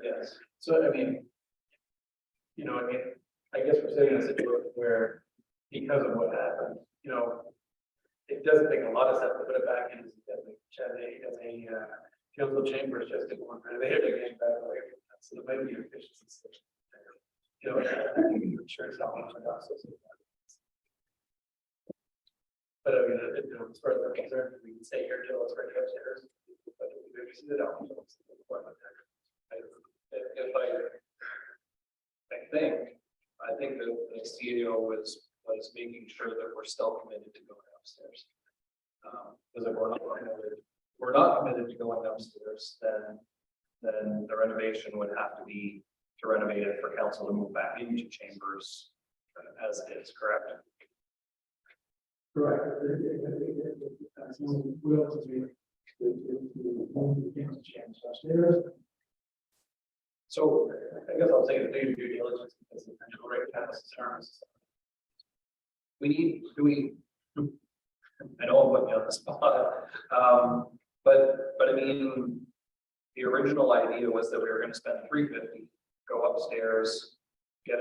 yes, so I mean, I guess we're sitting in a situation where, because of what happened, it doesn't make a lot of sense to put it back in as a council chambers just to go and renovate it again back away from that, so there might be efficiencies. I'm sure it's not much of a process. But I mean, as far as we're concerned, we can stay here till it's ready upstairs. But we see the down. I think that the CAO was making sure that we're still committed to going upstairs. Because if we're not committed to going upstairs, then the renovation would have to be to renovate it for council to move back into chambers as it is, correct? Correct. That's no will to be the chance upstairs. So I guess I'll say the due diligence because the potential rate caps terms. I know I'm putting you on the spot, but I mean, the original idea was that we were going to spend 350, go upstairs, get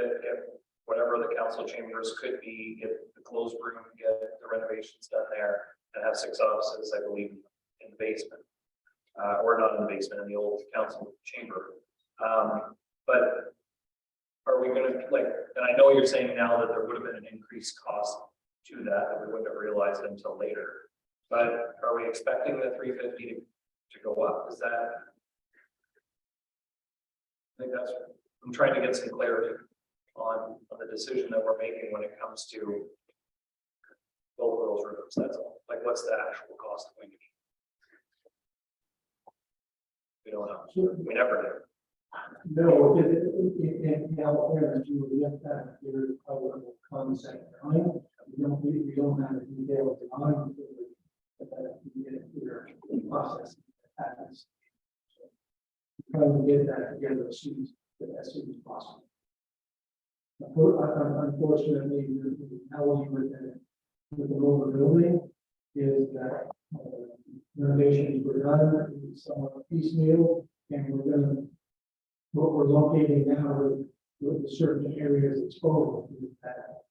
whatever the council chambers could be, get the closed room, get the renovations done there, and have 6 offices, I believe, in the basement, or not in the basement, in the old council chamber. But are we going to and I know you're saying now that there would have been an increased cost to that we wouldn't have realized until later, but are we expecting the 350 to go up? Is that? I think that's, I'm trying to get some clarity on the decision that we're making when it comes to both of those rooms. That's all. What's the actual cost going to be? We don't know. We never do. No, in California, you would get that here, concept, right? We don't have a detailed design but that the process happens. Trying to get that together as soon as possible. Unfortunately, the reality with the older building is that renovations were done, somewhat piecemeal, and what we're locating now with certain areas exposed is that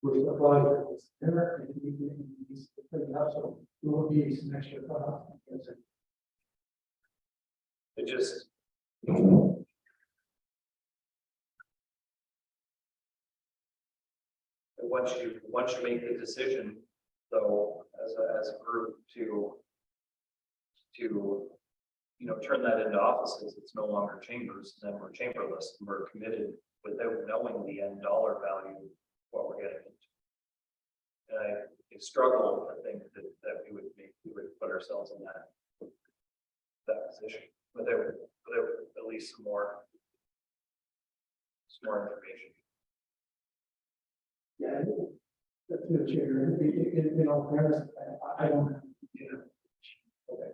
we're supplying this there, and we can put it up, so there will be some extra cost. It just. Once you make the decision, though, as a group to, turn that into offices, it's no longer chambers, then we're chamberless, and we're committed without knowing the end dollar value, of what we're getting into. And I struggle to think that we would put ourselves in that position without at least some more information. Yeah, that's the chair. In all fairness, I don't. Okay.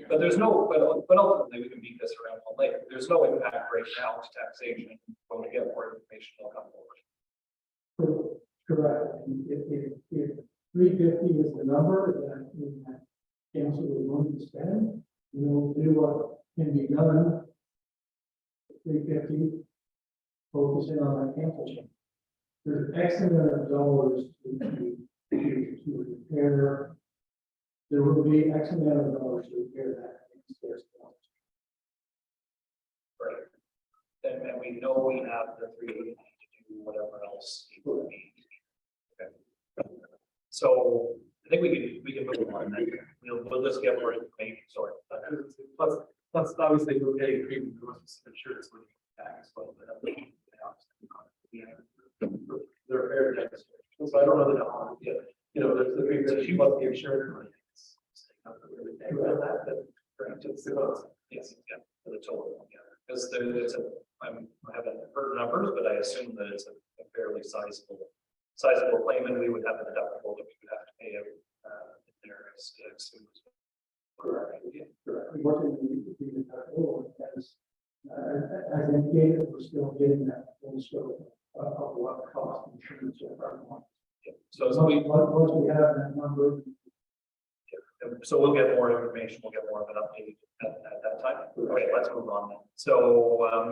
But there's no, but ultimately we can beat this around all later. There's no impact right now to taxation. When we get more information, they'll come forward. Correct. If 350 is the number that council is going to spend, we'll do what can be done. 350, focusing on that council change. There's X amount of dollars to repair. There will be X amount of dollars to repair that stairs. Right. And we know we have the 380 to do whatever else it would be. Okay. So I think we can move on. We'll just get more information. Sorry. Plus, obviously, we're getting premium insurance with tax, but they're fair tax. So I don't know that, there's the premium plus the insurance money. Yes, yeah, for the total, yeah, because I haven't heard numbers, but I assume that it's a fairly sizable claim, and we would have a deductible that we would have to pay out in there as soon as. Correct. Correct. Working with the as indicated, we're still getting that full scope of what cost insurance are. So once we have that number. So we'll get more information, we'll get more of an update at that time. Okay, let's move on then. So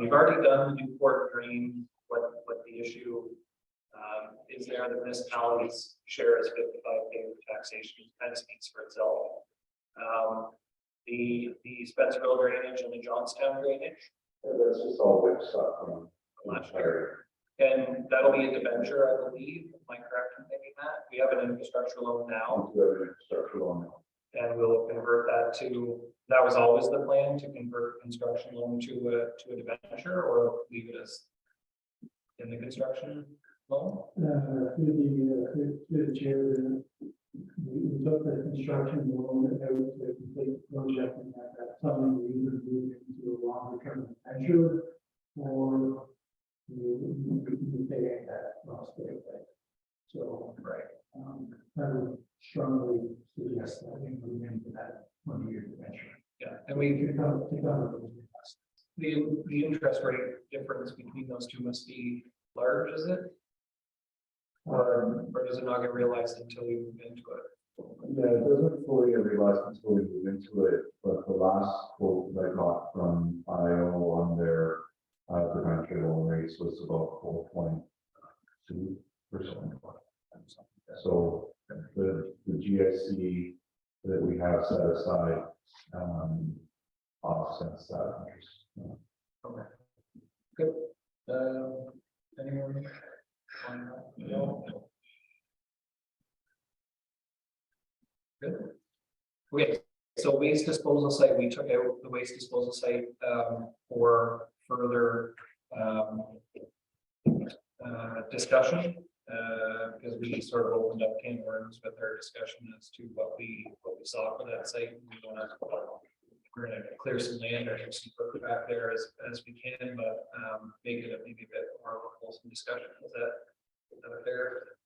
we've already done the Newport Green, what the issue is there. The municipalities share is 55 days of taxation, kind of speaks for itself. The Spencerville drainage and the Johnstown drainage. That's just all which stuff from last year. And that'll be a debenture, I believe. Am I correct in thinking that? We have an infrastructure loan now. Infrastructure loan. And we'll convert that that was always the plan, to convert construction loan to a debenture, or leave it as in the construction loan? Through the chair, we took the construction loan out to complete the project, and at that time we either moved into a longer term venture or we pay that lost pay. So, Right. I would strongly suggest that we move into that 1-year venture. Yeah, and we To cover those costs. the interest rate difference between those two must be large, is it? Or does it not get realized until we move into it? Yeah, it doesn't fully get realized until we move into it, but the last quote that I got from IO on their debenture loan rates was about 4.2%. So the GSC that we have set aside offsets that interest. Okay. Good. Anyone? No. Good. Okay, so waste disposal site, we took out the waste disposal site for further discussion, because we sort of opened up can of worms with our discussion as to what we saw for that site. We're gonna clear some land or some work back there as we can, but make it maybe a bit more of a wholesome discussion. Is that fair?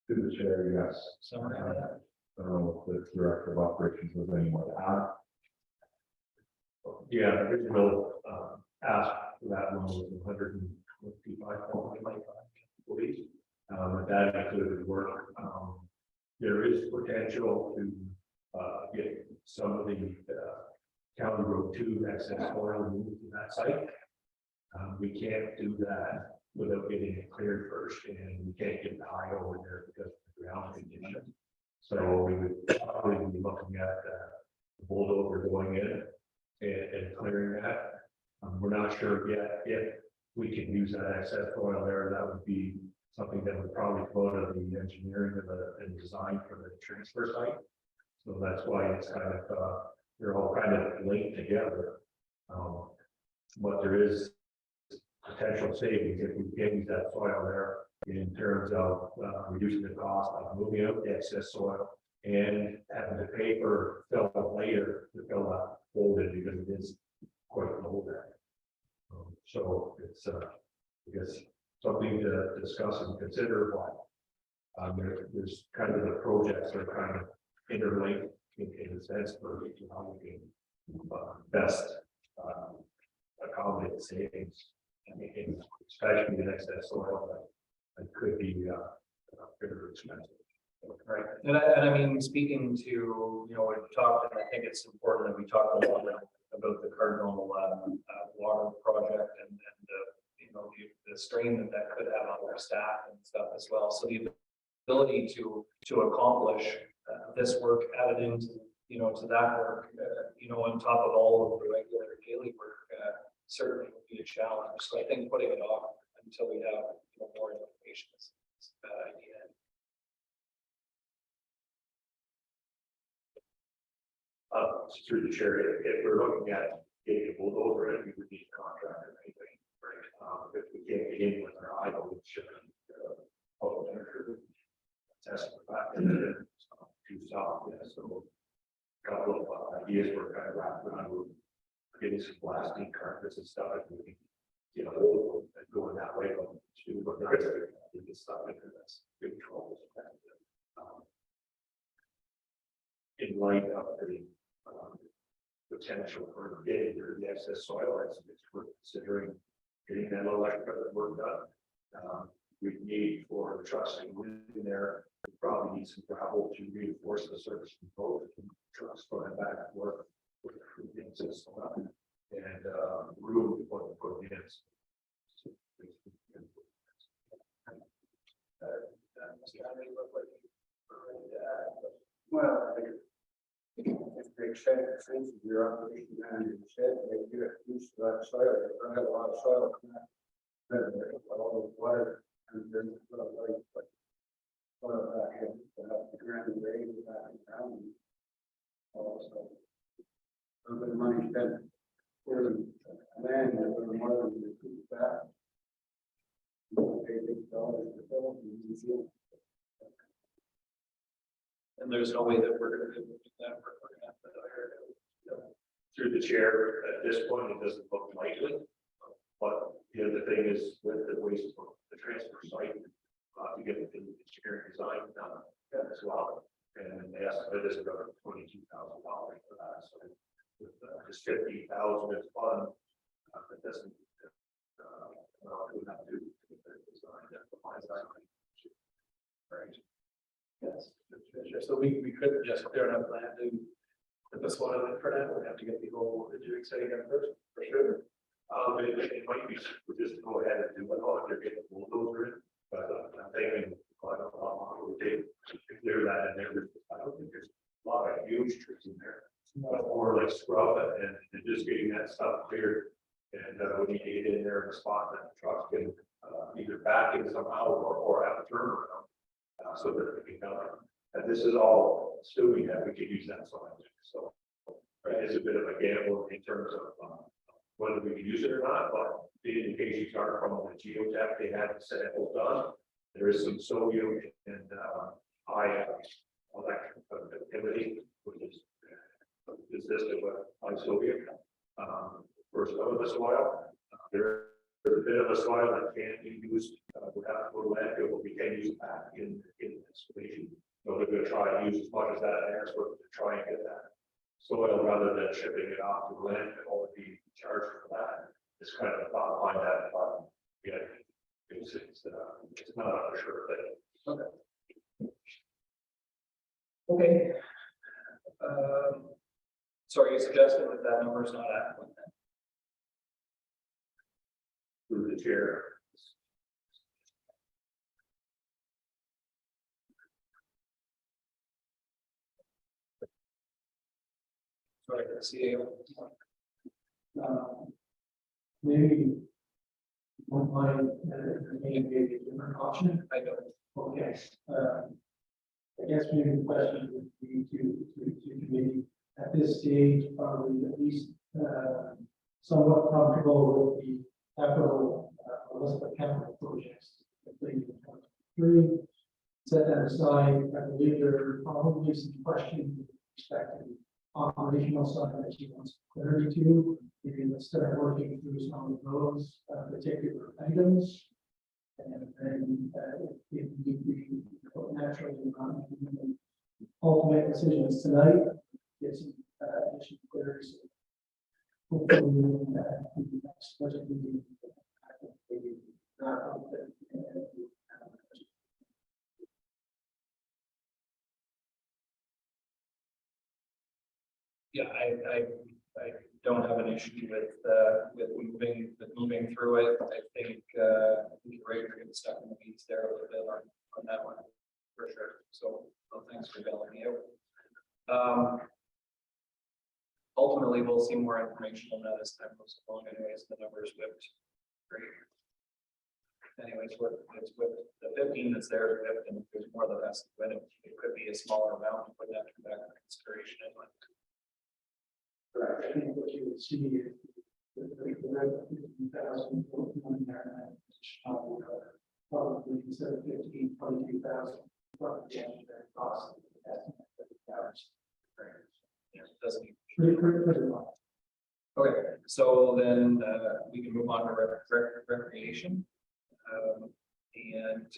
Through the chair, yes. Summary of that? I don't know if the director of operations has any more to add. Yeah, the original, ask for that one was 155, believe. But that included work. There is potential to, get some of the, County Road 2 excess oil moved to that site. We can't do that without getting it cleared first, and we can't get the high over there because of the ground condition. So we would probably be looking at the bulldozer going in and clearing that. We're not sure yet if we can use that excess oil there. That would be something that would probably go to the engineering and design for the transfer site. So that's why it's kind of, they're all kind of linked together. But there is potential savings if we can use that soil there in terms of reducing the cost of moving out the excess soil and having to pay for fill later to fill that hole in because it is quite low there. So it's, I guess, something to discuss and consider, but there's kind of the projects are kind of interlinked in a sense for how we can best accommodate savings, and especially the excess oil that could be very expensive. Right, and I mean, speaking to, you know, we've talked, and I think it's important that we talk a lot about the Cardinal water project and you know, the strain that could have on our staff and stuff as well. So the ability to accomplish this work added into, you know, to that work, you know, on top of all of the regular daily work, certainly would be a challenge. So I think putting it off until we have, you know, more information is a bad idea. Through the chair, if we're looking at getting a bulldozer in, we would need a contract or anything, right? If we can't get in with our idle, we should public energy test the fact that it's too soft. Yeah, so a couple of ideas were kind of wrapped around with getting some blasting carpets and stuff. And we can get a hold of it and going that way, but not to get stuff into this big trouble. In light of the potential for getting rid of the excess soil, it's worth considering getting that electric work done. We need for the trussing in there, we probably need some gravel to reinforce the surface control that can truss going back and forth with the system and room to put in. Well, I think if they extend the sense of your operation and you said they get used to that soil, they have a lot of soil coming out. Then there's a lot of water and then it's a lot of light, but soil back in, the ground and rain back in ground. Also, a little bit of money spent for the land and a little more than the food back. You pay big dollars to fill and you see it. And there's no way that we're going to do that. We're going to have to hire. Through the chair, at this point, it doesn't look likely. But the other thing is with the waste, the transfer site, to get the engineering design done as well. And the estimate is about $22,000 for that. So with just 50,000 is fun, it doesn't. We have to do the design that defines that. Right. Yes, so we couldn't just clear enough land to put the soil in for that. We have to get the whole engineering setting up first, for sure. It might be, just go ahead and do it all if you're getting a bulldozer in, but I'm thinking quite a lot would take to clear that in there. I don't think there's a lot of huge trees in there. But more like scrub it and just getting that stuff cleared. And we need to get in there in a spot that the trucks can either back in somehow or have a turnaround. So that it can come. And this is all assuming that we can use that soil. So right, it's a bit of a gamble in terms of whether we can use it or not, but the indications are from the geotech, they had the samples done. There is some sodium and high electric activity, which is consistent with high sodium. For some of the soil, there there's a bit of a soil that can't be used, we have to go to landfill, but we can use that in excavation. So they're gonna try and use as much as that there, so to try and get that soil rather than shipping it off to the landfill and be charged for that. It's kind of the thought behind that, but yeah, it's not a sure thing. Okay. So are you suggesting that that number is not adequate then? Through the chair. Sorry, the CAO. Maybe one mind, maybe a different option. I don't. Okay, I guess maybe the question would be to committee at this stage, probably at least, somewhat comfortable with the capital, list of capital projects. Completed in 2023. Set that aside, I believe there are probably some questions with respect to the operational side that you want clarity to. Maybe let's start working through some of those particular items. And then if we naturally ultimate decisions tonight, get some additional clarity. Hopefully, the next budget meeting. Yeah, I don't have an issue with moving through it. I think you're right, we're gonna step in the weeds there a little bit on that one, for sure. So thanks for bailing me out. Ultimately, we'll see more information on that as time goes along anyways, the numbers whipped. Great. Anyways, it's with the 15 that's there, and if there's more than that's when it could be a smaller amount, put that back into consideration anyway. I think what you would see is the 50,000 probably instead of 22,000, probably that cost. Yeah, it doesn't. Pretty much. Okay, so then we can move on to recreation. And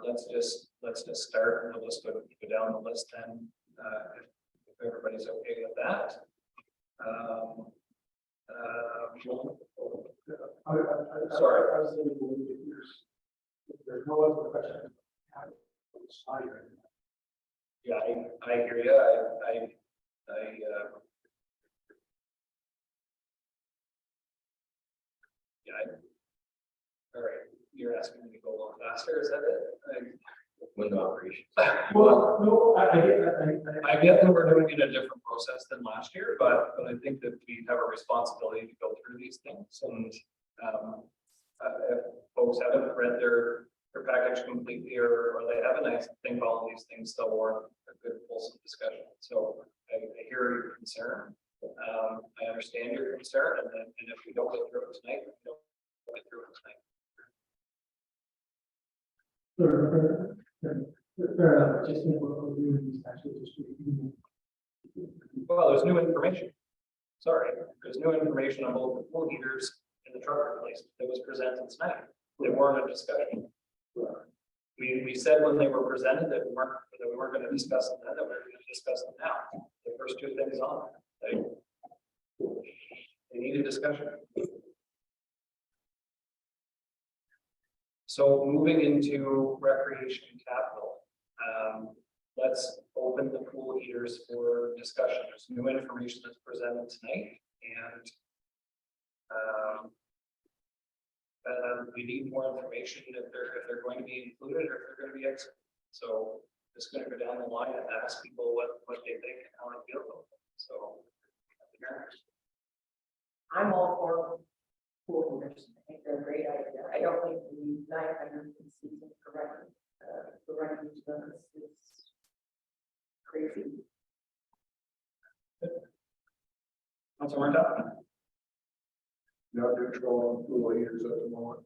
let's just start, and we'll just go down the list then, if everybody's okay with that. Sorry. I was thinking if there's no other question. Yeah, I hear you. All right, you're asking me to go a little faster, is that it? Window operations. Well, no, I get that we're doing it a different process than last year, but I think that we have a responsibility to go through these things, and if folks haven't read their package completely, or they haven't, I think all of these things still warrant a good fulsome discussion. So I hear your concern. I understand your concern, and if we don't get through it tonight, we don't get through it tonight. Fair enough, just think what we're doing is actually just. Well, there's new information. Sorry, there's new information on both the pool heaters and the truck replacement that was presented tonight. They weren't a discussion. We said when they were presented that we weren't going to discuss them then, that we were going to discuss them now. The first two things on there. They need a discussion. So moving into recreation capital, let's open the pool heaters for discussion. There's new information that's presented tonight, and we need more information if they're going to be included or if they're going to be excluded. So just going to go down the line and ask people what they think and how they feel about it. So I'm all for pool heaters. I think they're a great idea. I don't think the 900 season for running these guns is crazy. Councilor Martin. Not controlling pool heaters at the moment.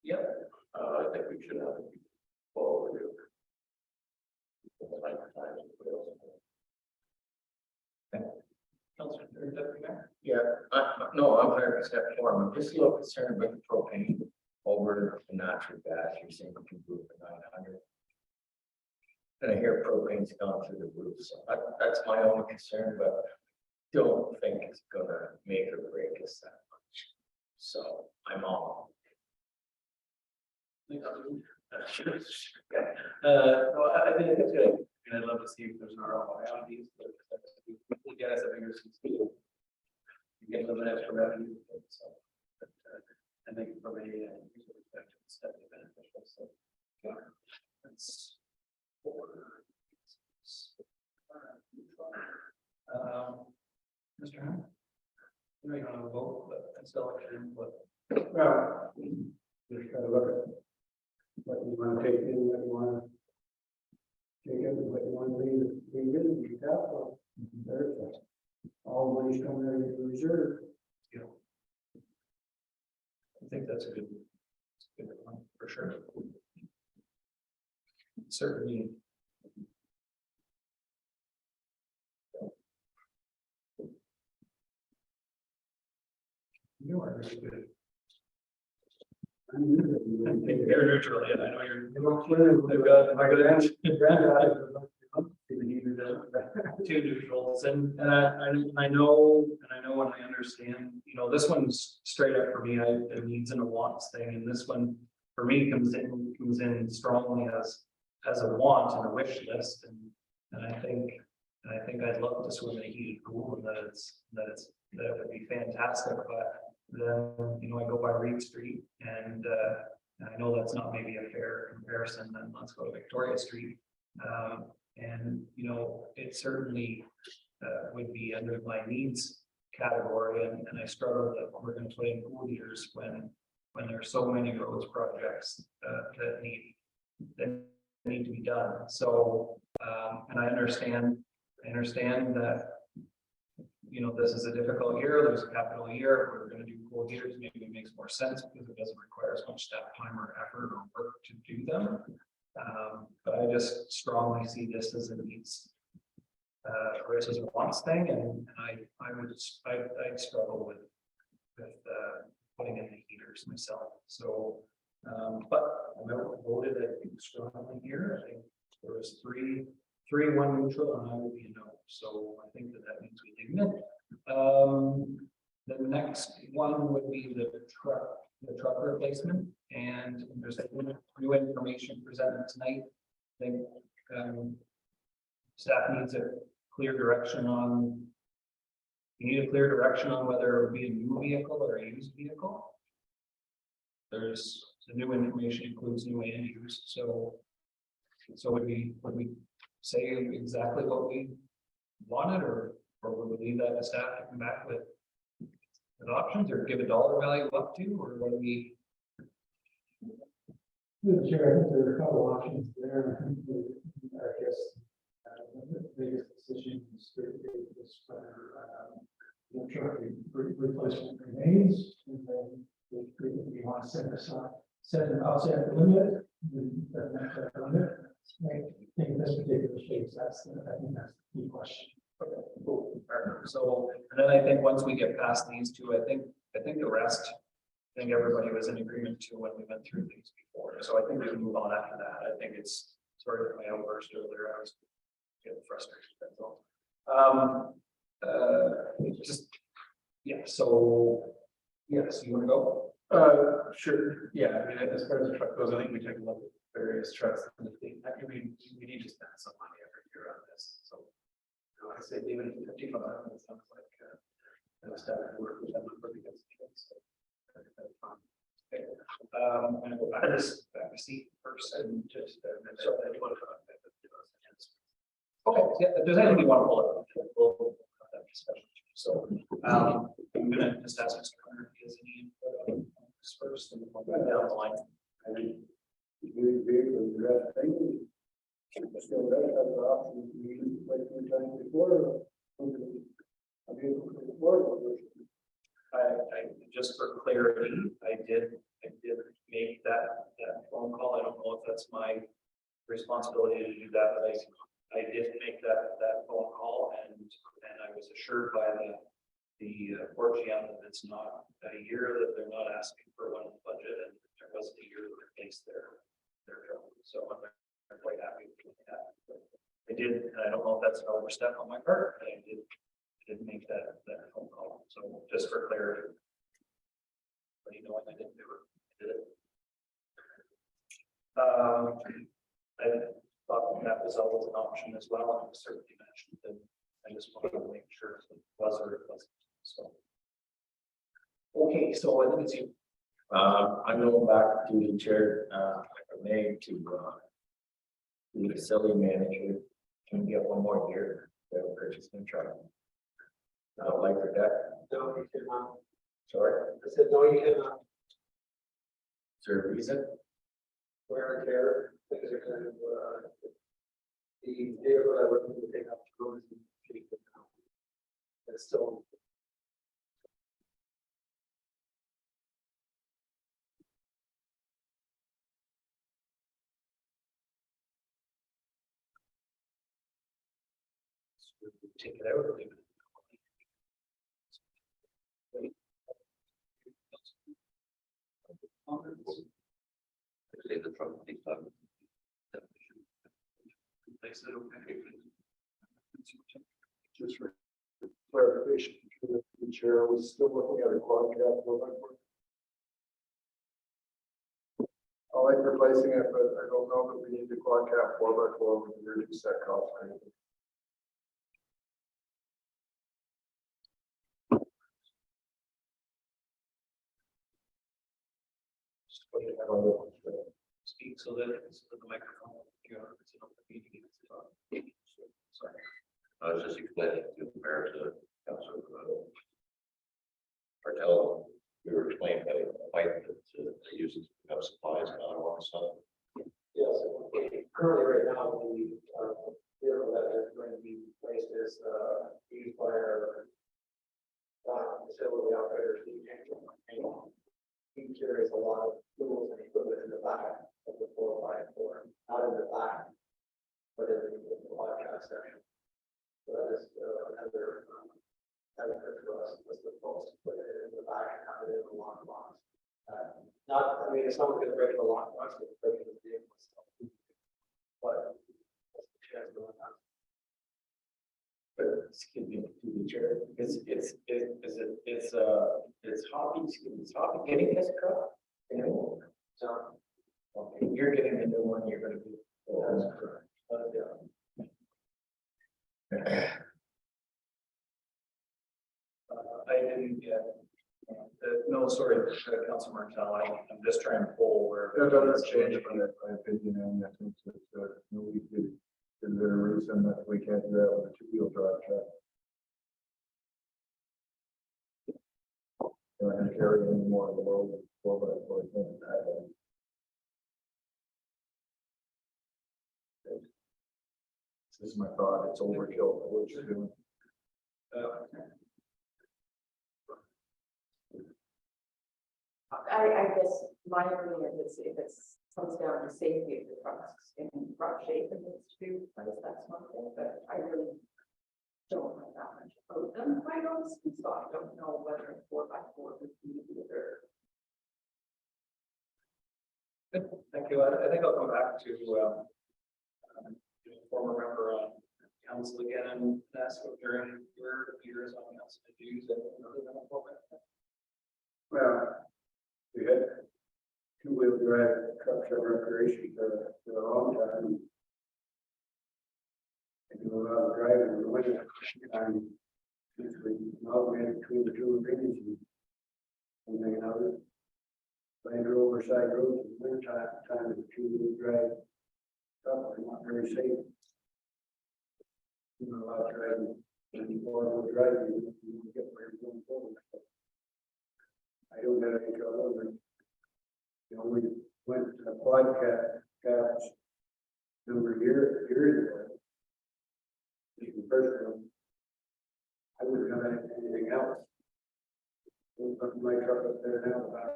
Yep. I think we should have. Well, Or Deputy Mayor? Yeah, no, I'm 100% for them. I'm just a little concerned about the propane over the natural gas. You're saying we can move to 900. And I hear propane's gone through the roof, so that's my only concern, but don't think it's gonna make or break us that much. So I'm all. Well, I think it's good, and I'd love to see if there's an ROI on these, but we get us a bigger. You get a little bit extra revenue, so. but, I think from a user perspective, it's definitely beneficial, so. yeah, That's. Mr. Hunt? You know, you don't have a vote, but I still like your input. Well, just gotta look at what you wanna take in, what you wanna take in, what you wanna leave in, you capital. There's all money's coming out of your reserve. I think that's a good one, for sure. Certainly. You are very good. You're neutral, yeah, I know you're. Two neutrals, and I know, and I understand, you know, this one's straight up for me, a needs and a wants thing, and this one, for me, comes in strongly as a want and a wish list, and I think I'd love to swim in a heated pool, and that it would be fantastic, but then, you know, I go by Reed Street, and I know that's not maybe a fair comparison, then let's go to Victoria Street. And, you know, it certainly would be under my needs category, and I struggle that we're going to put in pool heaters when there are so many roads projects that need to be done. So, and I understand that, you know, this is a difficult year, there's a capital year, if we're going to do pool heaters, maybe it makes more sense because it doesn't require as much staff time or effort or work to do them. But I just strongly see this as a needs versus a wants thing, and I'd struggle with putting in the heaters myself. So, but I voted I think strongly here. I think there was three, one neutral, and I would be a no. So I think that means we dig it. The next one would be the truck replacement, and there's new information presented tonight. I think staff needs a clear direction on. You need a clear direction on whether it would be a new vehicle or a used vehicle. There's the new information includes new and used, so would we say exactly what we wanted, or would we leave that to staff to come back with options, or give a dollar value up to, or what do we? Sure, I think there are a couple options there. I guess the biggest decision is whether truck replacement remains, and then we want to set an outside limit. I think in this particular case, I think that's the key question. Okay, cool. So, and then I think once we get past these two, I think the rest, I think everybody was in agreement to when we went through these before. So I think we can move on after that. I think it's sort of my outburst earlier. I was getting frustrated. That's all. Just yeah. So yes, you want to go? Sure, yeah, I mean, as far as the truck goes, I think we take a look at various trucks in the fleet. I mean, we need to spend some money every year on this, so. I say even 55, it sounds like, staff work with that number because of kids, so. Okay. I'm gonna go back to this seat first and just, so I do want to. Okay, yeah, if there's anything you want to pull up, we'll have that discussion. So I'm gonna just ask Mr. Hunter if he has any input on this first, and we'll go down the line. I mean, we vehicles, the rest thing. Still, that's the option, we used like 2 times before. I mean, before. I just for clarity, I did make that phone call. I don't know if that's my responsibility to do that, but I did make that phone call, and I was assured by Port GM that it's not a year that they're not asking for one in the budget, and there wasn't a year to replace their truck. So I'm quite happy with that. I did, and I don't know if that's an overstep on my part, but I did make that phone call. So just for clarity. But you know what I didn't do it. I did it. I thought that was always an option as well, and certainly mentioned that I just wanted to make sure it was or it wasn't, so. Okay, so I think it's you. I'm going back to the chair, if I may, to, the facility manager. Can we get one more year to purchase new truck? Like for that, No, you cannot. sorry, I said, no, you cannot. is there a reason? Wear and tear, things are kind of, the vehicle that we're going to take up the road is cheap now. It's still. Take it out or leave it. Say the truck, these times. Makes it okay. Just for clarification, the chair was still looking at a quad cab. I like replacing it, but I don't know that we need the quad cab 4x4 with the reduced set cost or anything. Just put it out. Speak so that the microphone. Sorry. I was just explaining to Mayor to Councilor Martel, we were explaining that pipe that they use to pick up supplies and other ones, so. Yes, currently right now, the vehicle that is going to be replaced is used by our facility operator, Steve Jackson. He carries a lot of tools and equipment in the back of the 4x4, not in the back, but in the podcast section. So that is another benefit for us, was the folks to put it in the back and have it in a lockbox. Not, I mean, if someone's gonna break the lockbox, it's breaking the vehicle stuff. But that's the chance of that. But excuse me, to the chair, it's Hoppy getting this truck? So, Okay, you're getting the new one, you're gonna be. that's correct. But, I didn't get, no, sorry, Council Martel, I'm just trying to pull where. That doesn't change my opinion, and I think that, no, we did, is there a reason that we can't do that with a two-wheel drive truck? And I can carry any more of the load, 4x4 thing that. This is my thought, it's overkill, for what you're doing. I guess my opinion is if it's comes down to safety of the trucks in rough shape and it's to be replaced, that's one thing, but I really don't know that much about them, quite honestly, so I don't know whether a 4x4 would be either. Good, thank you. I think I'll come back to, former member on council again and ask what their years on council to use and other than a program. Well, we had two-wheel drive trucks and recreation for a long time. And do a lot of driving in the winter time. Usually, augmented between the two opinions and hanging out. Land Rover side roads in the winter time is a two-wheel drive truck, are not very safe. You know, a lot of driving, and four-wheel driving, you get where you're going forward. I don't have any trouble, but, you know, we went to a podcast number of years ago. The first one, I wouldn't have anything else. My truck up there now, about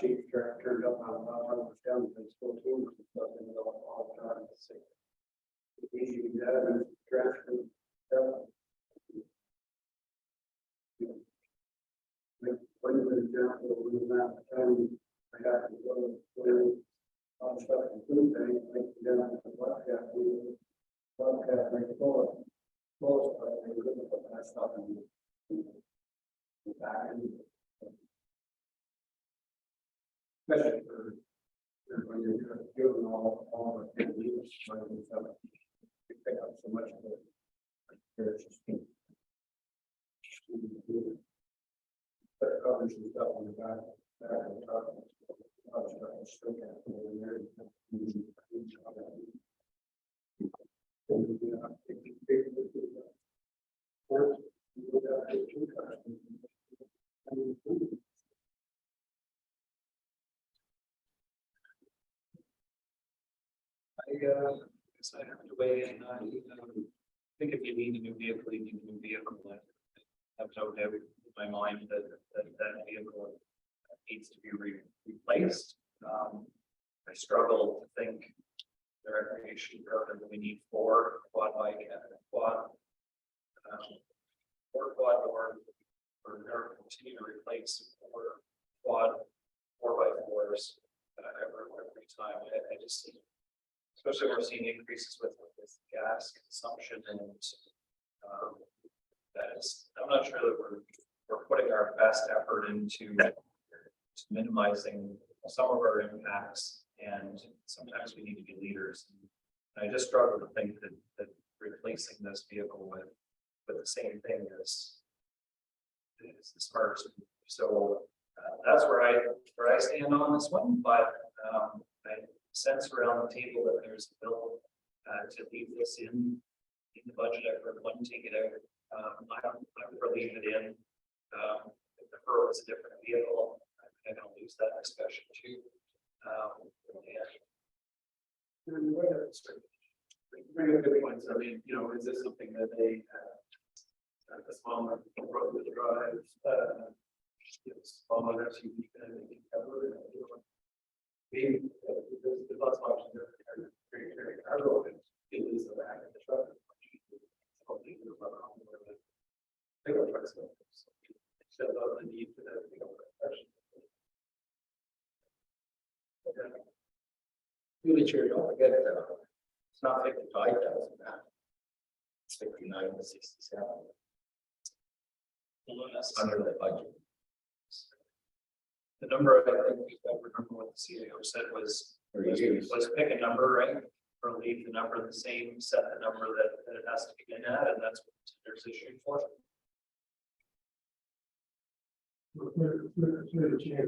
sheet turned up on the bottom, was down, but it's still tools and stuff in it all the time. It's easy to get out and transfer. with that, I got to go to, on stuff and food thing, like, down to the Bobcat, make it all. Most, but they couldn't put that stuff in. Back in. Especially for, when you're doing all the things, you pick up so much of it. There's just. But covers and stuff on the back of the truck. Guess I have to weigh in. I think if you need a new vehicle, you need a new vehicle. I have no doubt in my mind that vehicle needs to be replaced. I struggle to think the recreation program that we need for quad bike and quad. Or quad door, or continue to replace or quad 4x4s every time. I just see, especially when we're seeing increases with gas consumption and that is, I'm not sure that we're putting our best effort into minimizing some of our impacts, and sometimes we need to be leaders. And I just struggle to think that replacing this vehicle with the same thing is smart. So that's where I stand on this one, but I sense around the table that there's a bill to leave this in the budget. I heard one take it out. I would leave it in. If the fur was a different vehicle, I don't lose that discussion too. Bring up good points. I mean, is this something that they a smaller road with drive, smaller SUV kind of can cover it? Maybe there's lots of options there. Very cargo, it is the back of the truck. Bigger trucks. So the need for that. Really chair, don't forget, it's not 55,000 now. It's 59 to 67. Under the budget. The number, I think, I remember what the CAO said was pick a number, right? Or leave the number the same, set the number that it has to begin at, and that's what there's issued for. Through the chair.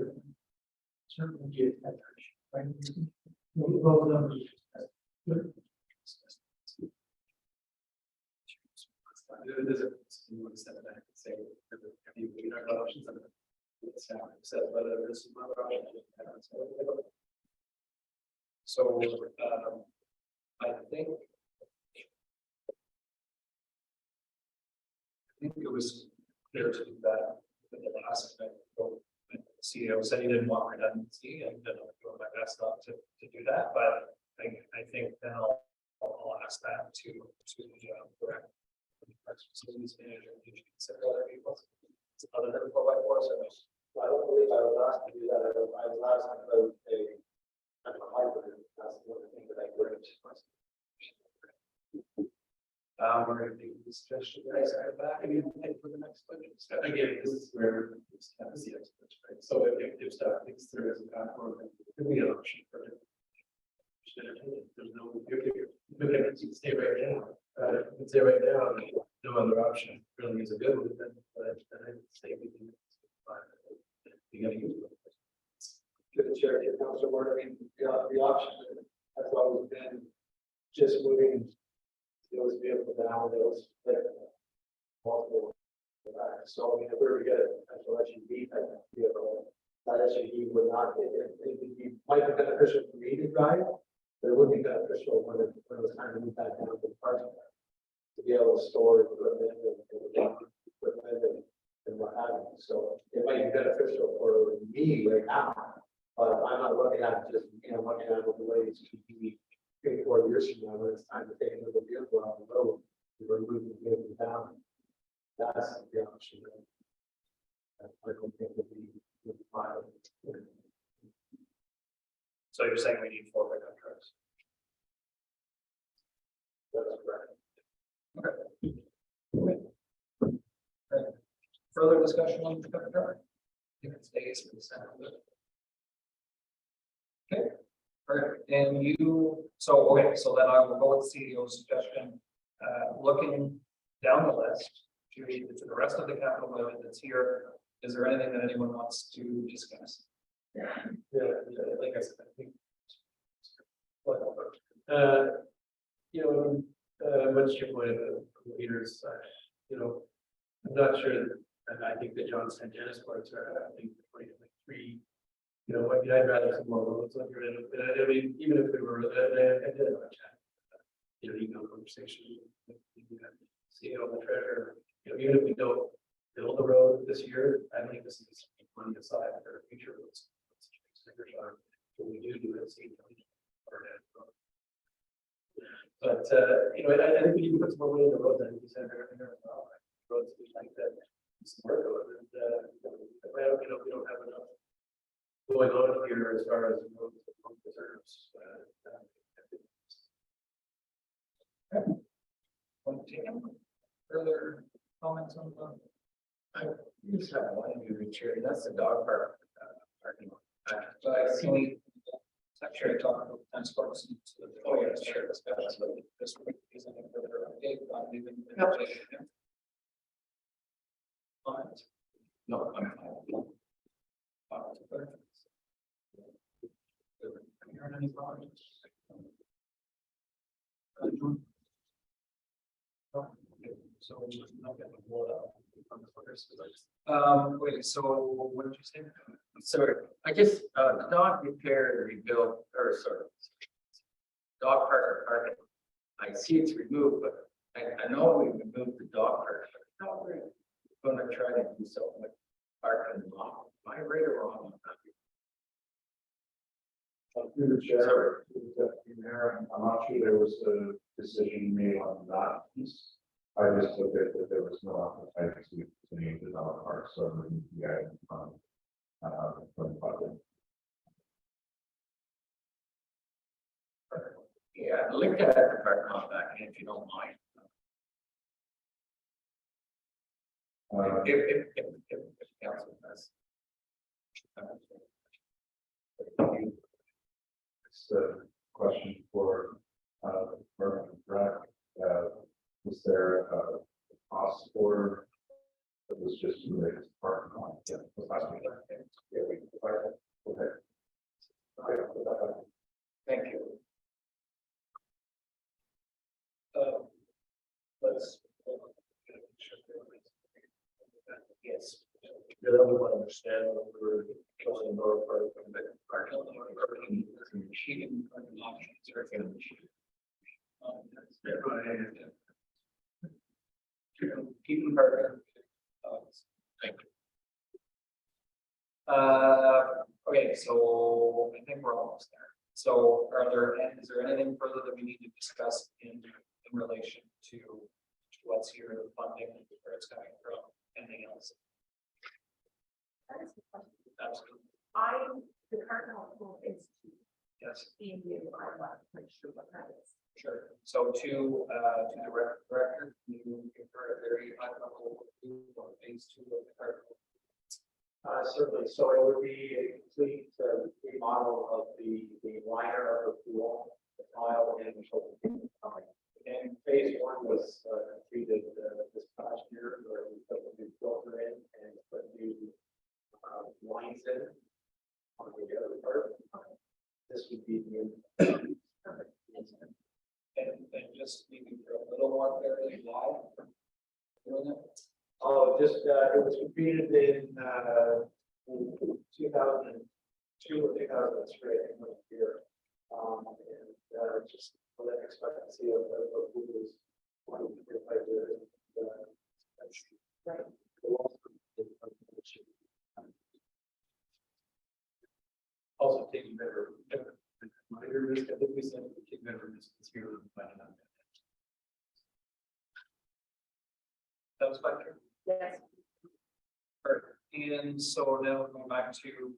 Certainly get that. Right? Both numbers. There's you want to set it back and say, we don't have options. Set whether there's some other options. So I think it was clear to do that with the last event. The CEO said he didn't want redundancy, and I'm doing my best not to do that, but I think then I'll ask that to correct. Facilities manager, did you consider other people other than 4x4? So I don't believe I was asked to do that. I was asked about a hybrid. That's one of the things that I learned. We're going to do this suggestion. I mean, for the next budget. Again, this is where it's kind of the experts, right? So if staff thinks there is a path forward, then we get an option for it. There's no, you can stay right now. You can stay right now, no other option really is a good one, then I would say we can. You gotta use it. To the chair, to Councilor Ward, I mean, the option has always been just moving those vehicles down, those multiple. So, I mean, if we were to get an SUV type of vehicle, that SUV would not, might be beneficial for me to drive, but it would be beneficial when it was time to move that down to the parking lot. To be able to store equipment and what have you. So it might be beneficial for me right now, but I'm not looking at just, looking at the ways to be 3 or 4 years from now, when it's time to take another vehicle off the road, to remove the vehicle down. That's the option. I don't think would be So you're saying we need 4 pickup trucks? That's correct. Further discussion on the pickup truck? I think it stays for the sound of it. Okay, all right, and you, so, okay, so then I will go with CEO's suggestion, looking down the list to the rest of the capital budget that's here. Is there anything that anyone wants to discuss? Yeah, like I said, I think. Much to your point of the leaders, I'm not sure, and I think that John sent Dennis parts are, I think, 2023. I'd rather some more roads under it, I mean, even if we were, I did have a chat. Email conversation with the CEO and the treasurer, even if we don't build the road this year, I think this is money aside for future roads. What we do at the same time. But, I think we need to put some more money in the roads, I think you said there as well. Roads, we like that. Some work on it, and, we don't have enough going on here as far as roads deserves. Further comments on the? I just have one new chair, and that's the dog park. Parking lot. So I see. Secretary talking about transports. Oh, yeah, sure, that's better. This week is a further update on even. Comments? No, I'm fine. Hearing any comments? So we're not getting the blood out. Wait, so what did you say? Sorry, I just, the dog repair, rebuild, or sorry. Dog park or parking. I see it's removed, but I know we removed the dog park. But how we're gonna try to do something with parking lot. Am I right or wrong? Through the chair, I'm not sure there was a decision made on that piece. I just looked at that there was no appetite to name the dog park, so we had from the budget. Yeah, look at the parking lot back in if you don't mind. If council does. It's a question for Brad. Was there a cost for that was just related to parking lot? Yeah. Okay. Thank you. Let's. Yes. Yeah, that would understand what we're killing the road part from the Parking lot, parking, cheating, parking options, or if keeping parking. Thank you. Okay, so I think we're almost there. So is there anything further that we need to discuss in relation to what's here, the funding, where it's coming from, anything else? That is the question. Absolutely. The current hospital is Yes, being new, I'm not quite sure what that is. sure. So to the director, you give her a very high level review on phase 2 of the current. Certainly, so it would be a complete remodel of the liner of the pool, the tile and the shoulder. And phase 1 was completed this past year, where we put a new filter in and put new lines in on the other part. This would be the And just maybe for a little more clarity, why? Doing it? Oh, just, it was completed in 2002 or 2003, I think, was the year. And just for that expectancy of who was 25 years. Right. also taking better. Minor risk, I think we said we take better risk this year than finding out. That was my turn. Yes. Perfect. And so now going back to,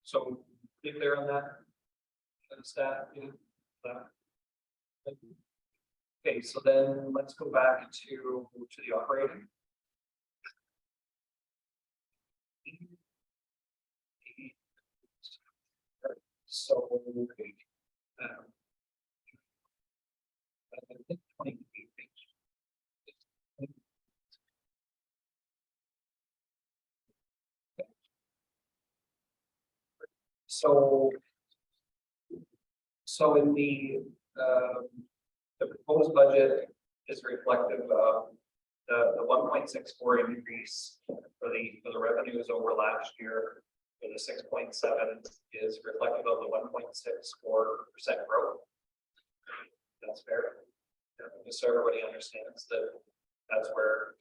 so be clear on that? Stat, yeah, that. Okay, so then let's go back to the operating. So, okay. I think 28 page. So in the proposed budget is reflective of the 1.64 increase for the revenues over last year. For the 6.7 is reflective of the 1.64% growth. That's fair. Just so everybody understands that that's where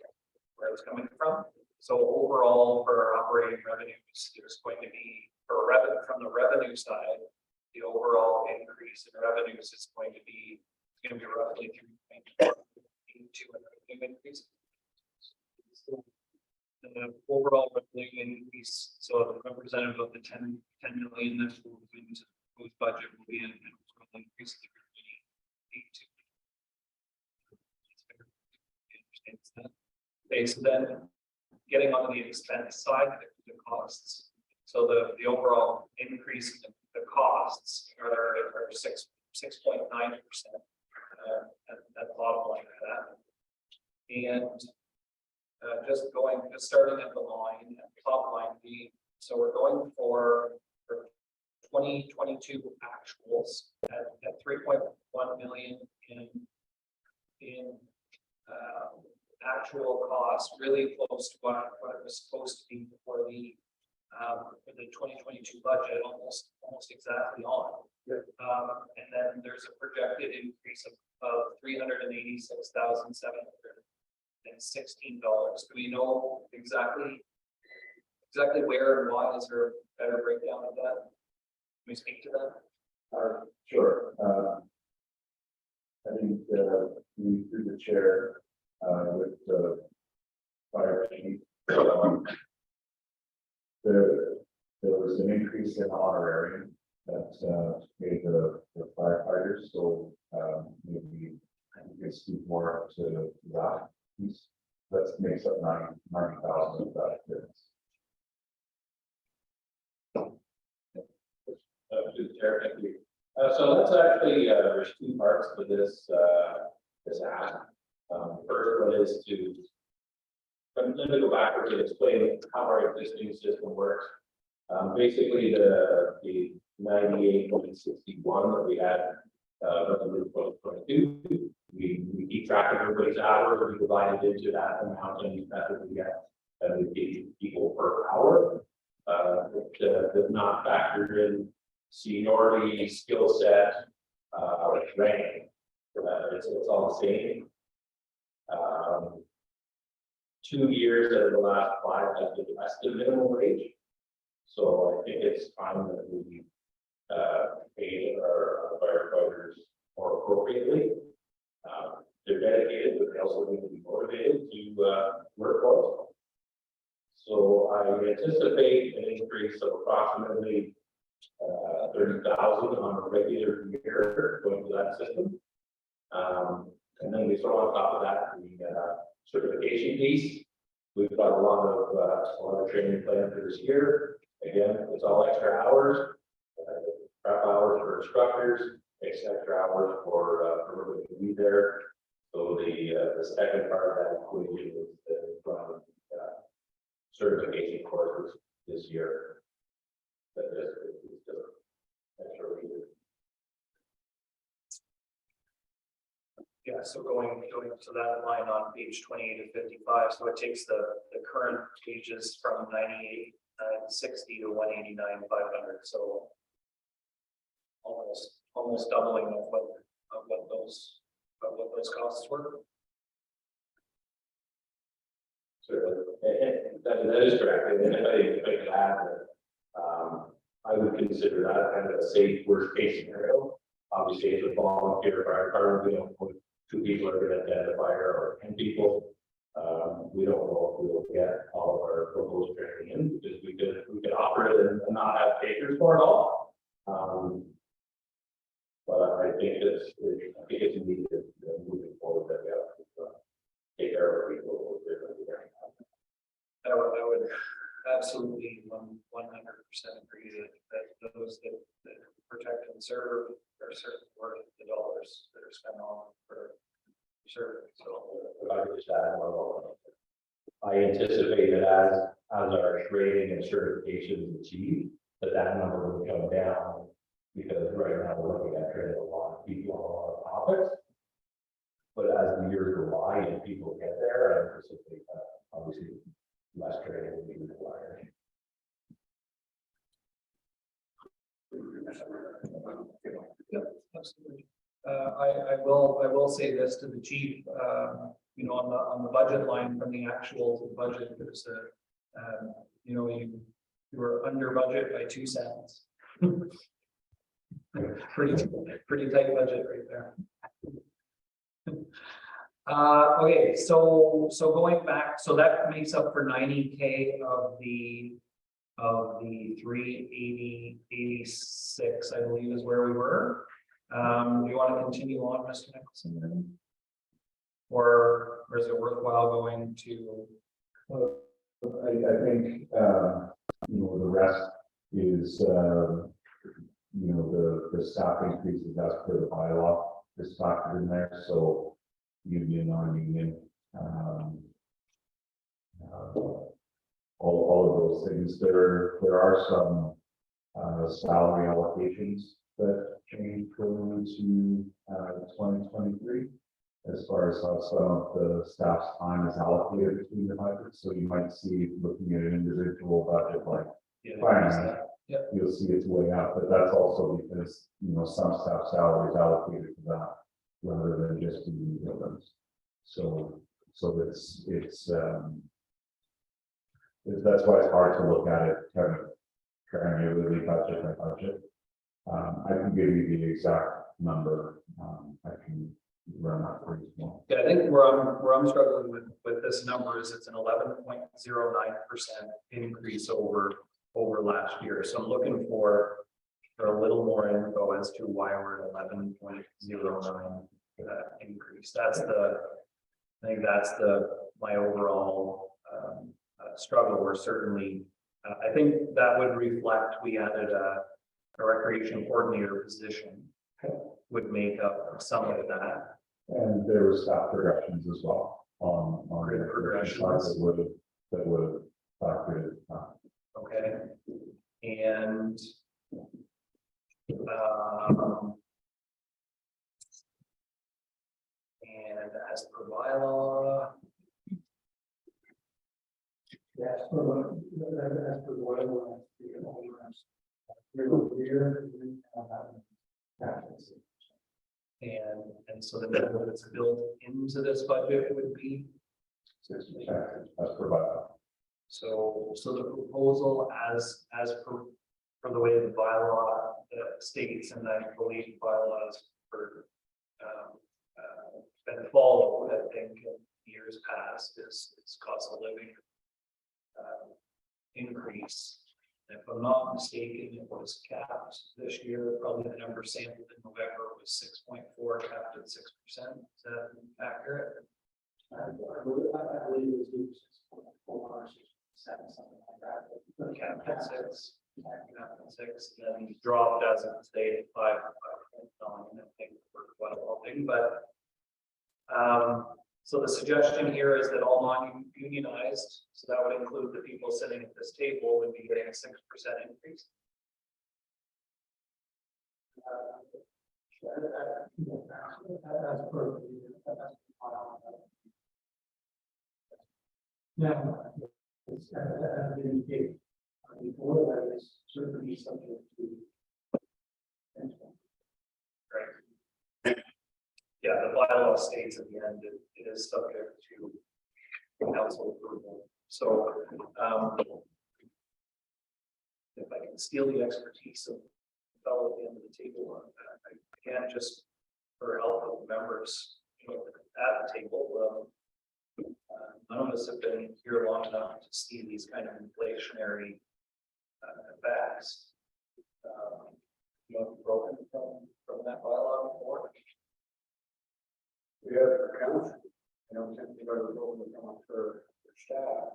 it's coming from. So overall, for our operating revenues, there's going to be from the revenue side, the overall increase in revenues is going to be roughly 3.2 increase. The overall revenue increase, so the representative of the 10 million that will go into the proposed budget will be an increase of 3.82. Okay, so then getting on the expense side, the costs. So the overall increase in the costs are 6.9% at the bottom line of that. And just starting at the line, at the top line, so we're going for 2022 actuals at 3.1 million in actual cost, really close to what it was supposed to be for the 2022 budget, almost exactly on. Yeah. And then there's a projected increase of $386,716. Do we know exactly where and why? Is there a better breakdown of that? Can we speak to that? Sure. I think, we, through the chair, with the fire chief, there was an increase in honorarium that paid the firefighters, so maybe you can speak more to that piece. That makes up 90,000 of that difference. Chair, thank you. So that's actually, there's two parts to this act. First one is to, let me go backwards and explain how our existing system works. Basically, the 98.61 that we had, in 2022, we keep track of everybody's hours, we divide it into that amount, and that's what we get, and we pay people per hour. It does not factor in seniority, skill set, rank. It's all the same. 2 years out of the last 5 has been less than minimum wage. So I think it's time that we pay our firefighters more appropriately. They're dedicated, but they also need to be motivated to work well. So I anticipate an increase of approximately 30,000 on a regular year going to that system. And then we throw on top of that the certification piece. We've got a lot of training planned for this year. Again, it's all extra hours, prep hours for instructors, extra hours for everybody to be there. So the second part of that equation is from certification courses this year. That is extra reason. Yeah, so going to that line on page 28 to 55, so it takes the current pages from 98,960 to 189,500. So almost doubling of what those costs were. So that is correct. And if I could add that, I would consider that kind of a safe worst case scenario. Obviously, as a volunteer firefighter, we don't put 2 people are going to identify or 10 people. We don't know if we'll get all of our proposed training in, because we could offer it and not have takers for it all. But I think it's needed moving forward that we have to take care of our people. I would absolutely 100% agree that those that protect and serve are certainly worth the dollars that are spent on for serving. So If I could just add one more. I anticipate that as our training and certification is achieved, that number will come down. Because right now we're looking at training a lot of people on a lot of topics. But as the years go by and people get there, I anticipate that obviously less training will be required. yeah, absolutely. I will say this to the chief, you know, on the budget line from the actual to the budget, there's a, you know, you were under budget by 2 cents. Pretty tight budget right there. Okay, so going back, so that makes up for 90K of the 380.86, I believe is where we were. Do you want to continue on, Mr. Nicholson? Then? Or is it worthwhile going to? I think, you know, the rest is, you know, the staff increases as per the bylaw is factored in there, so union, non-union, all of those things. There are some salary allocations that change going into 2023 as far as how some of the staff's time is allocated between the budgets. So you might see, looking at an individual budget like finance, you'll see it's way up, but that's also because, you know, some staff salaries allocated to that rather than just the buildings. So that's why it's hard to look at it kind of granularly budget by budget. I can give you the exact number. I can run that for you as well. Yeah, I think where I'm struggling with this number is it's an 11.09% increase over last year. So I'm looking for a little more info as to why we're at 11.09 increase. I think that's my overall struggle. We're certainly, I think that would reflect, we added a recreation coordinator position would make up some of that. And there were staff progressions as well on Great progressions. that would have factored in. Okay. And as per bylaw, Yes, for what I want and so the number that's built into this budget would be 6% as provided. so the proposal as for the way the bylaw states, and I believe bylaws for been followed, I think, in years past is cost of living increase. If I'm not mistaken, it was capped this year. Probably the number sampled in November was 6.4, capped at 6%. Is that accurate? I believe it was 6.4, something like that. Capped at 6. Capped at 6, and then dropped as of today at 5.9. I think we're quite helping, but so the suggestion here is that all non-unionized, so that would include the people sitting at this table, would be getting a 6% increase. Now, it's as indicated before, that is certainly subject to. Right. Yeah, the bylaw states at the end, it is subject to council approval. So, if I can steal the expertise of the fellow at the end of the table, again, just for help of members, you know, at the table, none of us have been here long enough to see these kind of inflationary effects. You know, broken from that bylaw before. We have for council, I don't think we've ever told them to come up for staff.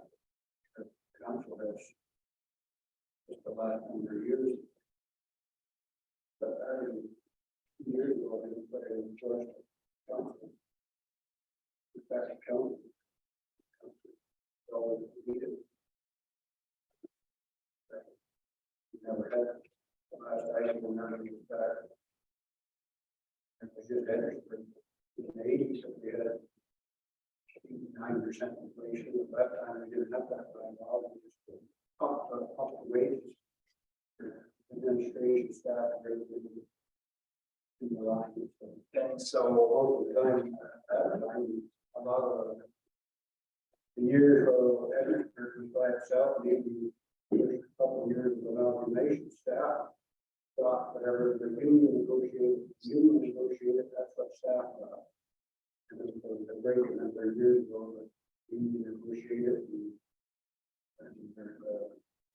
The council has just the last number of years. But I mean, 2 years ago, they put it in Georgia council. That's council. So we did. We never had the last item on none of these back. And it's just interesting. In the eighties, we had 9% inflation. At that time, we didn't have that right now. We just up the wages. Administration staff, everything. In the line. And so Most of the time, a lot of the years of educators by itself, maybe a couple of years of amalgamation staff. Thought whatever the union negotiated, that's what staff got. And then the break a number of years ago, the union negotiated and there's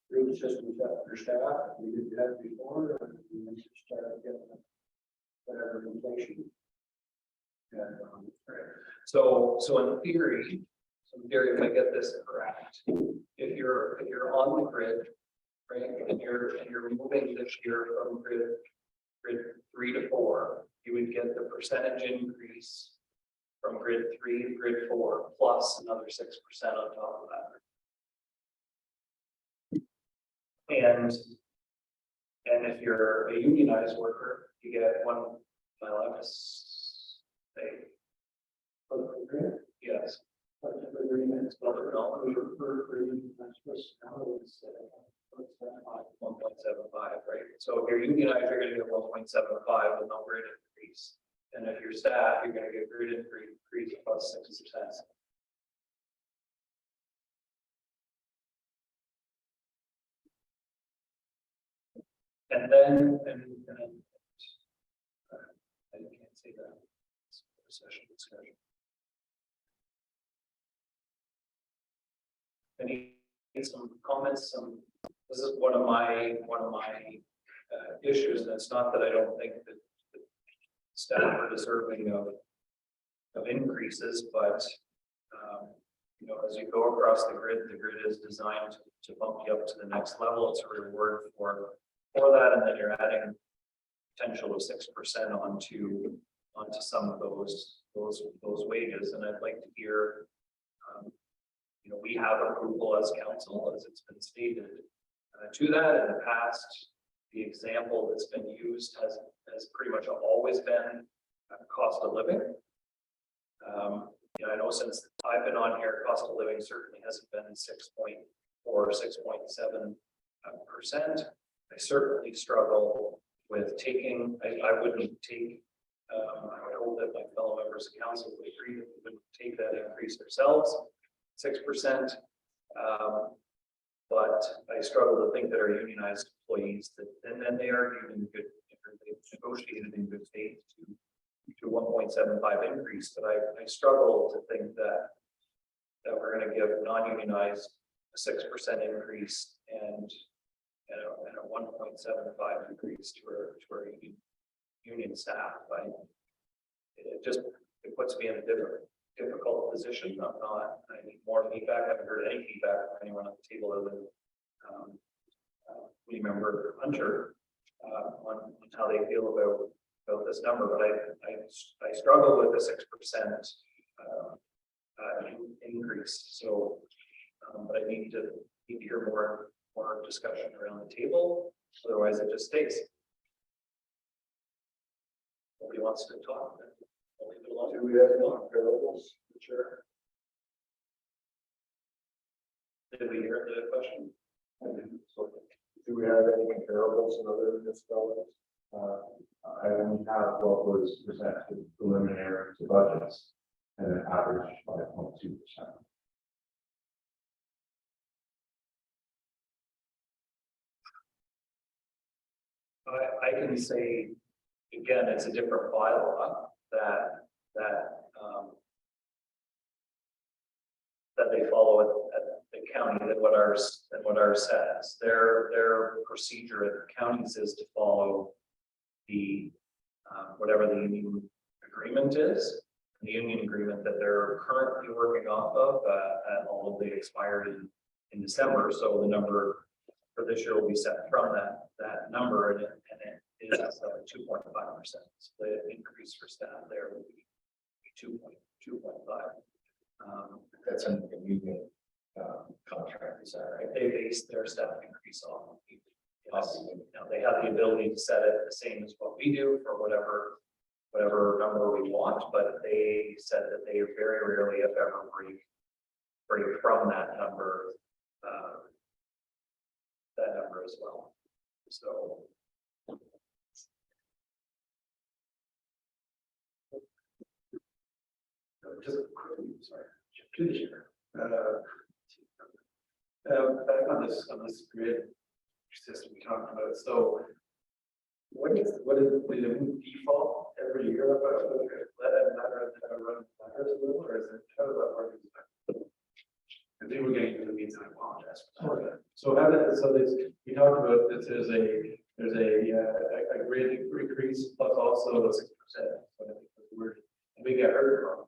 group systems up for staff. We did that before, and we just started getting whatever inflation. And, So in theory, if I get this correct, if you're on the grid, right, and you're moving this year from grid 3 to 4, you would get the percentage increase from grid 3 to grid 4 plus another 6% on top of that. And if you're a unionized worker, you get one. Yes. It's public knowledge. 1.75, right? So if you're unionized, you're gonna get 1.75 with no grid increase. And if you're staff, you're gonna get grid increase plus 6%. And then, I can't say that. It's a session discussion. Some comments, this is one of my issues, and it's not that I don't think that staff are deserving of increases, but you know, as you go across the grid is designed to bump you up to the next level. It's a reward for that, and then you're adding potential of 6% onto some of those wages. And I'd like to hear, you know, we have approval as council, as it's been stated, to that. In the past, the example that's been used has pretty much always been cost of living. You know, I know since I've been on here, cost of living certainly hasn't been 6.4 or 6.7%. I certainly struggle with taking, I wouldn't take, I would hope that my fellow members of council would agree that we would take that increase ourselves, 6%. But I struggle to think that our unionized employees that, and then they are in good, they've negotiated in good faith to 1.75 increase. But I struggle to think that we're going to give non-unionized a 6% increase and a 1.75 increase to our union staff. It puts me in a difficult position. I need more feedback. I haven't heard any feedback from anyone on the table other than member Hunter on how they feel about this number. But I struggle with the 6% increase. So, but I need to hear more discussion around the table. Otherwise, it just stays. Nobody wants to talk. I'll leave it alone. Do we have any comparables? Sure. Did we hear the question? So, do we have any comparables in other municipalities? I only have what was presented preliminary to budgets and an average 5.2%. I can say, again, it's a different bylaw that that they follow at the county than what ours says. Their procedure at the counties is to follow the whatever the union agreement is. The union agreement that they're currently working off of, and although they expired in December, so the number for this year will be set from that number, and it is 2.5%. So the increase for staff there will be 2.5. That's in the union contract, is that right? They base their staff increase on. Yes. Now, they have the ability to set it the same as what we do for whatever number we want, but they said that they very rarely, if ever, break from that number as well. So. Just quickly, sorry, to the chair. Back on this grid system we talked about, so what is the default every year about let it matter run matters a little, or is it how does that work? I think we're getting into the means, and I apologize for that. So how does we talked about that there's a grid increase plus also the 6%. So I think that's the word. And we get hurt from.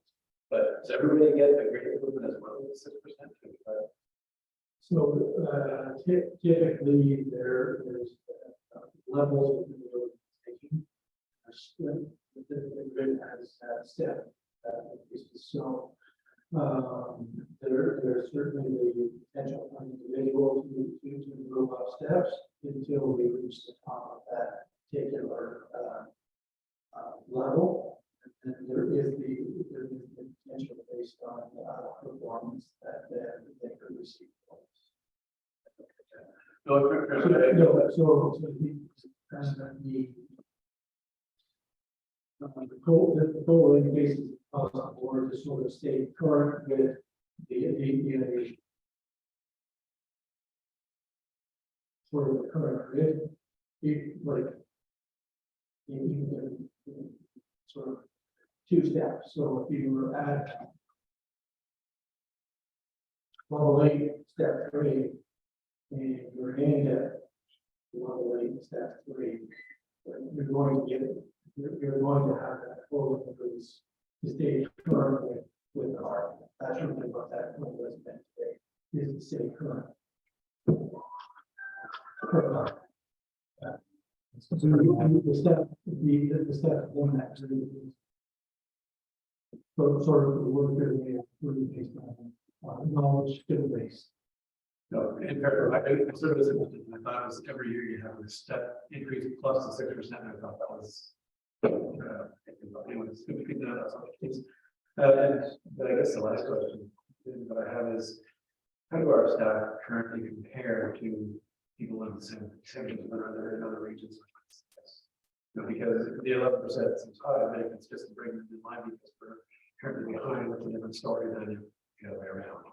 But does everybody get a grid improvement as well as 6%? So typically there's levels within the organization. The grid has step increases. So there's certainly the potential for an individual to move up steps until we reach the top of that particular level. And there is the potential based on performance that they could receive. No, So the goal indicates on board to sort of stay current with the sort of the current grid, even sort of two steps. So if you were at level 8, step 3, and you're in at level 8, step 3, you're going to get it. You're going to have that full increase to stay current with the heart. That's really what that was meant today, is to stay current. So the step one actually is sort of the work that we have based on knowledge skill base. No, in fact, I sort of I thought it was every year you have a step increase plus the 6%. I thought that was anyone's going to figure that out. But I guess the last question that I have is, how do our staff currently compare to people in the same or in other regions? You know, because the 11% seems high, but if it's just to bring them in line because we're currently behind, that's a different story than the other way around.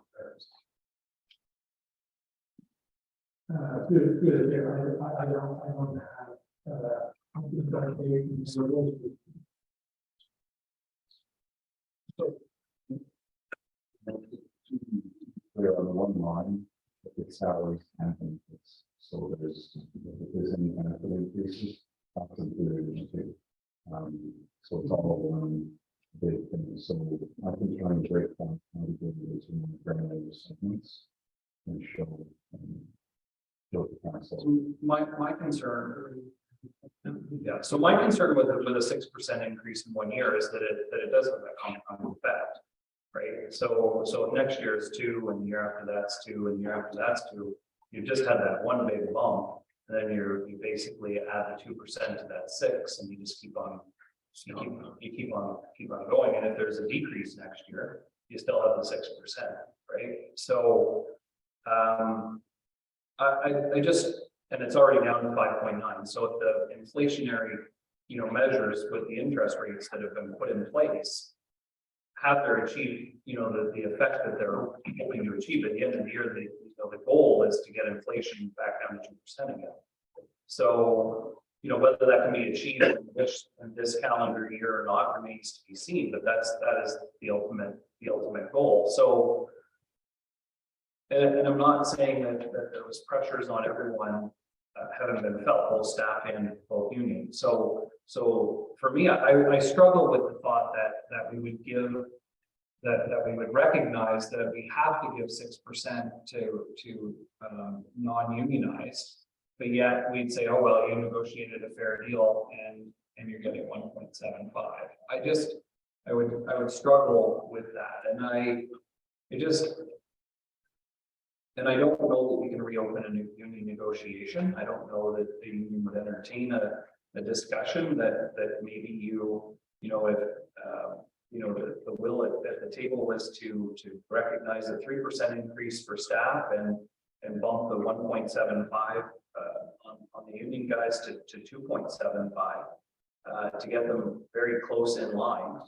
Good. I don't have Clear on one line, but it's salaries and benefits. So if there's any benefit increases, that's included in it too. So it's all one big thing. So I've been trying to break down how to do this in granular segments and show the concept. My concern. Yeah, so my concern with a 6% increase in 1 year is that it doesn't have a compound effect, right? So if next year is 2, and the year after that's 2, and the year after that's 2, you just had that one big bump, and then you basically add the 2% to that 6, and you just keep on going. And if there's a decrease next year, you still have the 6%, right? So I just. And it's already down to 5.9. So if the inflationary, measures with the interest rates that have been put in place have their achieved, the effect that they're hoping to achieve at the end of the year, the goal is to get inflation back down to 2% again. So, whether that can be achieved in this calendar year or not remains to be seen, but that is the ultimate goal. So And I'm not saying that there was pressures on everyone, having been felt, both staff and both unions. So for me, I struggle with the thought that we would give, that we would recognize that we have to give 6% to non-unionized, but yet we'd say, oh, well, you negotiated a fair deal and you're getting 1.75. I would struggle with that, and I don't know that we can reopen a new union negotiation. I don't know that the union would entertain a discussion that maybe if the will at the table was to recognize a 3% increase for staff and bump the 1.75 on the union guys to 2.75 to get them very close in line.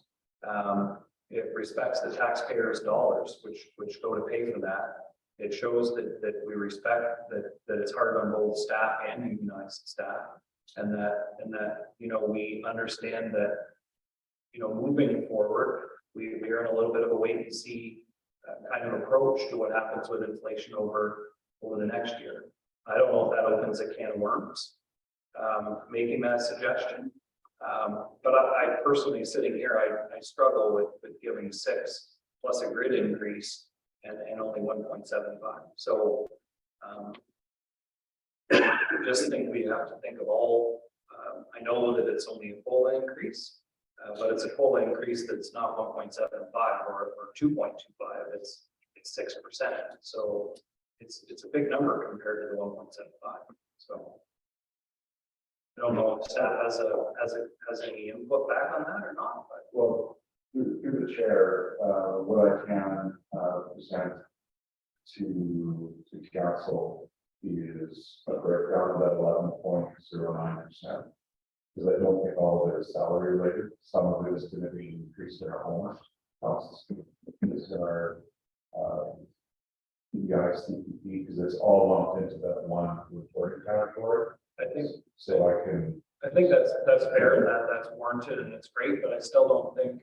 It respects the taxpayers' dollars, which go to pay for that. It shows that we respect that it's hard on both staff and unionized staff, and that we understand that moving forward, we're in a little bit of a wait and see kind of approach to what happens with inflation over the next year. I don't know if that opens a can of worms, making that suggestion. But I personally, sitting here, I struggle with giving 6 plus a grid increase and only 1.75. So I just think we have to think of all. I know that it's only a full increase, but it's a full increase that's not 1.75 or 2.25. It's 6%. So it's a big number compared to the 1.75. So I don't know if staff has any input back on that or not, but Well, through the chair, what I can present to council is a breakdown of that 11.09%. Because I don't think all of it is salary related. Some of it is going to be increased in our home costs. It's in our CPP, because it's all lumped into that one reporting category. I think So I think that's fair, and that's warranted, and it's great, but I still don't think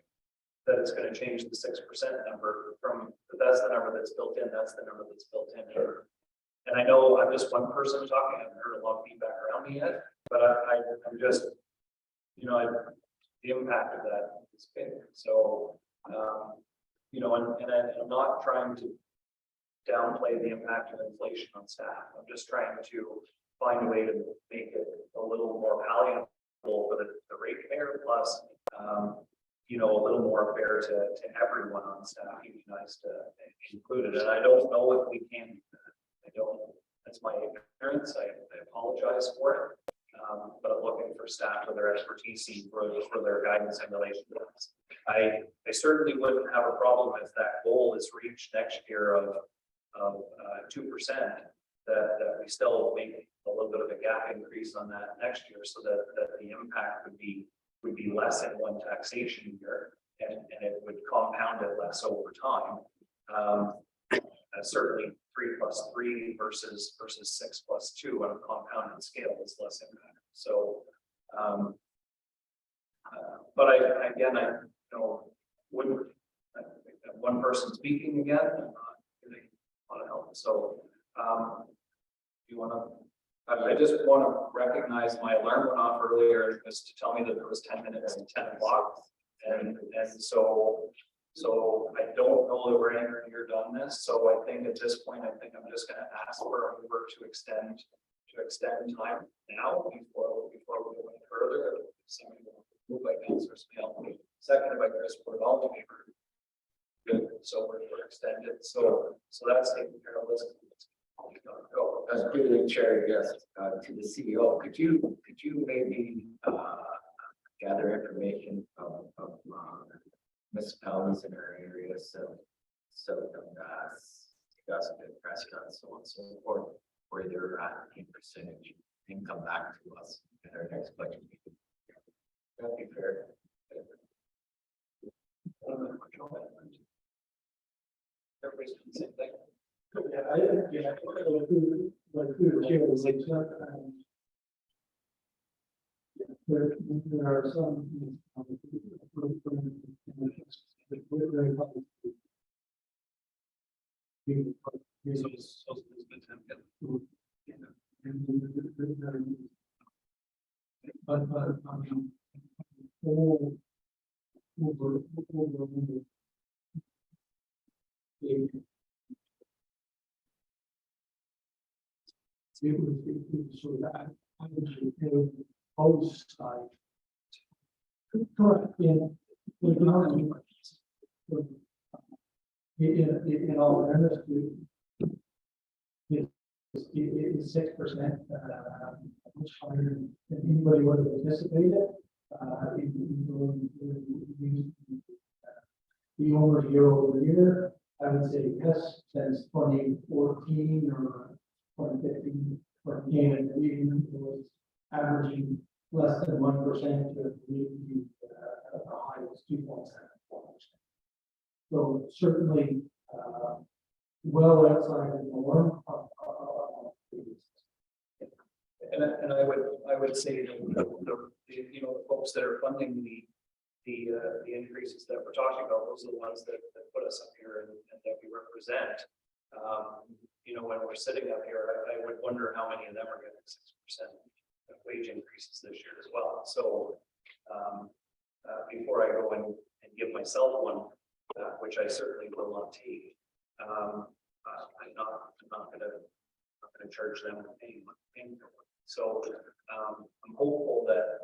that it's going to change the 6% number but that's the number that's built in. That's the number that's built in. Sure. And I know I'm just one person talking. I haven't heard a lot of feedback around me yet, but I'm just, the impact of that is big. So, and I'm not trying to downplay the impact of inflation on staff. I'm just trying to find a way to make it a little more palatable for the ratepayer, plus, a little more fair to everyone on staff, unionized included. And I don't know if we can do that. I don't. That's my ignorance. I apologize for it. But I'm looking for staff with their expertise for their guidance in relation to this. I certainly wouldn't have a problem if that goal is reached next year of 2%, that we still make a little bit of a gap increase on that next year, so that the impact would be less in one taxation year, and it would compound it less over time. Certainly 3 plus 3 versus 6 plus 2 on a compounded scale is less impact. So, but I wouldn't, one person speaking again, I'm not getting a lot of help. So, you want to? I just want to recognize my alarm went off earlier, just to tell me that there was 10 minutes and 10 o'clock, and so I don't know that we're anywhere near done this. So I think at this point, I'm just going to ask for a mover to extend time now before we go any further. Somebody will move by Councilor Smale, seconded by Chris Ford, all in favor. Good. So we're extended. So that's taken care of. Let's go. Through the chair, yes, to the CEO, could you maybe gather information of municipalities in our area, so gas, restaurants, so on and so forth, where they're at in percentage, and come back to us at our next budget meeting? That'd be fair. Everybody's doing the same thing. There are some. So it's been tempted. But, I mean, all over. It was sort of that, I would both sides. Correct, yeah. In all fairness, it's 6%, much higher than anybody would have anticipated. The over year, I would say yes, since 2014 or 2015, when Canada was averaging less than 1% to the high was 2.74%. So certainly, well outside the norm of. And I would say that the folks that are funding the increases that we're talking about, those are the ones that put us up here and that we represent. When we're sitting up here, I would wonder how many of them are getting 6% wage increases this year as well. So before I go and give myself one, which I certainly will not take, I'm not gonna charge them with paying for it. So I'm hopeful that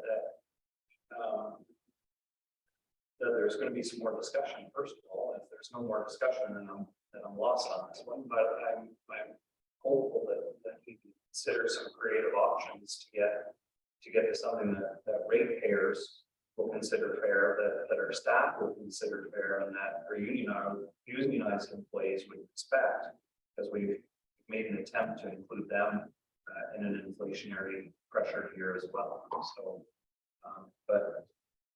there's going to be some more discussion. First of all, if there's no more discussion, then I'm lost on this one. But I'm hopeful that we can consider some creative options to get to something that ratepayers will consider fair, that our staff will consider fair, and that our unionized employees would expect, because we've made an attempt to include them in an inflationary pressure here as well. So, but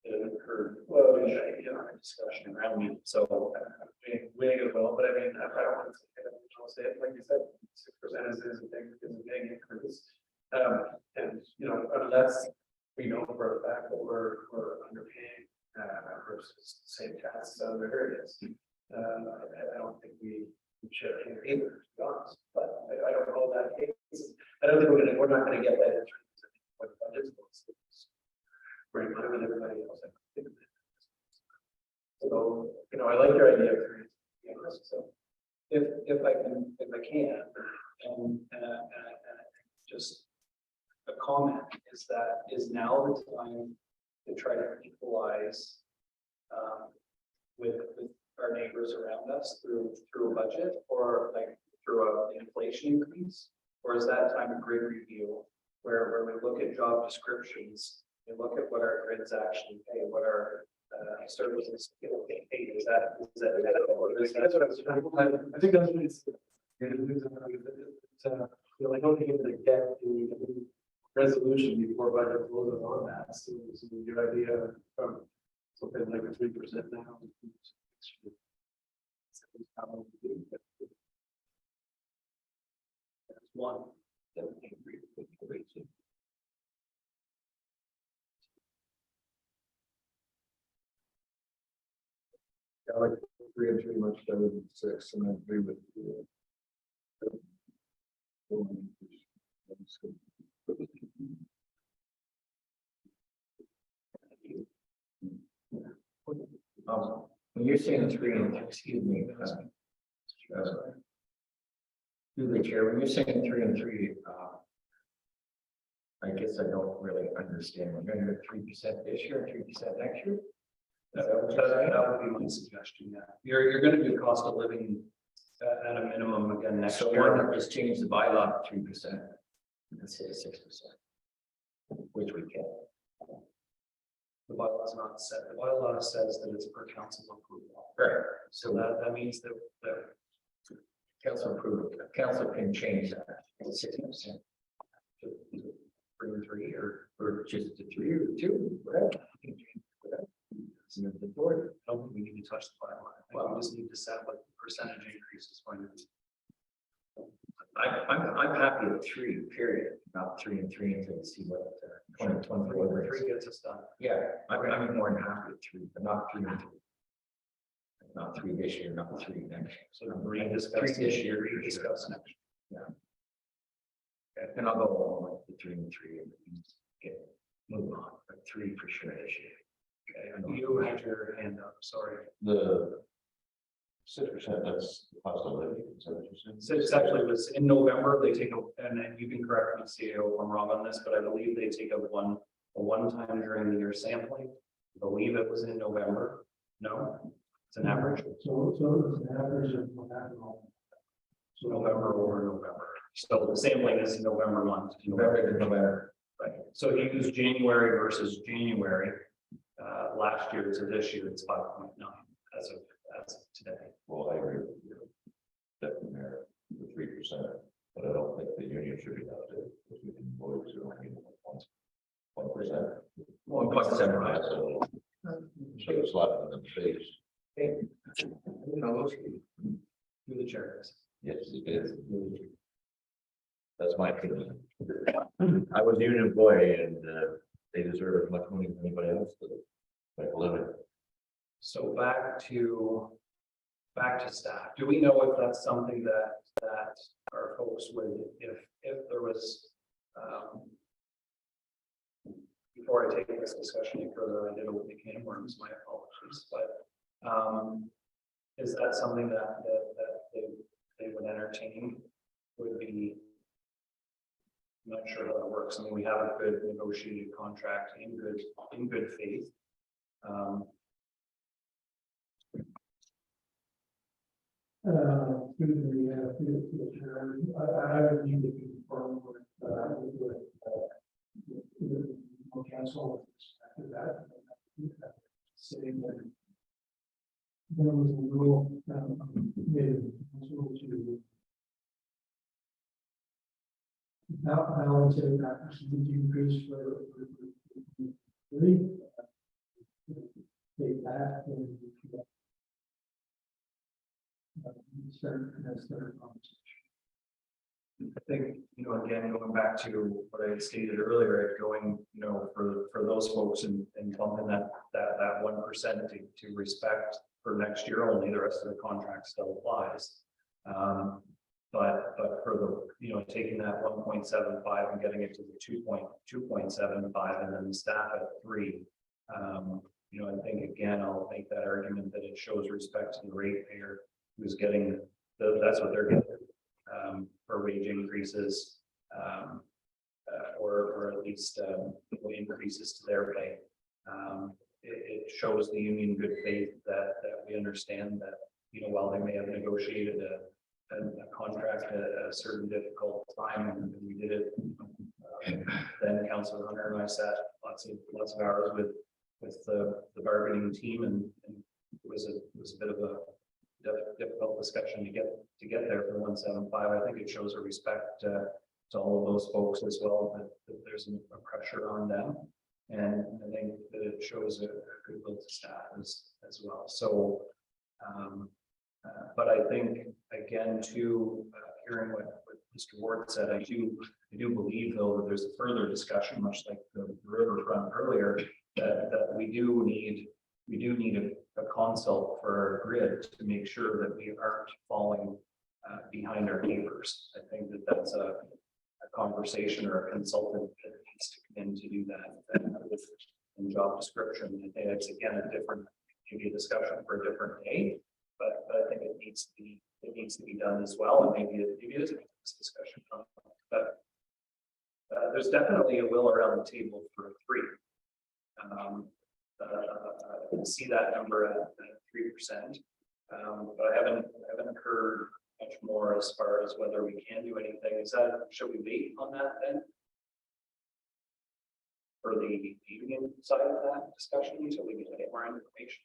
it occurred well in a discussion around me. So we as well, but I mean, I don't want to say it like you said, 6% is a big increase. And unless we know for a fact that we're underpaying versus same tasks in other areas, I don't think we should either, to be honest. But I don't know that case. I don't think we're not going to get that in terms of what budgets. Right, with everybody else. So, I like your idea of so if I can, and just a comment is now the time to try to equalize with our neighbors around us through a budget, or like through an inflation increase, or is that time a grid review where we look at job descriptions? We look at what our grids actually pay, what our services pay. Is that that's what I was trying to, I think that's what it's. I don't think it's a get the resolution before budget closes on that. So your idea of something like a 3% now. That's one. I like 3 and 3 much better than 6, and I agree with you. When you're saying 3 and 3, excuse me, through the chair, when you're saying 3 and 3, I guess I don't really understand. We're going to 3% this year, 3% next year. That would be my suggestion. Yeah, you're going to do cost of living at a minimum again next So year. why not just change the bylaw to 3% instead of 6%, which we can. The bylaw is not set. The bylaw says that it's per council approval. Right. So that means that Council approval. Council can change that to 6%. to 3 and 3 Or just to 3 or 2, whatever. The board. I don't think we need to touch the bylaw. Well, we just need to set what the percentage increase is going to be. I'm happy with 3, period, not 3 and 3 until we see what 2024 3 gets us done. Yeah, I'm more than happy with 3, but not 3 and 3. Not 3 this year, not 3 next. So three discussed Three this year, three 3 discussed discussed next. Yeah. And I'll go along with the 3 and 3 and get, move on, but 3 for sure this year. Okay, you had your hand up, sorry. The 6%, that's the cost of living, is that what you're saying? So it's actually was in November, they take a, and then you can correct me, CEO, if I'm wrong on this, but I believe they take a one time during the year sampling. I believe it was in November. No, it's an average, So it's an average of what happened. so November over November. So the sampling is November month. November to November. Right, so he used January versus January, last year to this year, it's 5.9 as of today. Well, I agree with you. Definitely there, the 3%, but I don't think the union should be out there, because we can vote to only 1%. 1.75. So it's a lot in the face. Through the chair. Yes, it is. That's my opinion. I was a union employee and they deserve as much money as anybody else to make a living. So back to staff. Do we know if that's something that our folks would, if there was, before I take this discussion any further, I did open the can of worms, my apologies, but is that something that they would entertain? Would be, I'm not sure how that works. I mean, we have a good negotiated contract in good faith. Through the chair, I would need to confirm with council with respect to that. Saying that there was a rule made to not balance it, that percentage increase for three. Take that and start conversation. I think, again, going back to what I had stated earlier, going, for those folks and bumping that 1% to respect for next year only, the rest of the contract still applies. But for the, taking that 1.75 and getting it to the 2.75 and then the staff at 3. I think again, I'll make that argument that it shows respect to the ratepayer who's getting, that's what they're getting. For wage increases, or at least increases to their pay. It shows the union good faith that we understand that, while they may have negotiated a contract at a certain difficult time, and we did it. Then Councilor Hunter and I sat lots of hours with the bargaining team, and it was a bit of a difficult discussion to get there for 1.75. I think it shows a respect to all of those folks as well, that there's a pressure on them, and I think that it shows a goodwill to staff as well. So, but I think again, too, hearing what Mr. Ward said, I do believe though that there's a further discussion, much like the riverfront earlier, that we do need a consult for our grid to make sure that we aren't falling behind our neighbors. I think that's a conversation or a consultant that needs to come in to do that. In job description, I think it's again maybe a discussion for a different day, but I think it needs to be done as well, and maybe it is this discussion. But there's definitely a will around the table for 3. I can see that number at 3%, but I haven't heard much more as far as whether we can do anything. Should we wait on that then? For the union side of that discussion until we get more information.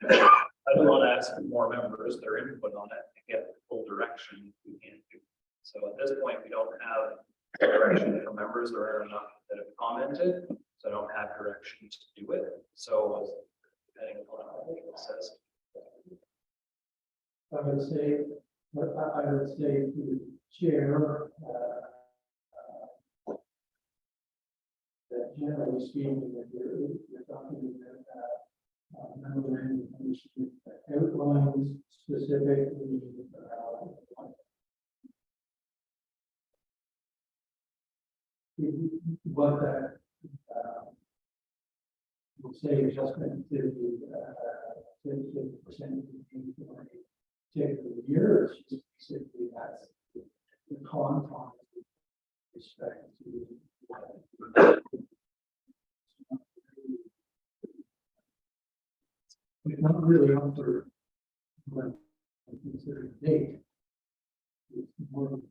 I don't want to ask for more members, their input on it, to get full direction. We can't do. So at this point, we don't have direction from members. There are enough that have commented, so I don't have direction to do it. So depending upon what it says. I would say to the chair, that generally generally speaking, if you're talking about memorandum of understanding that outlines specifically what that we'll say adjustment to the percentage for a particular year, it's just basically that's the confine with respect to it's not really up for what I consider a date. It's more of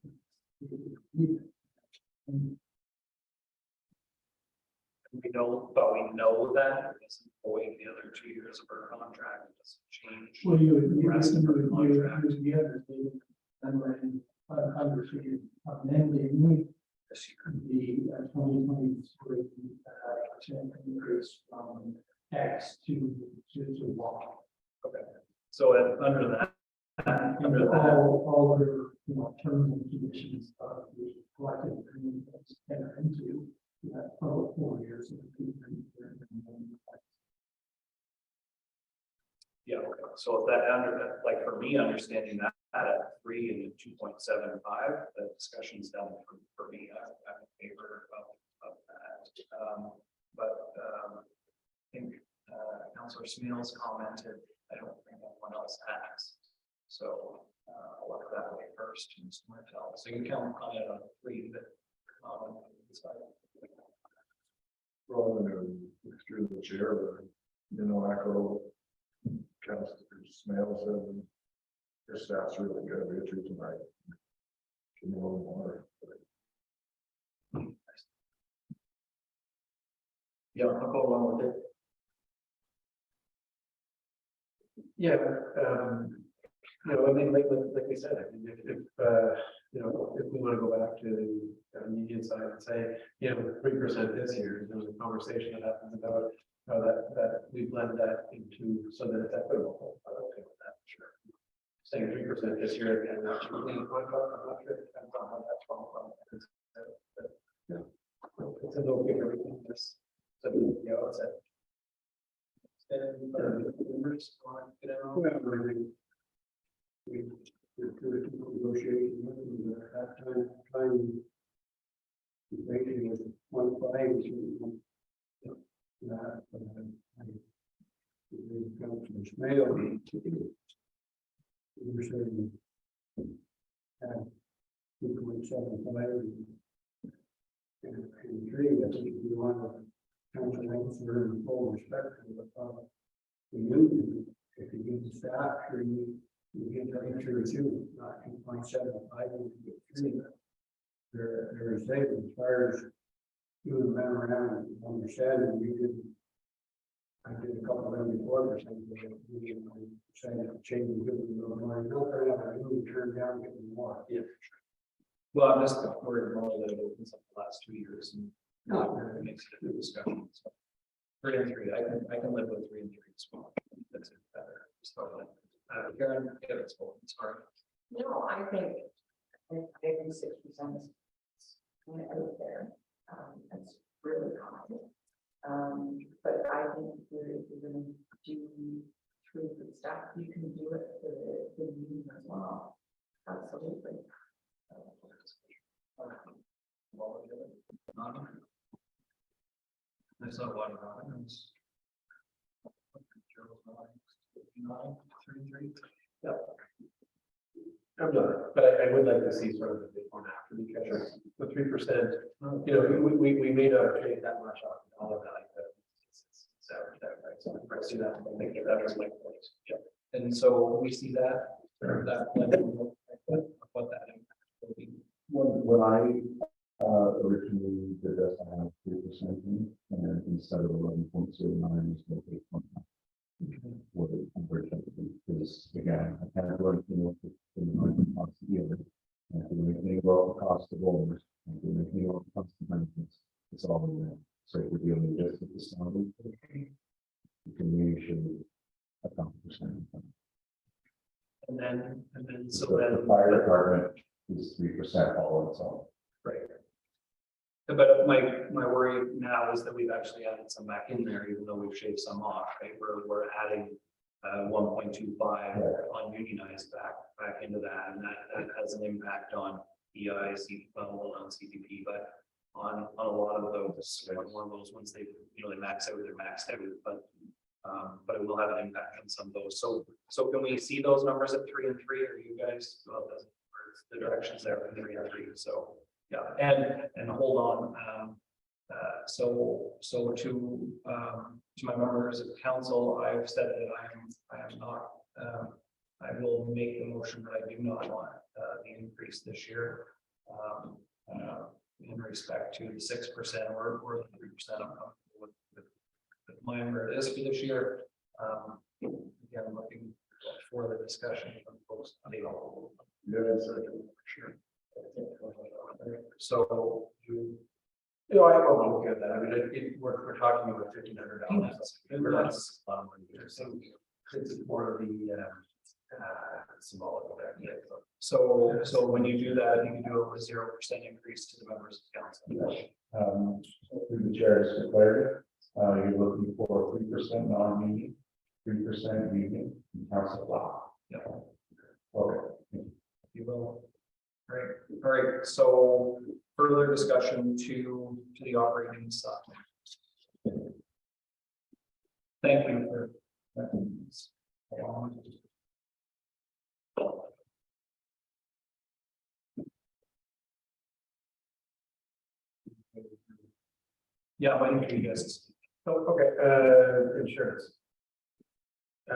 We know, but we know that it's avoiding the other 2 years of our contract, it doesn't change. well, you would, The rest of our contract the other thing, and understand amending this year. the 2023 percent increase from X to Y. So under that, All other, terms and conditions of the collective agreement that's entered into that for 4 years of the agreement. yeah, okay. So if that under that, like for me, understanding that at 3 and 2.75, the discussion's done for me, I'm in favor of that. I think Councillor Smeals commented, I don't think anyone else has. So I'll look that way first, Mr. Martell. So you can comment on 3, but Rolling and through the chair, but, echo Councilor Smales said, your staff's really good, Richard, tonight. Give me a little more. Yeah, I'll go along with it. Yeah, I mean, like we said, I mean, if we want to go back to the union side and say, 3% this year, there's a conversation that happens about how that we blend that into so that it's equitable. I'm okay with that, sure. Saying 3% this year and not I'm not sure it depends on how that's going from. It's a little bit everything. This, so it's a. And members on get out. We through negotiation with that time basically was 1.5. Councilor Smail. We were saying 2.75 and 3. I think if you want to council in full respect of the union, if you give the staff, you get the entry too, not 2.75, you get 3. There is safe as far as doing the memorandum of understanding. I did a couple of them before, we decided to change the good. You're not going to have a new turn down, getting more. Yeah. Well, I'm just worried more that it opens up the last 2 years and it makes it a good discussion. So 3 and 3, I can live with 3 and 3 as well. That's it better. So, Karen, yeah, it's sorry. No, I think 6% is kind of out there. That's really common. But I think if you're going to do 3 for the staff, you can do it for the union as well. Absolutely. I saw one items. 9, 3. Yeah. I'm done, but I would like to see sort of the before and after, because the 3%, we may not have changed that much off the dollar value, but it's average that, right? So I see that, I think that was my point. Yeah. And so we see that, or that, what that impact will be. When I originally did this, I had 3% in, and then instead of 11.09, it's 8.9. What it unfortunately is, again, I kind of learned what the cost of the other, and if we're making about the cost of owners, and if we're making about the cost of benefits, it's all in there. So if we're dealing just with the salary, you can usually accomplish anything. And then, so So then. the fire department is 3% all on its own. Right. But my worry now is that we've actually added some back in there, even though we've shaved some off, right? We're adding 1.25 on unionized back into that, and that has an impact on EI, well, on CDP, but on a lot of those, one of those ones they max out, they're maxed out, but it will have an impact on some of those. So can we see those numbers at 3 and 3? Are you guys, well, the directions there for 3 and 3? So yeah, and hold on. So to my members of council, I've said that I am not. I will make the motion that I do not want the increase this year. In respect to the 6% or the 3%, I'm comfortable with mine where it is for this year. Again, I'm looking for the discussion from folks. Sure. So I will look at that. I mean, we're talking about $1,500. It's more of the symbolic of that. Yeah. So when you do that, you can do a 0% increase to the members of council. Through the chair is declared, you're looking for 3% non-union, 3% union, and council block. Yeah. Okay. You will. All right. So further discussion to the operating side. Thank you for that. Yeah, why don't you guys? Oh, okay, insurance. I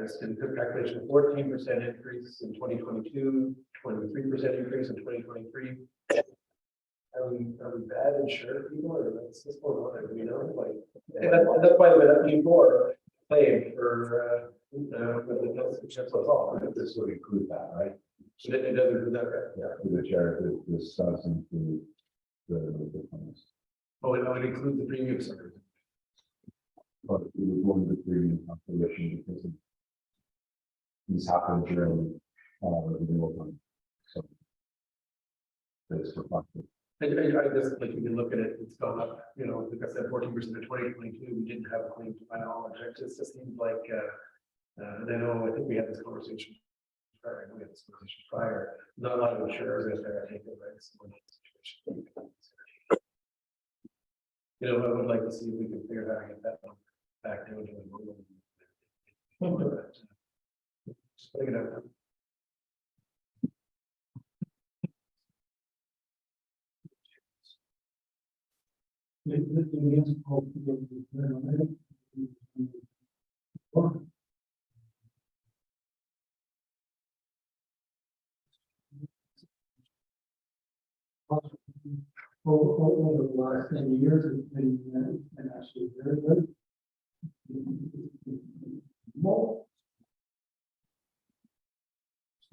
just did the calculation, 14% increase in 2022, 23% increase in 2023. Are we bad insured people, or what's this going on? You know, like, and that's why that before playing for with the health insurance was all. This would include that, right? It doesn't do that, right? Yeah, through the chair, this does include the funds. Oh, it includes the premium service. But we would go into the premium calculation because of these happen during the renewal time. So it's reflected. I just like you can look at it, it's gone up, like I said, 14% in 2022, we didn't have a claim to my knowledge, it just seems like, and I think we had this conversation. Prior, we had this conversation prior, not a lot of insurers out there, I think, right? I would like to see if we can figure out how to get that one back down to the normal. Just putting it out. Over the last 10 years, it's been actually very good. Well,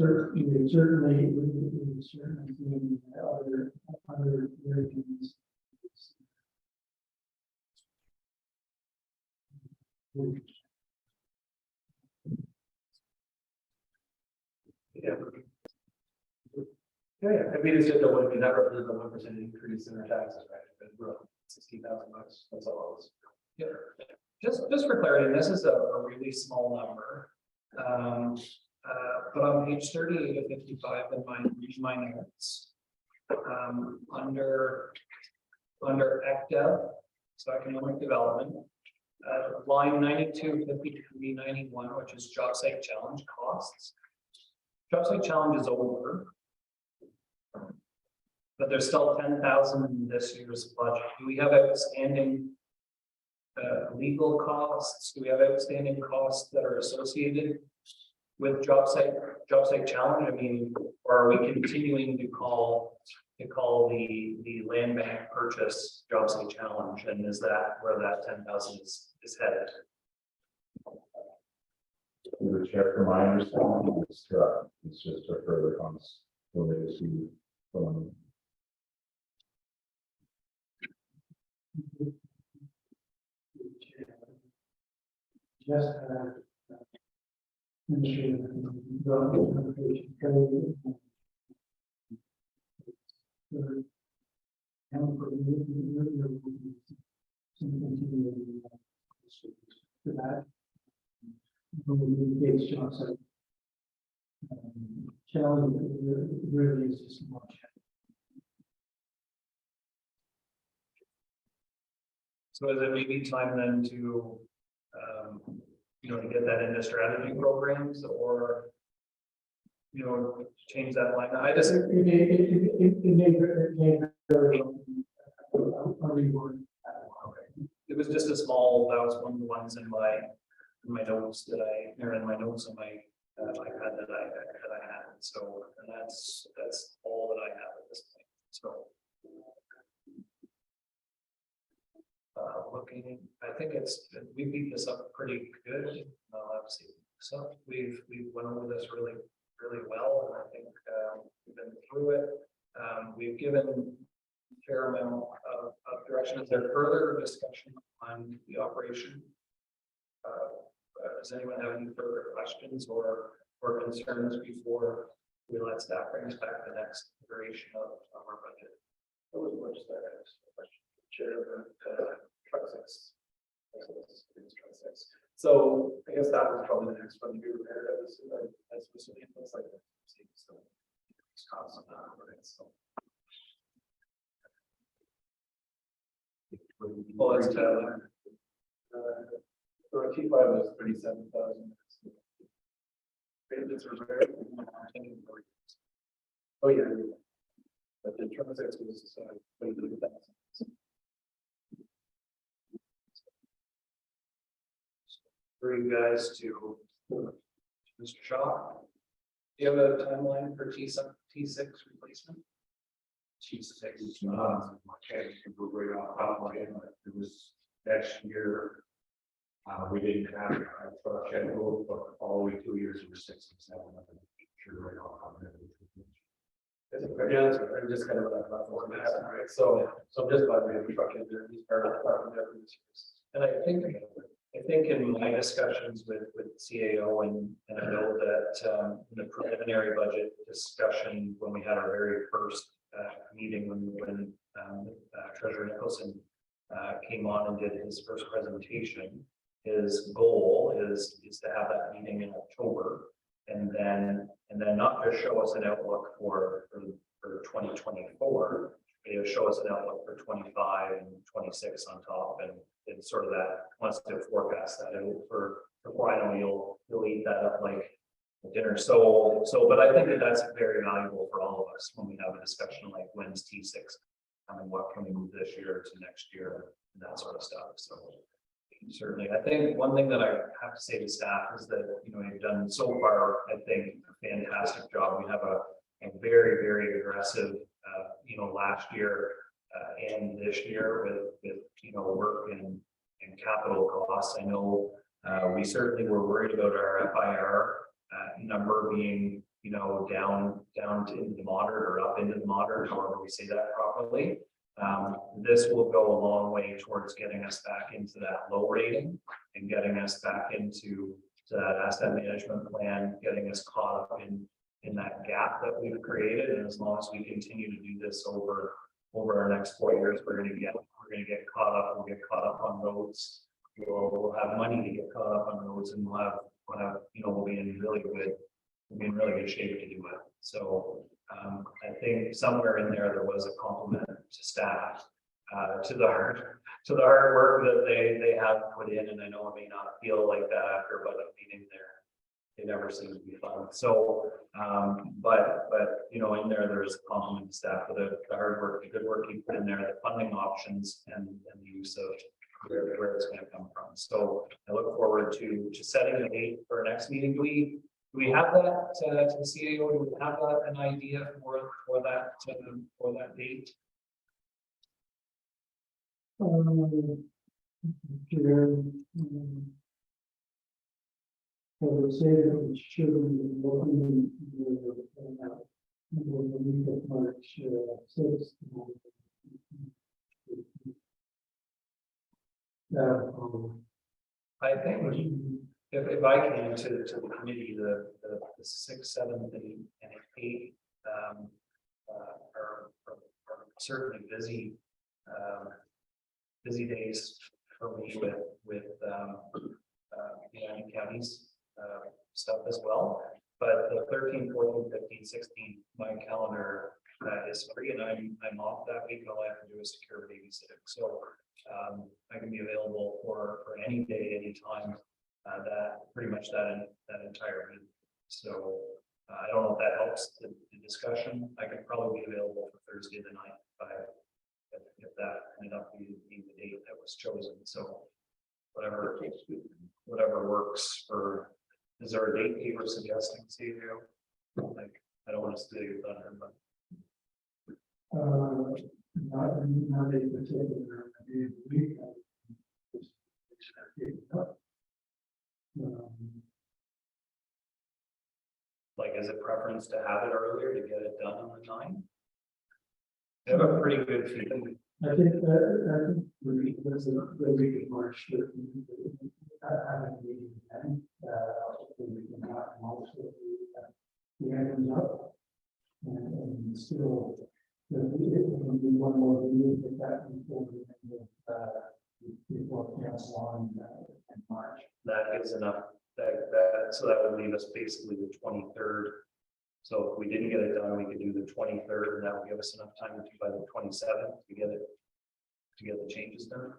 certainly, seeing other areas. Yeah, I mean, it's just a one, that represents a 1% increase in our taxes, right? But we're up $60,000, that's all it was. Yeah. Just for clarity, this is a really small number. But on page 38 of 55 in my notes, under ECDEV, so economic development, line 92, 53, 91, which is job site challenge costs. Job site challenge is over, but there's still 10,000 in this year's budget. Do we have outstanding legal costs? Do we have outstanding costs that are associated with job site challenge? I mean, or are we continuing to call the land bank purchase job site challenge? And is that where that 10,000 is headed? The chair, from my understanding, it's just a further costs related to Just And for some continuing to that. Gates Johnson. Challenge really is just more challenge. So is it maybe time then to, to get that into strategy programs or, change that line? I just, It may very it was just a small, that was one of the ones in my notes that in my notes on my iPad that I had. So, and that's all that I have at this point. So. Looking, I think we beat this up pretty good. Let's see. So we've went over this really well, and I think we've been through it. We've given a fair amount of direction. Is there further discussion on the operation? Does anyone have any further questions or concerns before we let staff bring us back to the next iteration of our budget? That was much that question. Chair, truck six. So I guess that was probably the next one to be repaired. As it looks like. So it's constant, right? So. Well, it's Tyler. For a T5 was 37,000. It's repaired. Oh yeah. But the truck six was 22,000. For you guys to Mr. Shaw. Do you have a timeline for T6 replacement? T6 is not okay, we're right off top of my head, it was next year. We didn't have a truck schedule, but following 2 years, it was 6 and 7. Sure, right off top of my head. Yeah, that's right. Just kind of that platform, right? So I'm just glad we have a truck in there. He's part of the department there for this year. And I think in my discussions with CAO and I know that in the preliminary budget discussion, when we had our very first meeting when Treasurer Nicholson came on and did his first presentation, his goal is to have that meeting in October and then not just show us an outlook for 2024, but show us an outlook for 25 and 26 on top and sort of that wants to forecast that out for I know you'll eat that up like dinner. So but I think that's very valuable for all of us when we have a discussion like when's T6 and what can we move this year to next year and that sort of stuff. So certainly, I think one thing that I have to say to staff is that you've done so far, I think, a fantastic job. We have a very, very aggressive, last year and this year with work and capital costs. I know we certainly were worried about our FIR number being down to into the moderate or up into the moderate, however we say that properly. This will go a long way towards getting us back into that low rating and getting us back into that asset management plan, getting us caught up in that gap that we've created. And as long as we continue to do this over our next 4 years, we're going to get caught up. We'll get caught up on roads. We'll have money to get caught up on roads, and we'll be in really good shape to do it. So I think somewhere in there was a compliment to staff to the hard work that they have put in, and I know it may not feel like that after a budget meeting there. They never seem to be fun. So, but in there's a compliment to staff for the hard work, the good work you put in there, the funding options, and the use of where it's going to come from. So I look forward to setting a date for our next meeting. Do we have that to the CAO? Do we have an idea for that date? I would say that we should be looking the week of March 6th. I think if I came to the committee, the 6th, 7th, and 8th are certainly busy busy days for me with the counties stuff as well. But the 13th, 14th, 15th, 16th, my calendar is free and I'm off that week. All I have to do is secure babysitting. So I can be available for any day, any time, that pretty much that entire week. So I don't know if that helps the discussion. I could probably be available for Thursday the 9th if that ended up being the date that was chosen. So whatever works for. Is there a date you were suggesting, Steve? Like, I don't want to steal your thunder, but Not a particular day of the week. like, is it preference to have it earlier to get it done on the 9th? I have a pretty good feeling. I think the week of March. I haven't meeting then, we can have most of the items up. And still, it will be one more meeting with that before council on in March. That gives enough, so that would leave us basically the 23rd. So if we didn't get it done, we could do the 23rd, and that would give us enough time to do by the 27th to get the changes done.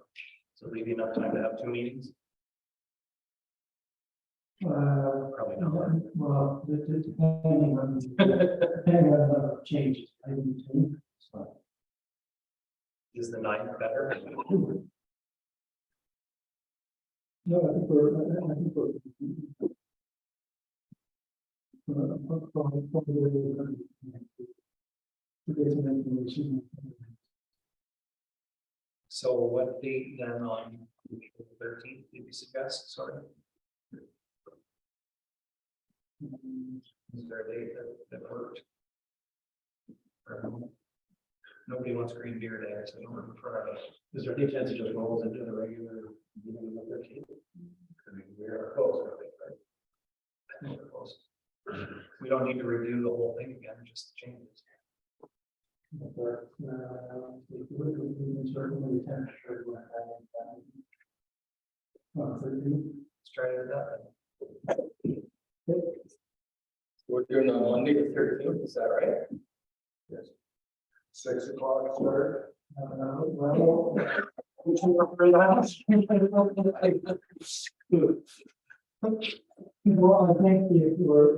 So leave you enough time to have 2 meetings. Probably not. Well, depending on the number of changes, I would think. So, Is the 9th better? no, I think we're So what date then on the 13th did you suggest? Sorry. Is there a date that worked? Nobody wants green beer day, so I don't remember Friday. Is there any chance it just rolls into the regular meeting on the 13th? I mean, we are close, I think, right? I think we're close. We don't need to review the whole thing again, just the changes. Let's try to do that. We're doing on Monday the 13th, is that right? Yes. 6 o'clock, sir. Well, Which one for that? well, I think if we're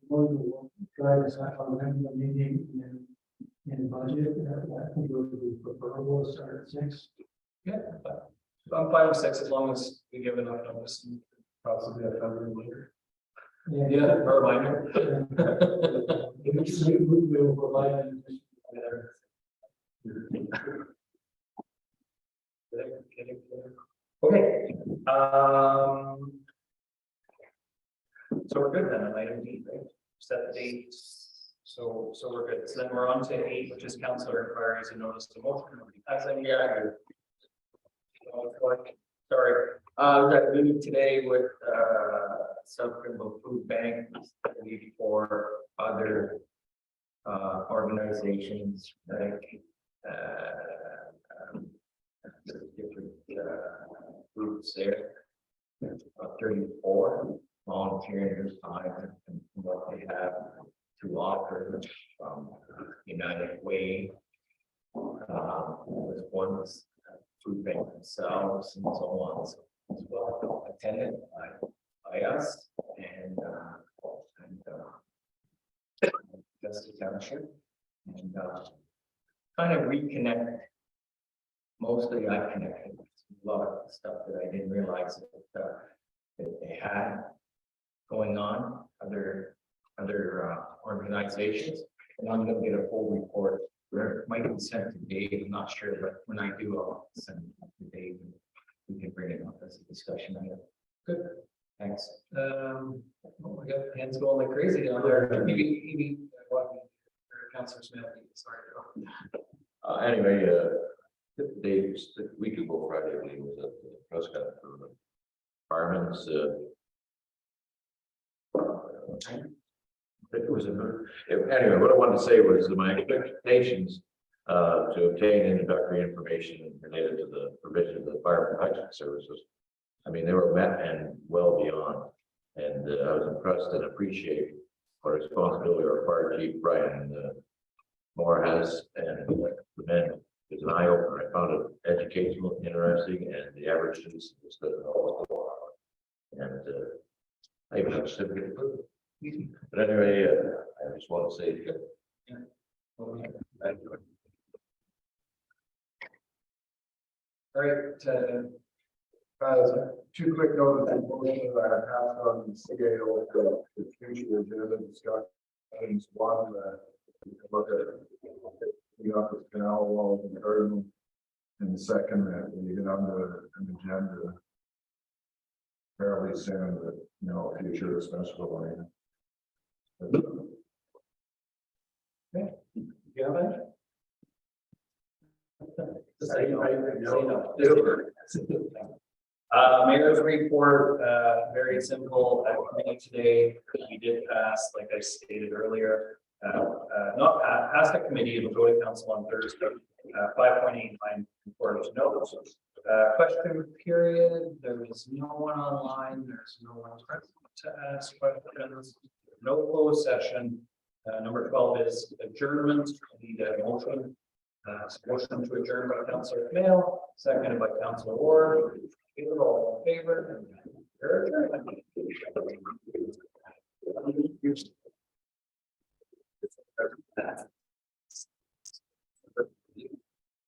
going to try this out on the meeting in budget, I think it would be preferable to start at 6. Yeah, but I'm fine with 6 as long as we give enough notice and possibly a cover later. Yeah, a reminder. We will provide an Okay. So we're good then on item D, right? Set the date. So we're good. So then we're on to 8, which is councillor inquiries and notice to motion. As I sorry. That meeting today with Subcriminal Food Bank for other organizations like different groups there. About 34 volunteering their time and what they have to offer from United Way. With one's food bank themselves and so on. So as well attended by us and Dusty Township and kind of reconnect. Mostly I connected with a lot of stuff that I didn't realize that they had going on, other organizations. And I'm gonna get a full report. It might be sent to Dave, I'm not sure, but when I do, I'll send it to Dave and we can bring it up as a discussion item. Good, thanks. Oh, we got hands going like crazy down there. Maybe Councillor Smith, sorry. Anyway, Dave's the week ago Friday, when he was at the Prescott for the firemen's. It was anyway, what I wanted to say was that my expectations to obtain introductory information related to the provision of the fire protection services. I mean, they were met and well beyond, and I was impressed and appreciate what responsibility our fire chief Brian Moore has, and the man is an eye opener. I found it educational, interesting, and the average citizen just doesn't know what's going on. And I even have a certificate to prove it. But anyway, I just want to say, thank you. All right, two quick notes and motions I have passed on the CAO, the future agenda discussions. One, we can look at the office canal walls and garden. And the second, that we get on an agenda fairly soon, that, you know, future special line. You have it? Say no. Mayor's report, very simple. At committee today, we did pass, like I stated earlier, not passed a committee of the voting council on Thursday, 5.89 important notes. Question period. There was no one online. There's no one present to ask questions. No closed session. Number 12 is adjournment. I need a motion. Motion to adjourn by Councillor Mail, seconded by Councillor Ward. All in favor? You're adjourned.